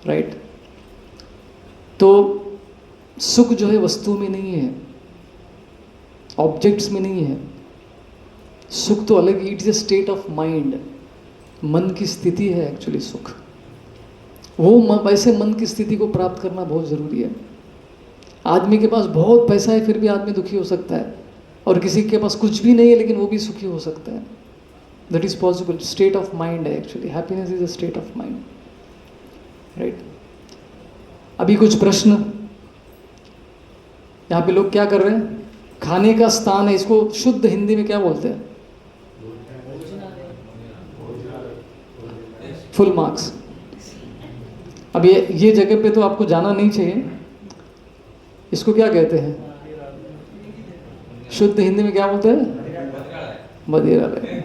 राइट। तो सुख जो है वस्तु में नहीं है, ऑब्जेक्ट्स में नहीं है। सुख तो अलग, it is a state of mind. मन की स्थिति है एक्चुअली सुख। वो वैसे मन की स्थिति को प्राप्त करना बहुत ज़रूरी है। आदमी के पास बहुत पैसा है फिर भी आदमी दुखी हो सकता है, और किसी के पास कुछ भी नहीं है लेकिन वो भी सुखी हो सकता है। That is possible. State of mind है actually. Happiness is a state of mind, right. अभी कुछ प्रश्न। यहाँ पे लोग क्या कर रहे हैं? खाने का स्थान है, इसको शुद्ध हिंदी में क्या बोलते हैं? Full marks. अब ये जगह पे तो आपको जाना नहीं चाहिए। इसको क्या कहते हैं? शुद्ध हिंदी में क्या बोलते हैं? मदिरालय।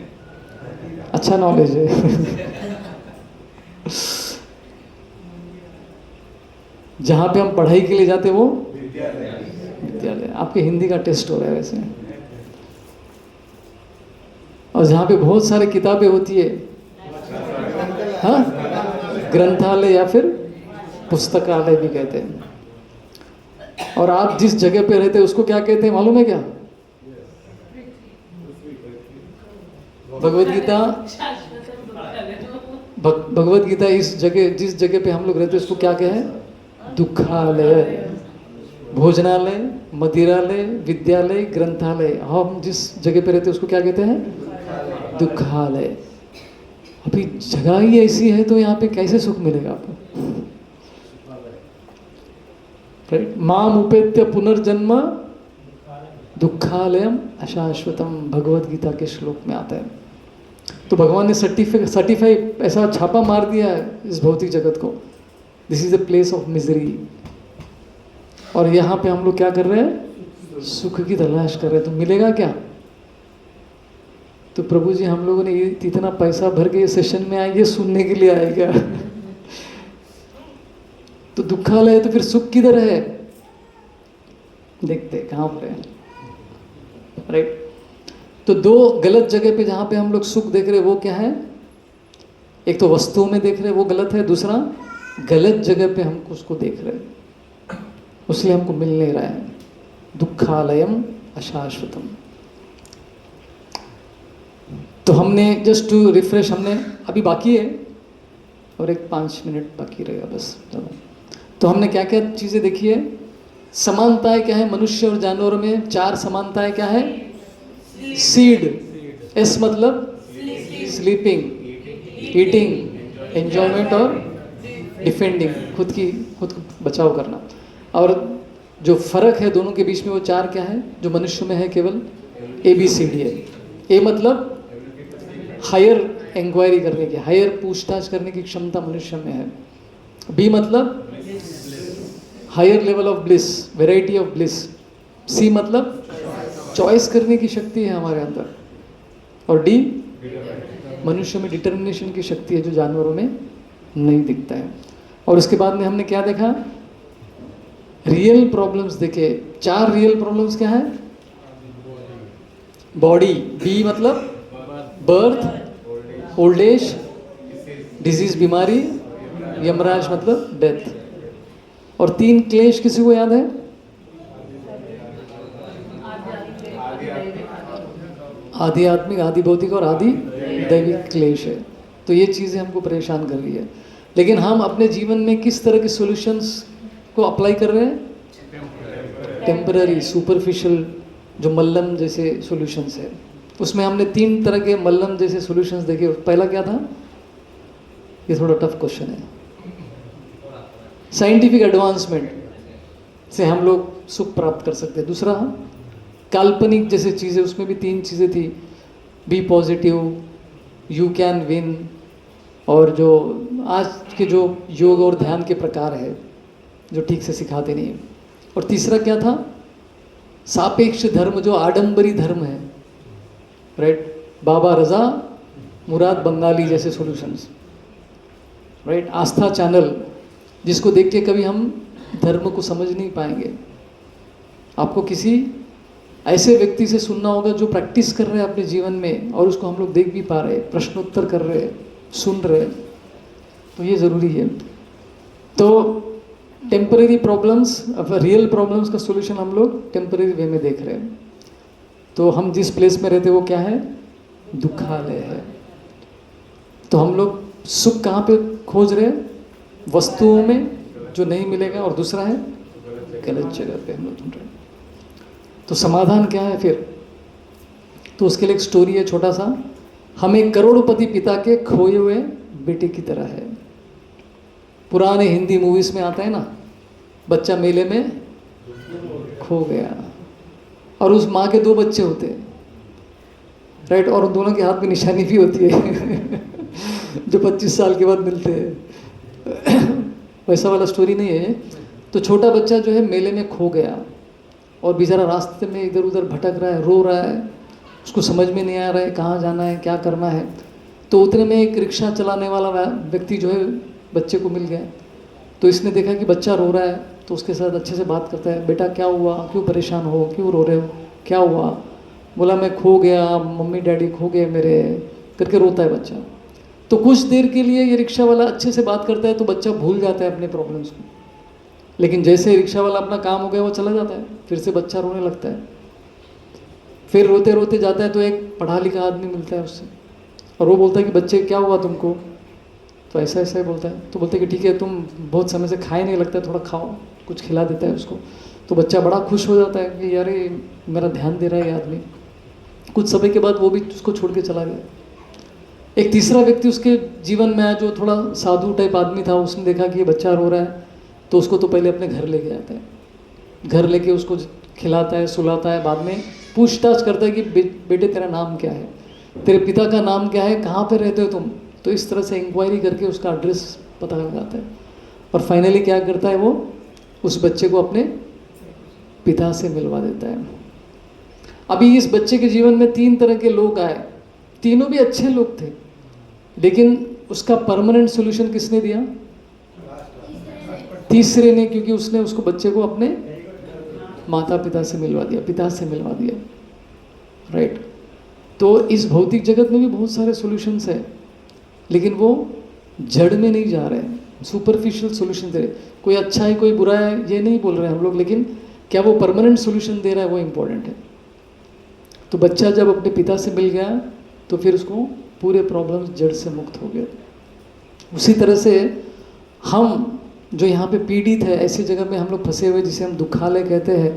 अच्छा नॉलेज है। जहाँ पे हम पढ़ाई के लिए जाते वो विद्यालय। आपके हिंदी का टेस्ट हो रहा है वैसे। और जहाँ पे बहुत सारे किताबें होती है, हाँ, ग्रंथालय या फिर पुस्तकालय भी कहते हैं। और आप जिस जगह पे रहते हैं उसको क्या कहते हैं मालूम है क्या? भगवत गीता, भगवत गीता इस जगह, जिस जगह पे हम लोग रहते हैं उसको क्या कहे? दुखालय, भोजनालय, मदिरालय, विद्यालय, ग्रंथालय। हम जिस जगह पे रहते हैं उसको क्या कहते हैं? दुखालय। अभी जगह ही ऐसी है तो यहाँ पे कैसे सुख मिलेगा आपको, राइट। माम उपेत्य पुनर्जन्म दुखालयम अशाश्वतम, भगवत गीता के श्लोक में आता है। तो भगवान ने सर्टिफाई ऐसा छापा मार दिया है इस भौतिक जगत को, this is the place of misery. और यहाँ पे हम लोग क्या कर रहे हैं? सुख की तलाश कर रहे हैं। तो मिलेगा क्या? तो प्रभु जी हम लोगों ने इतना पैसा भर के सेशन में आए, ये सुनने के लिए आए क्या? तो दुखालय है तो फिर सुख किधर है? देखते कहाँ पर है, राइट। तो दो गलत जगह पे जहाँ पे हम लोग सुख देख रहे हैं वो क्या है? एक तो वस्तुओं में देख रहे हैं, वो गलत है। दूसरा, गलत जगह पे हम उसको देख रहे हैं, उसलिए हमको मिल नहीं रहा है। दुखालयम अशाश्वतम। तो हमने जस्ट टू रिफ्रेश, हमने अभी बाकी है और एक 5 मिनट बाकी रहेगा बस। तो हमने क्या क्या चीज़ें देखी है? समानताएं क्या है मनुष्य और जानवरों में? 4 समानताएं क्या है? सीड, एस मतलब स्लीपिंग, ईटिंग, एंजॉयमेंट और डिफेंडिंग, खुद को बचाव करना। और जो फर्क है दोनों के बीच में वो 4 क्या है जो मनुष्य में है? केवल ABCD है। ए मतलब हायर इंक्वायरी करने की, हायर पूछताछ करने की क्षमता मनुष्य में है। बी मतलब higher level of bliss, variety of bliss. C मतलब चॉइस करने की शक्ति है हमारे अंदर। और डी, मनुष्य में डिटर्मिनेशन की शक्ति है जो जानवरों में नहीं दिखता है। और उसके बाद में हमने क्या देखा, रियल प्रॉब्लम्स देखे। 4 रियल प्रॉब्लम्स क्या है? बॉडी, बी मतलब बर्थ, ओल्ड एज, डिजीज बीमारी, यमराज मतलब डेथ। और 3 क्लेश किसी को याद है? आदि आत्मिक, आदि भौतिक और आदि दैविक क्लेश है। तो ये चीज़ें हमको परेशान कर रही है। लेकिन हम अपने जीवन में किस तरह के सॉल्यूशंस को अप्लाई कर रहे हैं? टेम्पररी, सुपरफिशियल, जो मल्लम जैसे सॉल्यूशंस है। उसमें हमने 3 तरह के मल्लम जैसे सॉल्यूशंस देखे। पहला क्या था? ये थोड़ा टफ क्वेश्चन है। साइंटिफिक एडवांसमेंट से हम लोग सुख प्राप्त कर सकते हैं। दूसरा, काल्पनिक जैसे चीज़ें, उसमें भी 3 चीज़ें थी, be positive, you can win, और जो आज के जो योग और ध्यान के प्रकार है जो ठीक से सिखाते नहीं है। और तीसरा क्या था? सापेक्ष धर्म, जो आडंबरी धर्म है, राइट? बाबा रजा, मुराद बंगाली जैसे सॉल्यूशंस, राइट? आस्था चैनल, जिसको देख के कभी हम धर्म को समझ नहीं पाएंगे। आपको किसी ऐसे व्यक्ति से सुनना होगा जो प्रैक्टिस कर रहे हैं अपने जीवन में, और उसको हम लोग देख भी पा रहे हैं, प्रश्नोत्तर कर रहे हैं, सुन रहे हैं। तो ये ज़रूरी है। तो टेम्परेरी प्रॉब्लम्स, रियल प्रॉब्लम्स का सॉल्यूशन हम लोग टेम्परेरी वे में देख रहे हैं। तो हम जिस प्लेस में रहते हैं वो क्या है? दुखालय है। तो हम लोग सुख कहाँ पे खोज रहे हैं? वस्तुओं में, जो नहीं मिलेगा। और दूसरा है गलत जगह पे हम लोग ढूंढ रहे हैं। तो समाधान क्या है फिर? तो उसके लिए एक स्टोरी है छोटा सा। हम एक करोड़पति पिता के खोए हुए बेटे की तरह है। पुराने हिंदी मूवीज में आता है ना, बच्चा मेले में खो गया, और उस माँ के 2 बच्चे होते हैं, राइट? और उन दोनों के हाथ में निशानी भी होती है जो 25 साल के बाद मिलते हैं। वैसा वाला स्टोरी नहीं है। तो छोटा बच्चा जो है मेले में खो गया, और बेचारा रास्ते में इधर उधर भटक रहा है, रो रहा है, उसको समझ में नहीं आ रहा है कहाँ जाना है, क्या करना है। तो उतने में एक रिक्शा चलाने वाला व्यक्ति जो है बच्चे को मिल गया। तो इसने देखा कि बच्चा रो रहा है, तो उसके साथ अच्छे से बात करता है। बेटा क्या हुआ, क्यों परेशान हो, क्यों रो रहे हो, क्या हुआ? बोला मैं खो गया, मम्मी डैडी खो गए मेरे, करके रोता है बच्चा। तो कुछ देर के लिए ये रिक्शा वाला अच्छे से बात करता है, तो बच्चा भूल जाता है अपने प्रॉब्लम्स को। लेकिन जैसे रिक्शा वाला अपना काम हो गया वो चला जाता है, फिर से बच्चा रोने लगता है। फिर रोते रोते जाता है तो एक पढ़ा लिखा आदमी मिलता है उससे, और वो बोलता है कि बच्चे क्या हुआ तुमको? तो ऐसा ऐसा ही बोलता है। तो बोलते हैं कि ठीक है, तुम बहुत समय से खाए नहीं, लगता है थोड़ा खाओ, कुछ खिला देता है उसको। तो बच्चा बड़ा खुश हो जाता है कि यार ये मेरा ध्यान दे रहा है ये आदमी। कुछ समय के बाद वो भी उसको छोड़ के चला गया। एक तीसरा व्यक्ति उसके जीवन में आया जो थोड़ा साधु टाइप आदमी था। उसने देखा कि ये बच्चा रो रहा है, तो उसको तो पहले अपने घर लेके आता है। घर लेके उसको खिलाता है, सुलाता है, बाद में पूछताछ करता है कि बेटे तेरा नाम क्या है, तेरे पिता का नाम क्या है, कहाँ पे रहते हो तुम? तो इस तरह से इंक्वायरी करके उसका एड्रेस पता लगाता है। और फाइनली क्या करता है, वो उस बच्चे को अपने पिता से मिलवा देता है। अभी इस बच्चे के जीवन में 3 तरह के लोग आए, तीनों भी अच्छे लोग थे, लेकिन उसका परमानेंट सोल्यूशन किसने दिया? तीसरे ने, क्योंकि उसने उसको बच्चे को अपने माता पिता से मिलवा दिया, पिता से मिलवा दिया, राइट? तो इस भौतिक जगत में भी बहुत सारे सॉल्यूशंस है, लेकिन वो जड़ में नहीं जा रहे हैं, सुपरफिशियल सॉल्यूशन दे रहे। कोई अच्छा है कोई बुरा है ये नहीं बोल रहे हम लोग, लेकिन क्या वो परमानेंट सॉल्यूशन दे रहा है वो इम्पोर्टेंट है। तो बच्चा जब अपने पिता से मिल गया तो फिर उसको पूरे प्रॉब्लम्स जड़ से मुक्त हो गए। उसी तरह से हम जो यहाँ पे पीड़ित है, ऐसी जगह में हम लोग फंसे हुए जिसे हम दुखालय कहते हैं,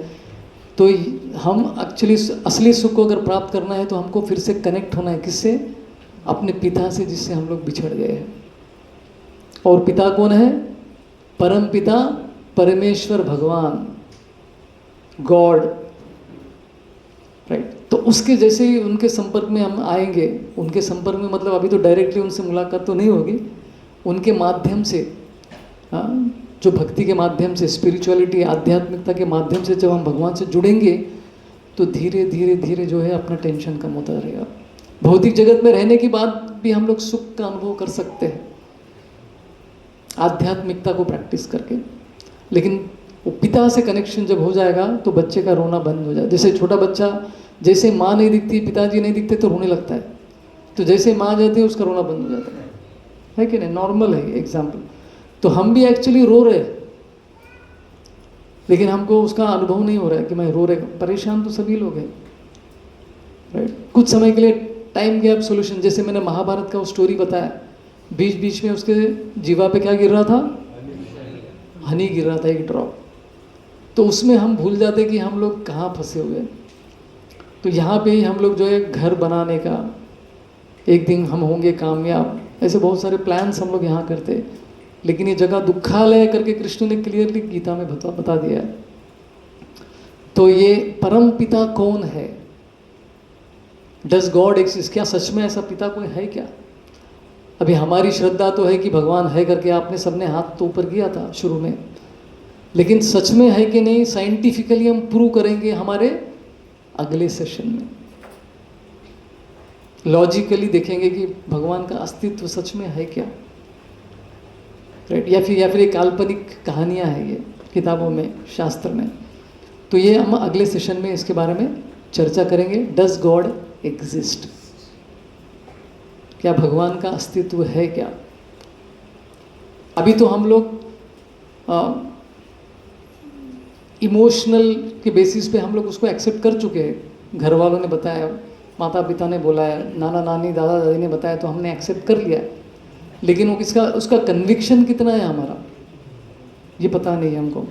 तो हम एक्चुअली असली सुख को अगर प्राप्त करना है तो हमको फिर से कनेक्ट होना है। किससे? अपने पिता से, जिससे हम लोग बिछड़ गए हैं। और पिता कौन है? परम पिता, परमेश्वर भगवान, गॉड, राइट? तो उसके जैसे ही उनके संपर्क में हम आएंगे, उनके संपर्क में मतलब अभी तो डायरेक्टली उनसे मुलाकात तो नहीं होगी, उनके माध्यम से, हाँ, जो भक्ति के माध्यम से, स्पिरिचुअलिटी, आध्यात्मिकता के माध्यम से जब हम भगवान से जुड़ेंगे तो धीरे धीरे धीरे जो है अपना टेंशन कम होता रहेगा। भौतिक जगत में रहने के बाद भी हम लोग सुख का अनुभव कर सकते हैं आध्यात्मिकता को प्रैक्टिस करके, लेकिन वो पिता से कनेक्शन जब हो जाएगा तो बच्चे का रोना बंद हो जाए। जैसे छोटा बच्चा, जैसे माँ नहीं दिखती, पिताजी नहीं दिखते तो रोने लगता है, तो जैसे माँ जाती है उसका रोना बंद हो जाता है कि नहीं? नॉर्मल है एग्जाम्पल। तो हम भी एक्चुअली रो रहे हैं, लेकिन हमको उसका अनुभव नहीं हो रहा है कि मैं रो रहे। परेशान तो सभी लोग हैं, राइट? कुछ समय के लिए टाइम गैप सोल्यूशन, जैसे मैंने महाभारत का वो स्टोरी बताया, बीच बीच में उसके जीवा पे क्या गिर रहा था? हनी गिर रहा था, एक ड्रॉप। तो उसमें हम भूल जाते कि हम लोग कहाँ फंसे हुए हैं। तो यहाँ पे ही हम लोग जो है घर बनाने का, एक दिन हम होंगे कामयाब, ऐसे बहुत सारे प्लान्स हम लोग यहाँ करते, लेकिन ये जगह दुखालय करके कृष्ण ने क्लियरली गीता में बता दिया है। तो ये परम पिता कौन है? Does God exist? क्या सच में ऐसा पिता कोई है क्या? अभी हमारी श्रद्धा तो है कि भगवान है करके आपने सबने हाथ तो ऊपर किया था शुरू में, लेकिन सच में है कि नहीं साइंटिफिकली हम प्रूव करेंगे हमारे अगले सेशन में। लॉजिकली देखेंगे कि भगवान का अस्तित्व सच में है क्या, राइट? या फिर ये काल्पनिक कहानियां हैं ये किताबों में, शास्त्र में। तो ये हम अगले सेशन में इसके बारे में चर्चा करेंगे। Does God exist? क्या भगवान का अस्तित्व है क्या? अभी तो हम लोग इमोशनल के बेसिस पे हम लोग उसको एक्सेप्ट कर चुके हैं। घर वालों ने बताया, माता पिता ने बोला है, नाना नानी दादा दादी ने बताया, तो हमने एक्सेप्ट कर लिया है। लेकिन वो उसका कन्विक्शन कितना है हमारा, ये पता नहीं है हमको।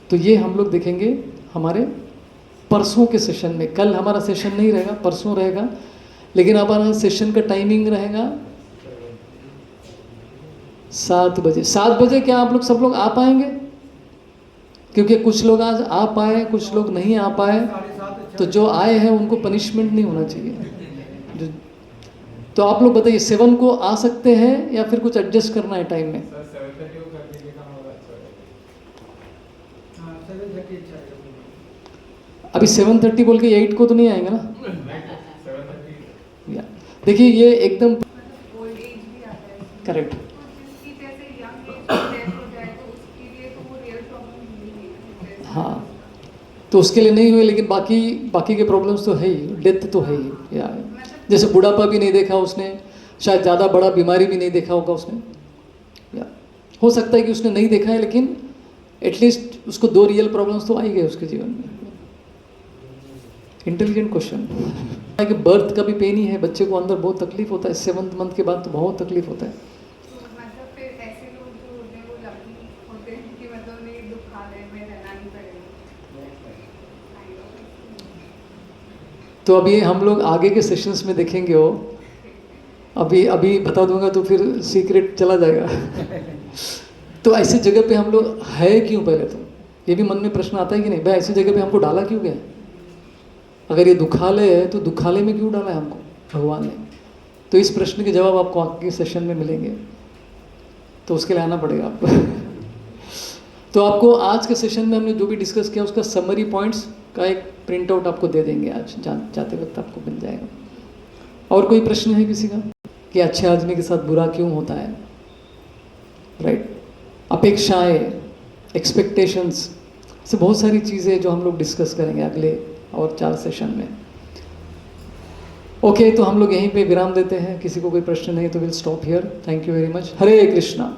तो ये हम लोग देखेंगे हमारे परसों के सेशन में। कल हमारा सेशन नहीं रहेगा, परसों रहेगा, लेकिन हमारा सेशन का टाइमिंग रहेगा 7 बजे। 7 बजे क्या आप लोग सब लोग आ पाएंगे? क्योंकि कुछ लोग आज आ पाए, कुछ लोग नहीं आ पाए, तो जो आए हैं उनको पनिशमेंट नहीं होना चाहिए। तो आप लोग बताइए 7 को आ सकते हैं या फिर कुछ एडजस्ट करना है टाइम में? अभी 7:30 बोल के 8 को तो नहीं आएंगे ना? देखिए ये एकदम ओल्ड एज भी आता है, करेक्ट। जिसकी जैसे यंग एज में डेथ हो जाए तो उसके लिए तो वो रियल प्रॉब्लम नहीं है। हाँ, तो उसके लिए नहीं हुए, लेकिन बाकी के प्रॉब्लम्स तो है ही, डेथ तो है ही। या जैसे बुढ़ापा भी नहीं देखा उसने, शायद ज़्यादा बड़ा बीमारी भी नहीं देखा होगा उसने, या हो सकता है कि उसने नहीं देखा है, लेकिन एटलीस्ट उसको 2 रियल प्रॉब्लम्स तो आ ही गए उसके जीवन में। इंटेलिजेंट क्वेश्चन है कि बर्थ का भी पेन ही है, बच्चे को अंदर बहुत तकलीफ होता है, 7th मंथ के बाद तो बहुत तकलीफ होता है। तो मतलब फिर ऐसे लोग जो होते हैं वो लकी होते हैं कि मतलब उन्हें दुखालय में रहना नहीं पड़ेगा। तो अभी हम लोग आगे के सेशंस में देखेंगे वो, अभी बता दूंगा तो फिर सीक्रेट चला जाएगा। तो ऐसी जगह पे हम लोग है क्यों? पहले तो ये भी मन में प्रश्न आता है कि नहीं, भाई ऐसी जगह पे हमको डाला क्यों गया? अगर ये दुखालय है तो दुखालय में क्यों डाला है हमको भगवान ने? तो इस प्रश्न के जवाब आपको आगे सेशन में मिलेंगे, तो उसके लिए आना पड़ेगा आपको। तो आपको आज के सेशन में हमने जो भी डिस्कस किया उसका समरी पॉइंट्स का एक प्रिंट आउट आपको दे देंगे, आज जाते वक्त आपको मिल जाएगा। और कोई प्रश्न है किसी का कि अच्छे आदमी के साथ बुरा क्यों होता है, राइट? अपेक्षाएं, एक्सपेक्टेशंस, से बहुत सारी चीज़ें जो हम लोग डिस्कस करेंगे अगले और 4 सेशन में। ओके, तो हम लोग यहीं पे विराम देते हैं। किसी को कोई प्रश्न नहीं तो will stop here. Thank you very much. Hare Krishna.